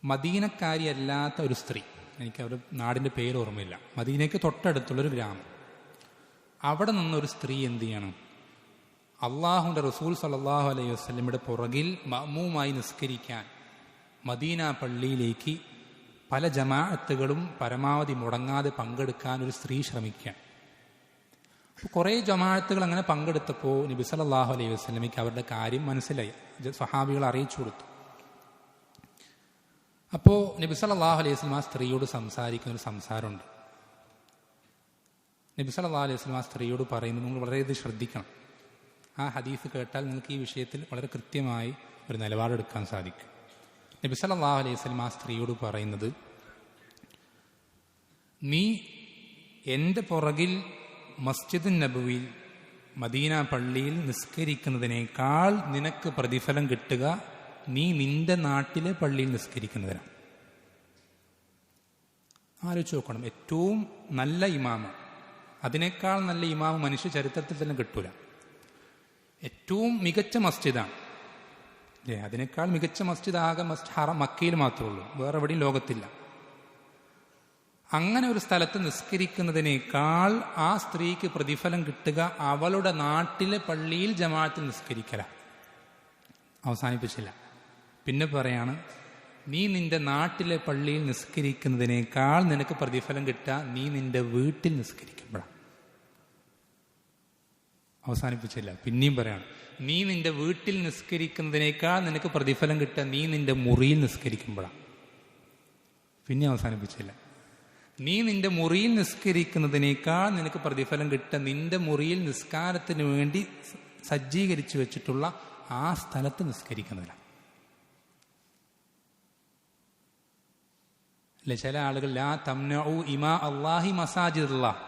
മദീനക്കാരി അല്ലാത്ത ഒരു സ്ത്രീ, എനിക്ക് അവരുടെ നാടിൻ്റെ പേര് ഓർമ്മയില്ല, മദീനയ്ക്ക് തൊട്ടടുത്തുള്ളൊരു ഗ്രാമം. അവിടെ നിന്നൊരു സ്ത്രീ എന്ത് ചെയ്യണം? അള്ളാഹുവിൻ്റെ റസൂൽ സല്ലല്ലാഹു അലൈഹി വസല്ലമയുടെ പുറകിൽ മഅ്മൂമായി നിസ്കരിക്കാൻ മദീന പള്ളിയിലേക്ക് പല ജമാഅത്തുകളും പരമാവധി മുടങ്ങാതെ പങ്കെടുക്കാൻ ഒരു സ്ത്രീ ശ്രമിക്കാൻ. കുറേ ജമാഅത്തുകൾ അങ്ങനെ പങ്കെടുത്തപ്പോൾ നബി സല്ലല്ലാഹു അലൈഹി വസല്ലമയ്ക്ക് അവരുടെ കാര്യം മനസ്സിലായി, സ്വഹാബികളെ അറിയിച്ചു കൊടുത്തു. അപ്പോൾ നബി സല്ലല്ലാഹു അലൈഹി വസല്ലം ആ സ്ത്രീയോട് സംസാരിക്കുന്ന ഒരു സംസാരമുണ്ട്. നബി സല്ലല്ലാഹു അലൈഹി വസല്ലം ആ സ്ത്രീയോട് പറയുന്നത് നിങ്ങൾ വളരെയധികം ശ്രദ്ധിക്കണം. ആ ഹദീസ് കേട്ടാൽ നിങ്ങൾക്ക് ഈ വിഷയത്തിൽ വളരെ കൃത്യമായി ഒരു നിലപാടെടുക്കാൻ സാധിക്കും. നബി സല്ലല്ലാഹു അലൈഹി വസല്ലം ആ സ്ത്രീയോട് പറയുന്നത്, നീ എൻ്റെ പുറകിൽ മസ്ജിദ് നബവിയിൽ മദീന പള്ളിയിൽ നിസ്കരിക്കുന്നതിനേക്കാൾ നിനക്ക് പ്രതിഫലം കിട്ടുക നീ നിന്റെ നാട്ടിലെ പള്ളിയിൽ നിസ്കരിക്കുന്നതിനാണ്. ആലോചിച്ച് നോക്കണം, ഏറ്റവും നല്ല ഇമാമ്, അതിനേക്കാൾ നല്ല ഇമാമ് മനുഷ്യ ചരിത്രത്തിൽ തന്നെ കിട്ടൂല. ഏറ്റവും മികച്ച മസ്ജിദാണ് അല്ലേ, അതിനേക്കാൾ മികച്ച മസ്ജിദ് ആകെ മക്കയിൽ മാത്രമേ ഉള്ളൂ, വേറെ എവിടെയും ലോകത്തില്ല. അങ്ങനെ ഒരു സ്ഥലത്ത് നിസ്കരിക്കുന്നതിനേക്കാൾ ആ സ്ത്രീക്ക് പ്രതിഫലം കിട്ടുക അവളുടെ നാട്ടിലെ പള്ളിയിൽ ജമാഅത്തിൽ നിസ്കരിക്കല. അവസാനിപ്പിച്ചില്ല, പിന്നെ പറയാണ്, നീ നിന്റെ നാട്ടിലെ പള്ളിയിൽ നിസ്കരിക്കുന്നതിനേക്കാൾ നിനക്ക് പ്രതിഫലം കിട്ടുക നീ നിന്റെ വീട്ടിൽ നിസ്കരിക്കുമ്പോഴാണ്. അവസാനിപ്പിച്ചില്ല, പിന്നെയും പറയാണ്, നീ നിന്റെ വീട്ടിൽ നിസ്കരിക്കുന്നതിനേക്കാൾ നിനക്ക് പ്രതിഫലം കിട്ടുക നീ നിന്റെ മുറിയിൽ നിസ്കരിക്കുമ്പോഴാണ്. പിന്നെ അവസാനിപ്പിച്ചില്ല, നീ നിന്റെ മുറിയിൽ നിസ്കരിക്കുന്നതിനേക്കാൾ നിനക്ക് പ്രതിഫലം കിട്ടുക നിന്റെ മുറിയിൽ നിസ്കാരത്തിന് വേണ്ടി സജ്ജീകരിച്ചു വെച്ചിട്ടുള്ള ആ സ്ഥലത്ത് നിസ്കരിക്കുന്നതിനാണ്. അല്ലെ, ചില ആളുകൾ ലാ തംനഉ ഇമാ അല്ലാഹി മസാജിദല്ലാഹ്,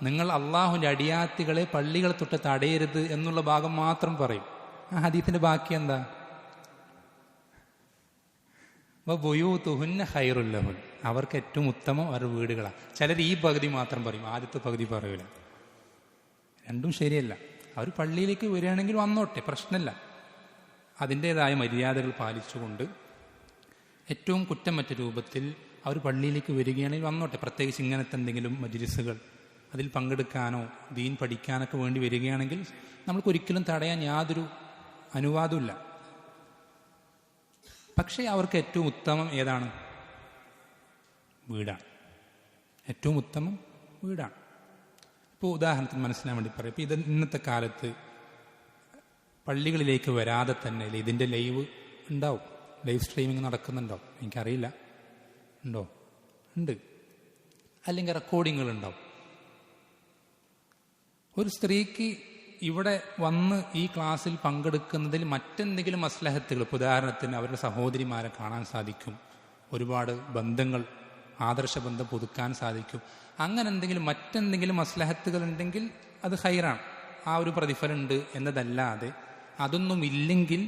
നിങ്ങൾ അള്ളാഹുവിൻ്റെ അടിയാത്തികളെ പള്ളികൾ തൊട്ട് തടയരുത് എന്നുള്ള ഭാഗം മാത്രം പറയും. ആ ഹദീസിന്റെ ബാക്കി എന്താ? വബുയൂതുഹുന്ന ഖൈറുൽ ലഹുൻ, അവർക്ക് ഏറ്റവും ഉത്തമം അവരുടെ വീടുകളാണ്. ചിലർ ഈ പകുതി മാത്രം പറയും, ആദ്യത്തെ പകുതി പറയൂല. രണ്ടും ശരിയല്ല. അവർ പള്ളിയിലേക്ക് വരികയാണെങ്കിൽ വന്നോട്ടെ, പ്രശ്നമില്ല. അതിൻ്റെതായ മര്യാദകൾ പാലിച്ചുകൊണ്ട് ഏറ്റവും കുറ്റമറ്റ രൂപത്തിൽ അവർ പള്ളിയിലേക്ക് വരികയാണെങ്കിൽ വന്നോട്ടെ. പ്രത്യേകിച്ച് ഇങ്ങനത്തെ എന്തെങ്കിലും മജ്‌ലിസുകൾ അതിൽ പങ്കെടുക്കാനോ ദീൻ പഠിക്കാനൊക്കെ വേണ്ടി വരികയാണെങ്കിൽ നമ്മൾക്കൊരിക്കലും തടയാൻ യാതൊരു അനുവാദമില്ല. പക്ഷേ അവർക്ക് ഏറ്റവും ഉത്തമം ഏതാണ്? വീടാണ്. ഏറ്റവും ഉത്തമം വീടാണ്. ഇപ്പോൾ ഉദാഹരണത്തിന് മനസ്സിലാൻ വേണ്ടി പറയാം, ഇപ്പോൾ ഇത് ഇന്നത്തെ കാലത്ത് പള്ളികളിലേക്ക് വരാതെ തന്നെ ഇതിൻ്റെ ലൈവ് ഉണ്ടാവും, ലൈവ് സ്ട്രീമിംഗ് നടക്കുന്നുണ്ടാവും. എനിക്കറിയില്ല, ഉണ്ടോ? ഉണ്ട്. അല്ലെങ്കിൽ റെക്കോർഡിങ്ങുകൾ ഉണ്ടാവും. ഒരു സ്ത്രീക്ക് ഇവിടെ വന്ന് ഈ ക്ലാസ്സിൽ പങ്കെടുക്കുന്നതിൽ മറ്റെന്തെങ്കിലും മസ്ലഹത്തുകൾ, ഇപ്പോൾ ഉദാഹരണത്തിന് അവരുടെ സഹോദരിമാരെ കാണാൻ സാധിക്കും, ഒരുപാട് ബന്ധങ്ങൾ, ആദർശബന്ധം പുതുക്കാൻ സാധിക്കും. അങ്ങനെ എന്തെങ്കിലും മറ്റെന്തെങ്കിലും മസ്ലഹത്തുകൾ ഉണ്ടെങ്കിൽ അത് ഖൈറാണ്, ആ ഒരു പ്രതിഫലം ഉണ്ട് എന്നതല്ലാതെ അതൊന്നും ഇല്ലെങ്കിൽ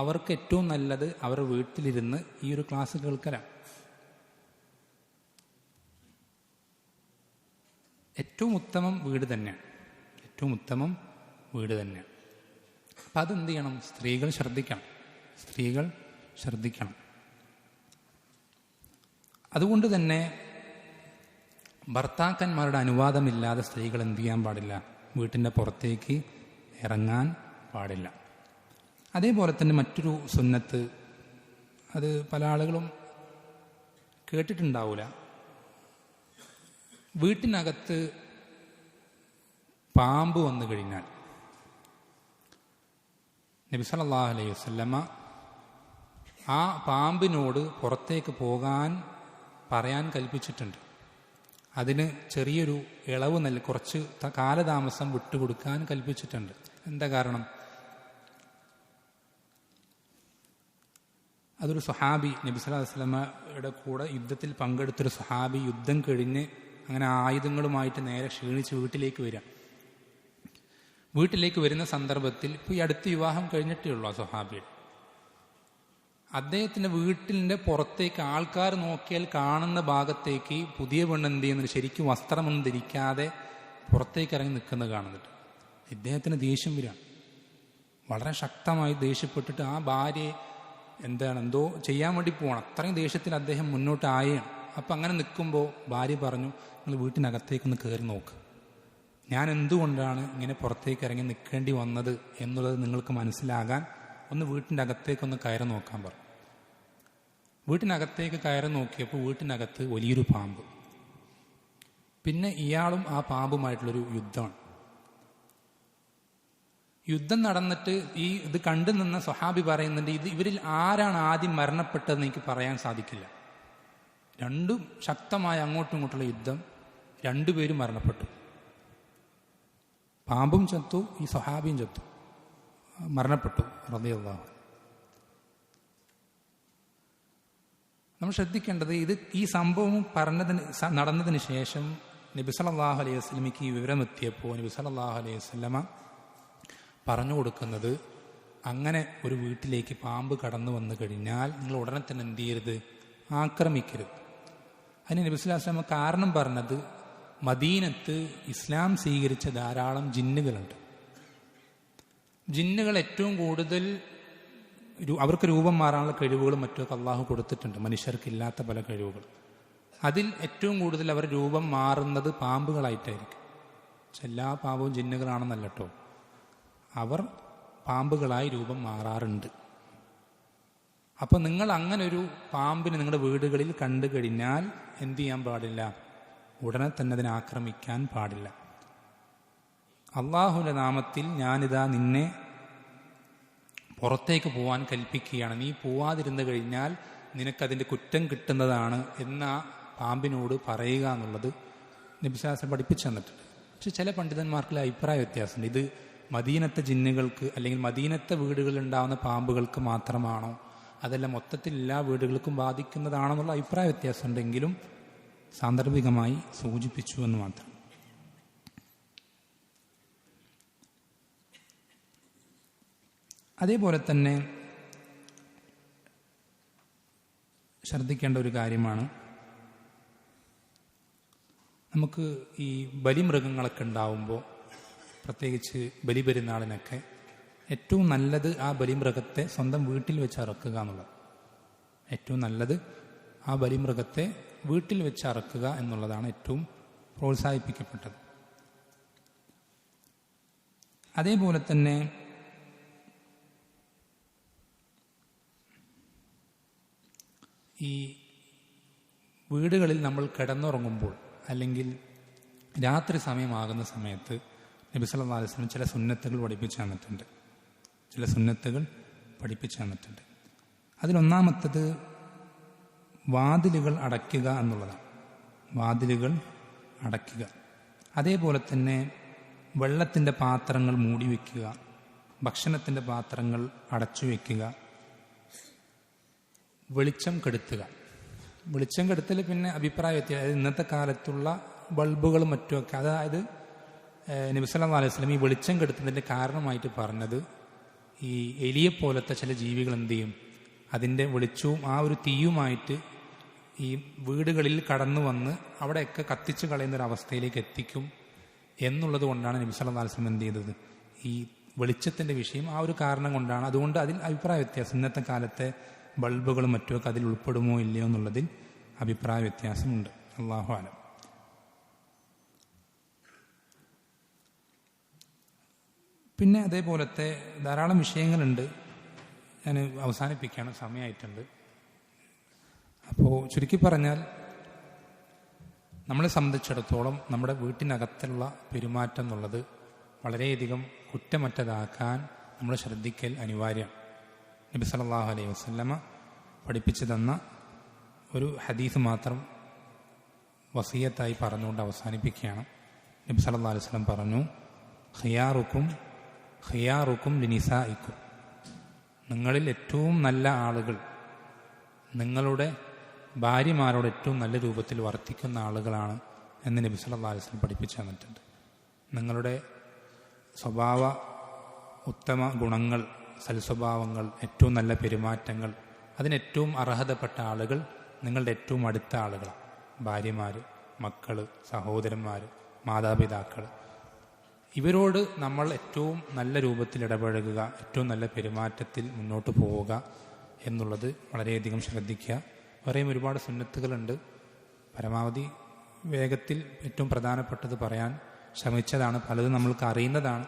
അവർക്ക് ഏറ്റവും നല്ലത് അവരുടെ വീട്ടിലിരുന്ന് ഈ ഒരു ക്ലാസ് കേൾക്കലാണ്. ഏറ്റവും ഉത്തമം വീട് തന്നെയാണ്. ഏറ്റവും ഉത്തമം വീട് തന്നെയാണ്. അപ്പം അതെന്ത് ചെയ്യണം? സ്ത്രീകൾ ശ്രദ്ധിക്കണം. അതുകൊണ്ട് തന്നെ ഭർത്താക്കന്മാരുടെ അനുവാദമില്ലാതെ സ്ത്രീകൾ എന്ത് ചെയ്യാൻ പാടില്ല? വീട്ടിൻ്റെ പുറത്തേക്ക് ഇറങ്ങാൻ പാടില്ല. അതേപോലെ തന്നെ മറ്റൊരു സുന്നത്ത്, അത് പല ആളുകളും കേട്ടിട്ടുണ്ടാവില്ല. വീട്ടിനകത്ത് പാമ്പ് വന്നു കഴിഞ്ഞാൽ നബി സല്ലല്ലാഹു അലൈഹി വസല്ലമ ആ പാമ്പിനോട് പുറത്തേക്ക് പോകാൻ പറയാൻ കൽപ്പിച്ചിട്ടുണ്ട്. അതിന് ചെറിയൊരു ഇളവ് കുറച്ച് കാലതാമസം വിട്ടുകൊടുക്കാൻ കൽപ്പിച്ചിട്ടുണ്ട്. എന്താ കാരണം? അതൊരു സ്വഹാബി, നബി സല്ലല്ലാഹു അലൈഹി വസല്ലമയുടെ കൂടെ യുദ്ധത്തിൽ പങ്കെടുത്തൊരു സ്വഹാബി യുദ്ധം കഴിഞ്ഞ് അങ്ങനെ ആയുധങ്ങളുമായിട്ട് നേരെ ക്ഷീണിച്ച് വീട്ടിലേക്ക് വരുന്ന സന്ദർഭത്തിൽ, ഇപ്പോൾ ഈ അടുത്ത് വിവാഹം കഴിഞ്ഞിട്ടേ ഉള്ളൂ ആ സ്വഹാബിയുടെ, അദ്ദേഹത്തിൻ്റെ വീട്ടിൻ്റെ പുറത്തേക്ക് ആൾക്കാർ നോക്കിയാൽ കാണുന്ന ഭാഗത്തേക്ക് പുതിയ പെണ്ണ് എന്ത് ചെയ്യുന്നത്, ശരിക്കും വസ്ത്രമൊന്നും ധരിക്കാതെ പുറത്തേക്ക് ഇറങ്ങി നിൽക്കുന്നത് കാണുന്നുണ്ട്. ഇദ്ദേഹത്തിന് ദേഷ്യം വരിക, വളരെ ശക്തമായി ദേഷ്യപ്പെട്ടിട്ട് ആ ഭാര്യയെ എന്തോ ചെയ്യാൻ വേണ്ടി പോകണം, അത്രയും ദേഷ്യത്തിൽ അദ്ദേഹം മുന്നോട്ട് ആയാണ്. അപ്പം അങ്ങനെ നിൽക്കുമ്പോൾ ഭാര്യ പറഞ്ഞു, നിങ്ങൾ വീട്ടിനകത്തേക്കൊന്ന് കയറി നോക്ക്, ഞാൻ എന്തുകൊണ്ടാണ് ഇങ്ങനെ പുറത്തേക്ക് ഇറങ്ങി നിൽക്കേണ്ടി വന്നത് എന്നുള്ളത് നിങ്ങൾക്ക് മനസ്സിലാകാൻ ഒന്ന് വീട്ടിൻ്റെ അകത്തേക്കൊന്ന് കയറി നോക്കാൻ പറഞ്ഞു. വീട്ടിനകത്തേക്ക് കയറി നോക്കിയപ്പോൾ വീട്ടിനകത്ത് വലിയൊരു പാമ്പ്. പിന്നെ ഇയാളും ആ പാമ്പുമായിട്ടുള്ളൊരു യുദ്ധമാണ്. യുദ്ധം നടന്നിട്ട് ഇത് കണ്ടു നിന്ന സ്വഹാബി പറയുന്നുണ്ട്, ഇവരിൽ ആരാണ് ആദ്യം മരണപ്പെട്ടതെന്ന് എനിക്ക് പറയാൻ സാധിക്കില്ല. രണ്ടും ശക്തമായ അങ്ങോട്ടും ഇങ്ങോട്ടുള്ള യുദ്ധം, രണ്ടുപേരും മരണപ്പെട്ടു. പാമ്പും ചത്തു, ഈ സ്വഹാബിയും ചത്തു, മരണപ്പെട്ടു റളിയല്ലാഹു. നമ്മൾ ശ്രദ്ധിക്കേണ്ടത്, ഈ സംഭവം നടന്നതിന് ശേഷം നബി സല്ലല്ലാഹു അലൈഹി വസല്ലമയ്ക്ക് ഈ വിവരമെത്തിയപ്പോൾ നബി സല്ലല്ലാഹു അലൈഹി വസല്ലമ പറഞ്ഞു കൊടുക്കുന്നത്, അങ്ങനെ ഒരു വീട്ടിലേക്ക് പാമ്പ് കടന്നു വന്നു കഴിഞ്ഞാൽ നിങ്ങൾ ഉടനെ തന്നെ എന്ത് ചെയ്യരുത്, ആക്രമിക്കരുത്. അതിന് നബി സല്ലല്ലാഹു അലൈഹി വസല്ലമ കാരണം പറഞ്ഞത്, മദീനത്ത് ഇസ്ലാം സ്വീകരിച്ച ധാരാളം ജിന്നുകളുണ്ട്. ജിന്നുകൾ ഏറ്റവും കൂടുതൽ അവർക്ക് രൂപം മാറാനുള്ള കഴിവുകളും മറ്റുമൊക്കെ അള്ളാഹു കൊടുത്തിട്ടുണ്ട്, മനുഷ്യർക്കില്ലാത്ത പല കഴിവുകൾ. അതിൽ ഏറ്റവും കൂടുതൽ അവർ രൂപം മാറുന്നത് പാമ്പുകളായിട്ടായിരിക്കും. എല്ലാ പാമ്പും ജിന്നുകളാണെന്നല്ല കേട്ടോ, അവർ പാമ്പുകളായി രൂപം മാറാറുണ്ട്. അപ്പം നിങ്ങൾ അങ്ങനെ ഒരു പാമ്പിനെ നിങ്ങളുടെ വീടുകളിൽ കണ്ടു കഴിഞ്ഞാൽ എന്ത് ചെയ്യാൻ പാടില്ല, ഉടനെ തന്നെ അതിനെ ആക്രമിക്കാൻ പാടില്ല. അള്ളാഹുവിൻ്റെ നാമത്തിൽ ഞാനിതാ നിന്നെ പുറത്തേക്ക് പോകാൻ കൽപ്പിക്കുകയാണ്, നീ പോവാതിരുന്നു കഴിഞ്ഞാൽ നിനക്കതിൻ്റെ കുറ്റം കിട്ടുന്നതാണ് എന്ന പാമ്പിനോട് പറയുക എന്നുള്ളത് നബി സല്ലല്ലാഹു അലൈഹി വസല്ലം പഠിപ്പിച്ചു തന്നിട്ടുണ്ട്. പക്ഷെ ചില പണ്ഡിതന്മാർക്കുള്ള അഭിപ്രായ വ്യത്യാസമുണ്ട്. ഇത് മദീനത്തെ ജിന്നുകൾക്ക് അല്ലെങ്കിൽ മദീനത്തെ വീടുകളിൽ ഉണ്ടാകുന്ന പാമ്പുകൾക്ക് മാത്രമാണോ, അതല്ല മൊത്തത്തിൽ എല്ലാ വീടുകൾക്കും ബാധിക്കുന്നതാണോ എന്നുള്ള അഭിപ്രായ വ്യത്യാസമുണ്ടെങ്കിലും സാന്ദർഭികമായി സൂചിപ്പിച്ചു എന്ന് മാത്രം. അതേപോലെ തന്നെ ശ്രദ്ധിക്കേണ്ട ഒരു കാര്യമാണ്, നമുക്ക് ഈ ബലിമൃഗങ്ങളൊക്കെ ഉണ്ടാവുമ്പോൾ, പ്രത്യേകിച്ച് ബലിപെരുന്നാളിനൊക്കെ ഏറ്റവും നല്ലത് ആ ബലിമൃഗത്തെ സ്വന്തം വീട്ടിൽ വെച്ച് അറക്കുക എന്നുള്ളത്. ഏറ്റവും നല്ലത് ആ ബലിമൃഗത്തെ വീട്ടിൽ വെച്ച് അറക്കുക എന്നുള്ളതാണ് ഏറ്റവും പ്രോത്സാഹിപ്പിക്കപ്പെട്ടത്. അതേപോലെ തന്നെ ഈ വീടുകളിൽ നമ്മൾ കിടന്നുറങ്ങുമ്പോൾ അല്ലെങ്കിൽ രാത്രി സമയമാകുന്ന സമയത്ത് നബി സല്ലല്ലാഹു അലൈഹി വസല്ലം ചില സുന്നത്തുകൾ പഠിപ്പിച്ചു തന്നിട്ടുണ്ട്. അതിലൊന്നാമത്തത് വാതിലുകൾ അടയ്ക്കുക എന്നുള്ളതാണ്. വാതിലുകൾ അടയ്ക്കുക. അതേപോലെ തന്നെ വെള്ളത്തിൻ്റെ പാത്രങ്ങൾ മൂടി വയ്ക്കുക, ഭക്ഷണത്തിൻ്റെ പാത്രങ്ങൾ അടച്ചു വയ്ക്കുക, വെളിച്ചം കെടുത്തുക. വെളിച്ചം കെടുത്തൽ പിന്നെ അഭിപ്രായ വ്യത്യാസം, ഇന്നത്തെ കാലത്തുള്ള ബൾബുകളും മറ്റുമൊക്കെ, അതായത് നബി സല്ലല്ലാഹു അലൈഹി വസല്ലം ഈ വെളിച്ചം കെടുത്തുന്നതിൻ്റെ കാരണമായിട്ട് പറഞ്ഞത്, ഈ എലിയെ പോലത്തെ ചില ജീവികൾ എന്ത് ചെയ്യും, അതിൻ്റെ വെളിച്ചവും ആ ഒരു തീയുമായിട്ട് ഈ വീടുകളിൽ കടന്നു വന്ന് അവിടെയൊക്കെ കത്തിച്ചു കളയുന്നൊരവസ്ഥയിലേക്ക് എത്തിക്കും എന്നുള്ളത് കൊണ്ടാണ് നബി സല്ലല്ലാഹു അലൈഹി വസല്ലം എന്ത് ചെയ്തത്, ഈ വെളിച്ചത്തിൻ്റെ വിഷയം ആ ഒരു കാരണം കൊണ്ടാണ്. അതുകൊണ്ട് അതിൽ അഭിപ്രായ വ്യത്യാസം, ഇന്നത്തെ കാലത്തെ ബൾബുകളും മറ്റുമൊക്കെ അതിൽ ഉൾപ്പെടുമോ ഇല്ലയോ എന്നുള്ളതിൽ അഭിപ്രായ വ്യത്യാസമുണ്ട്. അല്ലാഹു അലം. പിന്നെ അതേപോലത്തെ ധാരാളം വിഷയങ്ങളുണ്ട്. ഞാൻ അവസാനിപ്പിക്കുകയാണ്, സമയമായിട്ടുണ്ട്. അപ്പോൾ ചുരുക്കി പറഞ്ഞാൽ, നമ്മളെ സംബന്ധിച്ചിടത്തോളം നമ്മുടെ വീട്ടിനകത്തുള്ള പെരുമാറ്റം എന്നുള്ളത് വളരെയധികം കുറ്റമറ്റതാക്കാൻ നമ്മൾ ശ്രദ്ധിക്കൽ അനിവാര്യമാണ്. നബി സല്ലല്ലാഹു അലൈഹി വസല്ലമ പഠിപ്പിച്ചു തന്ന ഒരു ഹദീസ് മാത്രം വസിയത്തായി പറഞ്ഞുകൊണ്ട് അവസാനിപ്പിക്കുകയാണ്. നബി സല്ലല്ലാഹു അലൈഹി വസല്ലം പറഞ്ഞു, ഖിയാറുക്കും ലിനിസാഇക്കും, നിങ്ങളിൽ ഏറ്റവും നല്ല ആളുകൾ നിങ്ങളുടെ ഭാര്യമാരോട് ഏറ്റവും നല്ല രൂപത്തിൽ വർത്തിക്കുന്ന ആളുകളാണ് എന്ന് നബി സല്ലല്ലാഹു അലൈഹി വസല്ലം പഠിപ്പിച്ചു തന്നിട്ടുണ്ട്. നിങ്ങളുടെ സ്വഭാവ ഉത്തമ ഗുണങ്ങൾ, സൽസ്വഭാവങ്ങൾ, ഏറ്റവും നല്ല പെരുമാറ്റങ്ങൾ, അതിനേറ്റവും അർഹതപ്പെട്ട ആളുകൾ നിങ്ങളുടെ ഏറ്റവും അടുത്ത ആളുകളാണ്. ഭാര്യമാർ, മക്കൾ, സഹോദരന്മാർ, മാതാപിതാക്കൾ, ഇവരോട് നമ്മൾ ഏറ്റവും നല്ല രൂപത്തിൽ ഇടപഴകുക, ഏറ്റവും നല്ല പെരുമാറ്റത്തിൽ മുന്നോട്ട് പോവുക എന്നുള്ളത് വളരെയധികം ശ്രദ്ധിക്കുക. വേറെയും ഒരുപാട് സുന്നത്തുകളുണ്ട്. പരമാവധി വേഗത്തിൽ ഏറ്റവും പ്രധാനപ്പെട്ടത് പറയാൻ ശ്രമിച്ചതാണ്. പലതും നമ്മൾക്ക് അറിയുന്നതാണ്,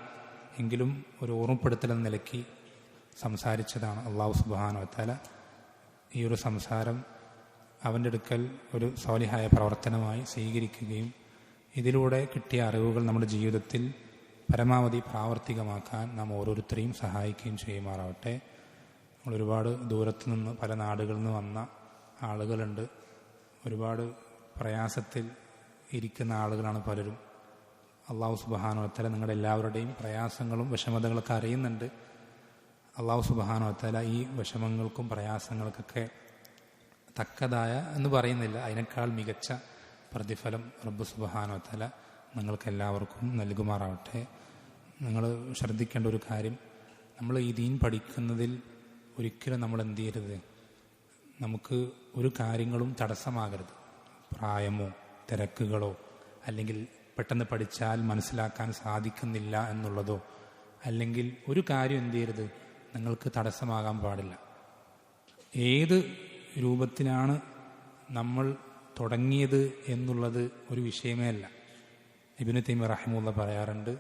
എങ്കിലും ഒരു ഓർമ്മപ്പെടുത്തൽ എന്ന നിലയ്ക്ക് സംസാരിച്ചതാണ്. അല്ലാഹു സുബ്ഹാനഹു വ തആല ഈ ഒരു സംസാരം അവൻ്റെ അടുക്കൽ ഒരു സ്വാലിഹായ പ്രവർത്തനമായി സ്വീകരിക്കുകയും ഇതിലൂടെ കിട്ടിയ അറിവുകൾ നമ്മുടെ ജീവിതത്തിൽ പരമാവധി പ്രാവർത്തികമാക്കാൻ നാം ഓരോരുത്തരെയും സഹായിക്കുകയും ചെയ്യുമാറാവട്ടെ. നമ്മൾ ഒരുപാട് ദൂരത്തു നിന്ന് പല നാടുകളിൽ നിന്ന് വന്ന ആളുകളുണ്ട്. ഒരുപാട് പ്രയാസത്തിൽ ഇരിക്കുന്ന ആളുകളാണ് പലരും. അള്ളാഹു സുബ്ഹാനഹു വ തആല നിങ്ങളുടെ എല്ലാവരുടെയും പ്രയാസങ്ങളും വിഷമതകളൊക്കെ അറിയുന്നുണ്ട്. അള്ളാഹു സുബ്ഹാനഹു വ തആല ഈ വിഷമങ്ങൾക്കും പ്രയാസങ്ങൾക്കൊക്കെ തക്കതായ എന്ന് പറയുന്നില്ല, അതിനേക്കാൾ മികച്ച പ്രതിഫലം റബ്ബ് സുബ്ഹാനഹു വ തആല നിങ്ങൾക്ക് എല്ലാവർക്കും നൽകുമാറാവട്ടെ. നിങ്ങൾ ശ്രദ്ധിക്കേണ്ട ഒരു കാര്യം, നമ്മൾ ഈ ദീൻ പഠിക്കുന്നതിൽ ഒരിക്കലും നമ്മൾ എന്ത് ചെയ്യരുത്, നമുക്ക് ഒരു കാര്യങ്ങളും തടസ്സമാകരുത്. പ്രായമോ തിരക്കുകളോ അല്ലെങ്കിൽ പെട്ടെന്ന് പഠിച്ചാൽ മനസ്സിലാക്കാൻ സാധിക്കുന്നില്ല എന്നുള്ളതോ അല്ലെങ്കിൽ ഒരു കാര്യം എന്ത് ചെയ്യരുത്, നിങ്ങൾക്ക് തടസ്സമാകാൻ പാടില്ല. ഏത് രൂപത്തിലാണ് നമ്മൾ തുടങ്ങിയത് എന്നുള്ളത് ഒരു വിഷയമേ അല്ല. ഇബ്നു തൈമിയ്യ റഹിമഹുല്ലാഹ് പറയാറുണ്ട്,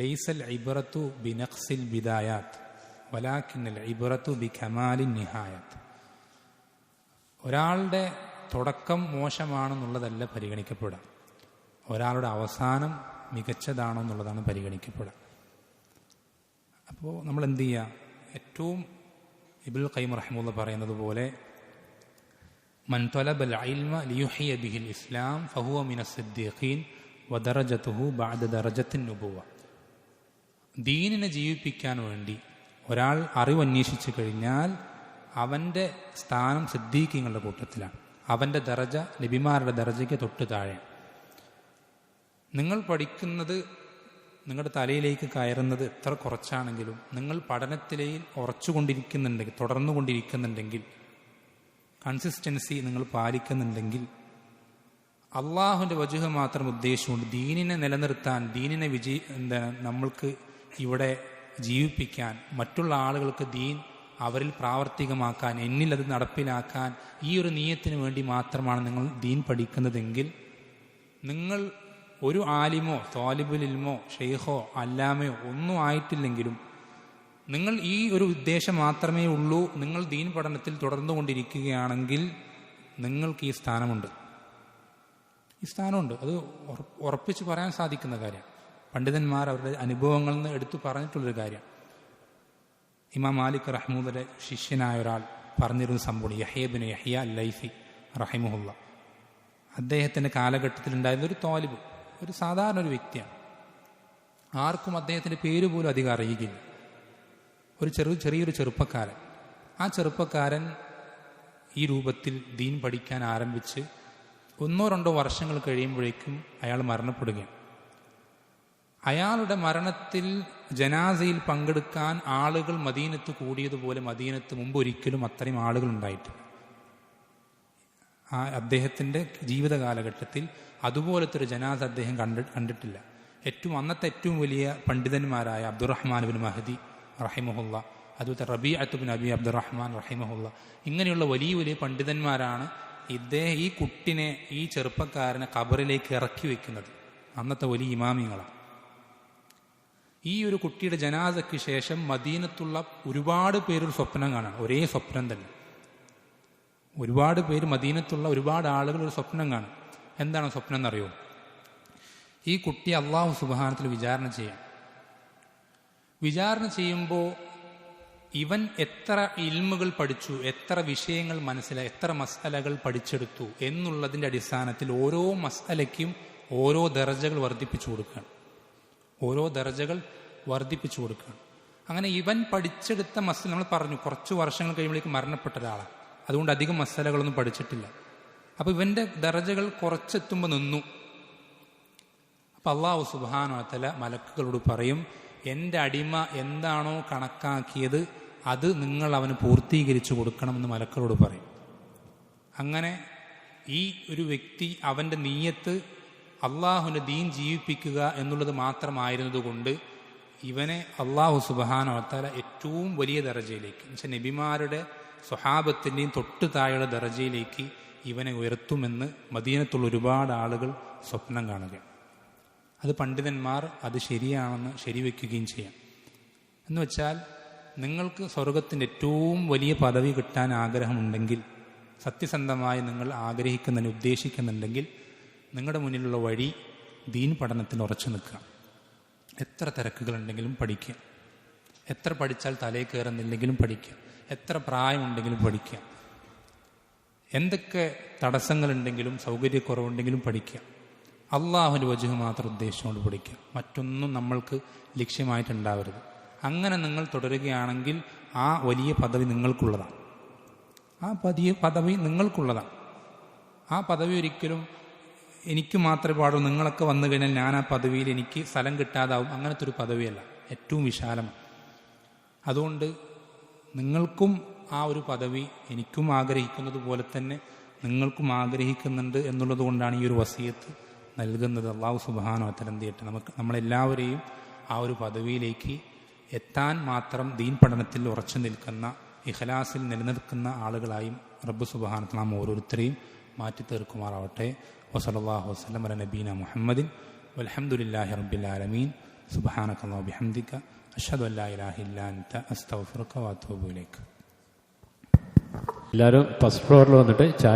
ലൈസൽ ഇബ്റത്തു ബിനഖ്സിൽ ബിദായാത്ത് വലാകിന്നൽ ഇബ്റത്തു ബികമാലിൻ നിഹായത്ത്. ഒരാളുടെ തുടക്കം മോശമാണെന്നുള്ളതല്ല പരിഗണിക്കപ്പെടുക, ഒരാളുടെ അവസാനം മികച്ചതാണോ എന്നുള്ളതാണ് പരിഗണിക്കപ്പെടുക. അപ്പോൾ നമ്മൾ എന്ത് ചെയ്യുക, ഏറ്റവും ഇബ്നുൽ ഖയ്യിം റഹിമഹുല്ലാഹ് പറയുന്നത് പോലെ മൻ തലബൽ ഇൽമ ലിയുഹിയ ബിഹിൽ ഇസ്ലാം ഫഹുവ മിനസ് സിദ്ദീഖീൻ വദറജതുഹു ബഅദ ദറജത്തിൻ നുബുവ. ദീനിനെ ജീവിപ്പിക്കാൻ വേണ്ടി ഒരാൾ അറിവ് അന്വേഷിച്ചു കഴിഞ്ഞാൽ അവൻ്റെ സ്ഥാനം സിദ്ദീഖീങ്ങളുടെ കൂട്ടത്തിലാണ്, അവൻ്റെ ദറജ നബിമാരുടെ ദറജയ്ക്ക് തൊട്ട് താഴെ. നിങ്ങൾ പഠിക്കുന്നത്, നിങ്ങളുടെ തലയിലേക്ക് കയറുന്നത് എത്ര കുറച്ചാണെങ്കിലും നിങ്ങൾ പഠനത്തിലേക്ക് ഉറച്ചുകൊണ്ടിരിക്കുന്നുണ്ടെങ്കിൽ, തുടർന്നുകൊണ്ടിരിക്കുന്നുണ്ടെങ്കിൽ, കൺസിസ്റ്റൻസി നിങ്ങൾ പാലിക്കുന്നുണ്ടെങ്കിൽ, അള്ളാഹുവിൻ്റെ വജുഹ് മാത്രം ഉദ്ദേശിച്ചുകൊണ്ട് ദീനിനെ നിലനിർത്താൻ, ദീനിനെ നമ്മൾക്ക് ഇവിടെ ജീവിപ്പിക്കാൻ, മറ്റുള്ള ആളുകൾക്ക് ദീൻ അവരിൽ പ്രാവർത്തികമാക്കാൻ, എന്നിലത് നടപ്പിലാക്കാൻ, ഈ ഒരു നിയ്യത്തിന് വേണ്ടി മാത്രമാണ് നിങ്ങൾ ദീൻ പഠിക്കുന്നതെങ്കിൽ, നിങ്ങൾ ഒരു ആലിമോ ത്വാലിബുൽ ഇൽമോ ഷെയ്ഖോ അല്ലാമയോ ഒന്നും ആയിട്ടില്ലെങ്കിലും നിങ്ങൾ ഈ ഒരു ഉദ്ദേശം മാത്രമേ ഉള്ളൂ, നിങ്ങൾ ദീൻ പഠനത്തിൽ തുടർന്നുകൊണ്ടിരിക്കുകയാണെങ്കിൽ നിങ്ങൾക്ക് ഈ സ്ഥാനമുണ്ട്. ഈ സ്ഥാനമുണ്ട്, അത് ഉറപ്പിച്ച് പറയാൻ സാധിക്കുന്ന കാര്യം. പണ്ഡിതന്മാർ അവരുടെ അനുഭവങ്ങളിൽ നിന്ന് എടുത്തു പറഞ്ഞിട്ടുള്ളൊരു കാര്യം. ഇമാം മാലിക് റഹ്മൂദിന്റെ ശിഷ്യനായ ഒരാൾ പറഞ്ഞിരുന്ന സംഭവം, യഹ്യ ഇബ്നു യഹ്യ അൽ-ലൈസി റഹിമഹുല്ലാ. അദ്ദേഹത്തിൻ്റെ കാലഘട്ടത്തിലുണ്ടായിരുന്ന ഒരു ത്വാലിബ്, ഒരു സാധാരണ ഒരു വ്യക്തിയാണ്. ആർക്കും അദ്ദേഹത്തിൻ്റെ പേര് പോലും അധികം അറിയുകയില്ല. ഒരു ചെറിയൊരു ചെറുപ്പക്കാരൻ. ആ ചെറുപ്പക്കാരൻ ഈ രൂപത്തിൽ ദീൻ പഠിക്കാൻ ആരംഭിച്ച് 1-2 വർഷങ്ങൾ കഴിയുമ്പോഴേക്കും അയാൾ മരണപ്പെടുകയാണ്. അയാളുടെ മരണത്തിൽ ജനാസയിൽ പങ്കെടുക്കാൻ ആളുകൾ മദീനത്ത് കൂടിയതുപോലെ മദീനത്ത് മുമ്പ് ഒരിക്കലും അത്രയും ആളുകൾ ഉണ്ടായിട്ടില്ല. അദ്ദേഹത്തിൻ്റെ ജീവിത കാലഘട്ടത്തിൽ അതുപോലത്തെ ഒരു ജനാസ അദ്ദേഹം കണ്ടിട്ടില്ല. അന്നത്തെ ഏറ്റവും വലിയ പണ്ഡിതന്മാരായ അബ്ദുറഹ്മാൻ ഇബ്നു മഹ്ദി റഹിമഹുല്ല, അതുപോലെ റബീഅത്ത് ഇബ്നു അബി അബ്ദുറഹ്മാൻ റഹിമഹുല്ല, ഇങ്ങനെയുള്ള വലിയ വലിയ പണ്ഡിതന്മാരാണ് ഈ കുട്ടിനെ, ഈ ചെറുപ്പക്കാരനെ ഖബറിലേക്ക് ഇറക്കി വെക്കുന്നത്. അന്നത്തെ വലിയ ഇമാമിങ്ങളാണ്. ഈ ഒരു കുട്ടിയുടെ ജനാസയ്ക്ക് ശേഷം മദീനത്തുള്ള ഒരുപാട് പേരൊരു സ്വപ്നം കാണാണ്, ഒരേ സ്വപ്നം തന്നെ. ഒരുപാട് പേര്, മദീനത്തുള്ള ഒരുപാട് ആളുകൾ ഒരു സ്വപ്നം കാണും. എന്താണ് സ്വപ്നം എന്നറിയോ? ഈ കുട്ടി അള്ളാഹു സുബ്ഹാനഹു വ തആല വിചാരണ ചെയ്യുമ്പോൾ ഇവൻ എത്ര ഇൽമുകൾ പഠിച്ചു, എത്ര വിഷയങ്ങൾ മനസ്സിലായി, എത്ര മസ്അലകൾ പഠിച്ചെടുത്തു എന്നുള്ളതിൻ്റെ അടിസ്ഥാനത്തിൽ ഓരോ മസ്അലയ്ക്കും ഓരോ ദർജകൾ വർദ്ധിപ്പിച്ചു കൊടുക്കുകയാണ്. ഓരോ ദർജകൾ വർദ്ധിപ്പിച്ചു കൊടുക്കുകയാണ്. അങ്ങനെ ഇവൻ പഠിച്ചെടുത്ത മസ്അല, നമ്മൾ പറഞ്ഞു കുറച്ച് വർഷങ്ങൾ കഴിയുമ്പോഴേക്ക് മരണപ്പെട്ട ഒരാളാണ്, അതുകൊണ്ട് അധികം മസ്അലകളൊന്നും പഠിച്ചിട്ടില്ല. അപ്പോൾ ഇവൻ്റെ ദർജകൾ കുറച്ചെത്തുമ്പോൾ നിന്നു. അപ്പം അല്ലാഹു സുബ്ഹാനഹു വ തആല മലക്കുകളോട് പറയും, എൻ്റെ അടിമ എന്താണോ കണക്കാക്കിയത് അത് നിങ്ങൾ അവന് പൂർത്തീകരിച്ചു കൊടുക്കണമെന്ന് മലക്കുകളോട് പറയും. അങ്ങനെ ഈ ഒരു വ്യക്തി, അവൻ്റെ നീയത്ത് അള്ളാഹുവിൻ്റെ ദീൻ ജീവിപ്പിക്കുക എന്നുള്ളത് മാത്രമായിരുന്നതുകൊണ്ട് ഇവനെ അള്ളാഹു സുബ്ഹാനഹു വ തആല ഏറ്റവും വലിയ ദർജയിലേക്ക്, എന്നുവെച്ചാൽ നബിമാരുടെ സ്വഹാബത്തിൻ്റെയും തൊട്ട് താഴെയുള്ള ദർജയിലേക്ക് ഇവനെ ഉയർത്തുമെന്ന് മദീനത്തുള്ള ഒരുപാട് ആളുകൾ സ്വപ്നം കാണുകയാണ്. അത് പണ്ഡിതന്മാർ അത് ശരിയാണെന്ന് ശരിവെക്കുകയും ചെയ്യാം. എന്ന് വെച്ചാൽ നിങ്ങൾക്ക് സ്വർഗത്തിൻ്റെ ഏറ്റവും വലിയ പദവി കിട്ടാൻ ആഗ്രഹമുണ്ടെങ്കിൽ, സത്യസന്ധമായി നിങ്ങൾ ആഗ്രഹിക്കുന്നതിന് ഉദ്ദേശിക്കുന്നുണ്ടെങ്കിൽ, നിങ്ങളുടെ മുന്നിലുള്ള വഴി ദീൻ പഠനത്തിൽ ഉറച്ചു നിൽക്കുക. എത്ര തിരക്കുകളുണ്ടെങ്കിലും പഠിക്കുക, എത്ര പഠിച്ചാൽ തലയിൽ കയറുന്നില്ലെങ്കിലും പഠിക്കുക, എത്ര പ്രായമുണ്ടെങ്കിലും പഠിക്കുക, എന്തൊക്കെ തടസ്സങ്ങളുണ്ടെങ്കിലും സൗകര്യക്കുറവുണ്ടെങ്കിലും പഠിക്കുക. അള്ളാഹുവിൻ്റെ വജ്ഹ് മാത്രം ഉദ്ദേശിച്ചുകൊണ്ട് പഠിക്കുക, മറ്റൊന്നും നമ്മൾക്ക് ലക്ഷ്യമായിട്ടുണ്ടാവരുത്. അങ്ങനെ നിങ്ങൾ തുടരുകയാണെങ്കിൽ ആ വലിയ പദവി നിങ്ങൾക്കുള്ളതാണ്. ആ പദവി നിങ്ങൾക്കുള്ളതാണ്. ആ പദവി ഒരിക്കലും എനിക്ക് മാത്രമേ പാടുള്ളൂ, നിങ്ങളൊക്കെ വന്നു കഴിഞ്ഞാൽ ഞാൻ ആ പദവിയിൽ എനിക്ക് സ്ഥലം കിട്ടാതാവും, അങ്ങനത്തെ ഒരു പദവിയല്ല, ഏറ്റവും വിശാലമാണ്. അതുകൊണ്ട് നിങ്ങൾക്കും ആ ഒരു പദവി എനിക്കും ആഗ്രഹിക്കുന്നത് പോലെ തന്നെ നിങ്ങൾക്കും ആഗ്രഹിക്കുന്നുണ്ട് എന്നുള്ളത് കൊണ്ടാണ് ഈ ഒരു വസിയത്ത് നൽകുന്നത്. അള്ളാഹു സുബ്ഹാനഹു വ തആല എന്ത് ചെയ്യട്ടെ, നമ്മളെല്ലാവരെയും ആ ഒരു പദവിയിലേക്ക് എത്താൻ മാത്രം ദീൻ പഠനത്തിൽ ഉറച്ചു നിൽക്കുന്ന, ഇഖ്ലാസിൽ നിലനിൽക്കുന്ന ആളുകളായും റബ്ബ് സുബ്ഹാനഹു വ തആല നാം ഓരോരുത്തരെയും മാറ്റി തീർക്കുമാറാവട്ടെ. വസല്ലല്ലാഹു വസല്ലം അലാ നബീന മുഹമ്മദിൻ വൽഹംദുലില്ലാഹി റബ്ബിൽ ആലമീൻ. സുബ്ഹാനകല്ലാഹു ബിഹംദിക അഷ്ഹദു അല്ലാ ഇലാഹ ഇല്ലാ അൻത അസ്തഗ്ഫിറുക വഅതൂബു ഇലൈക്. എല്ലാവരും ഫസ്റ്റ് ഫ്ലോറിൽ വന്നിട്ട്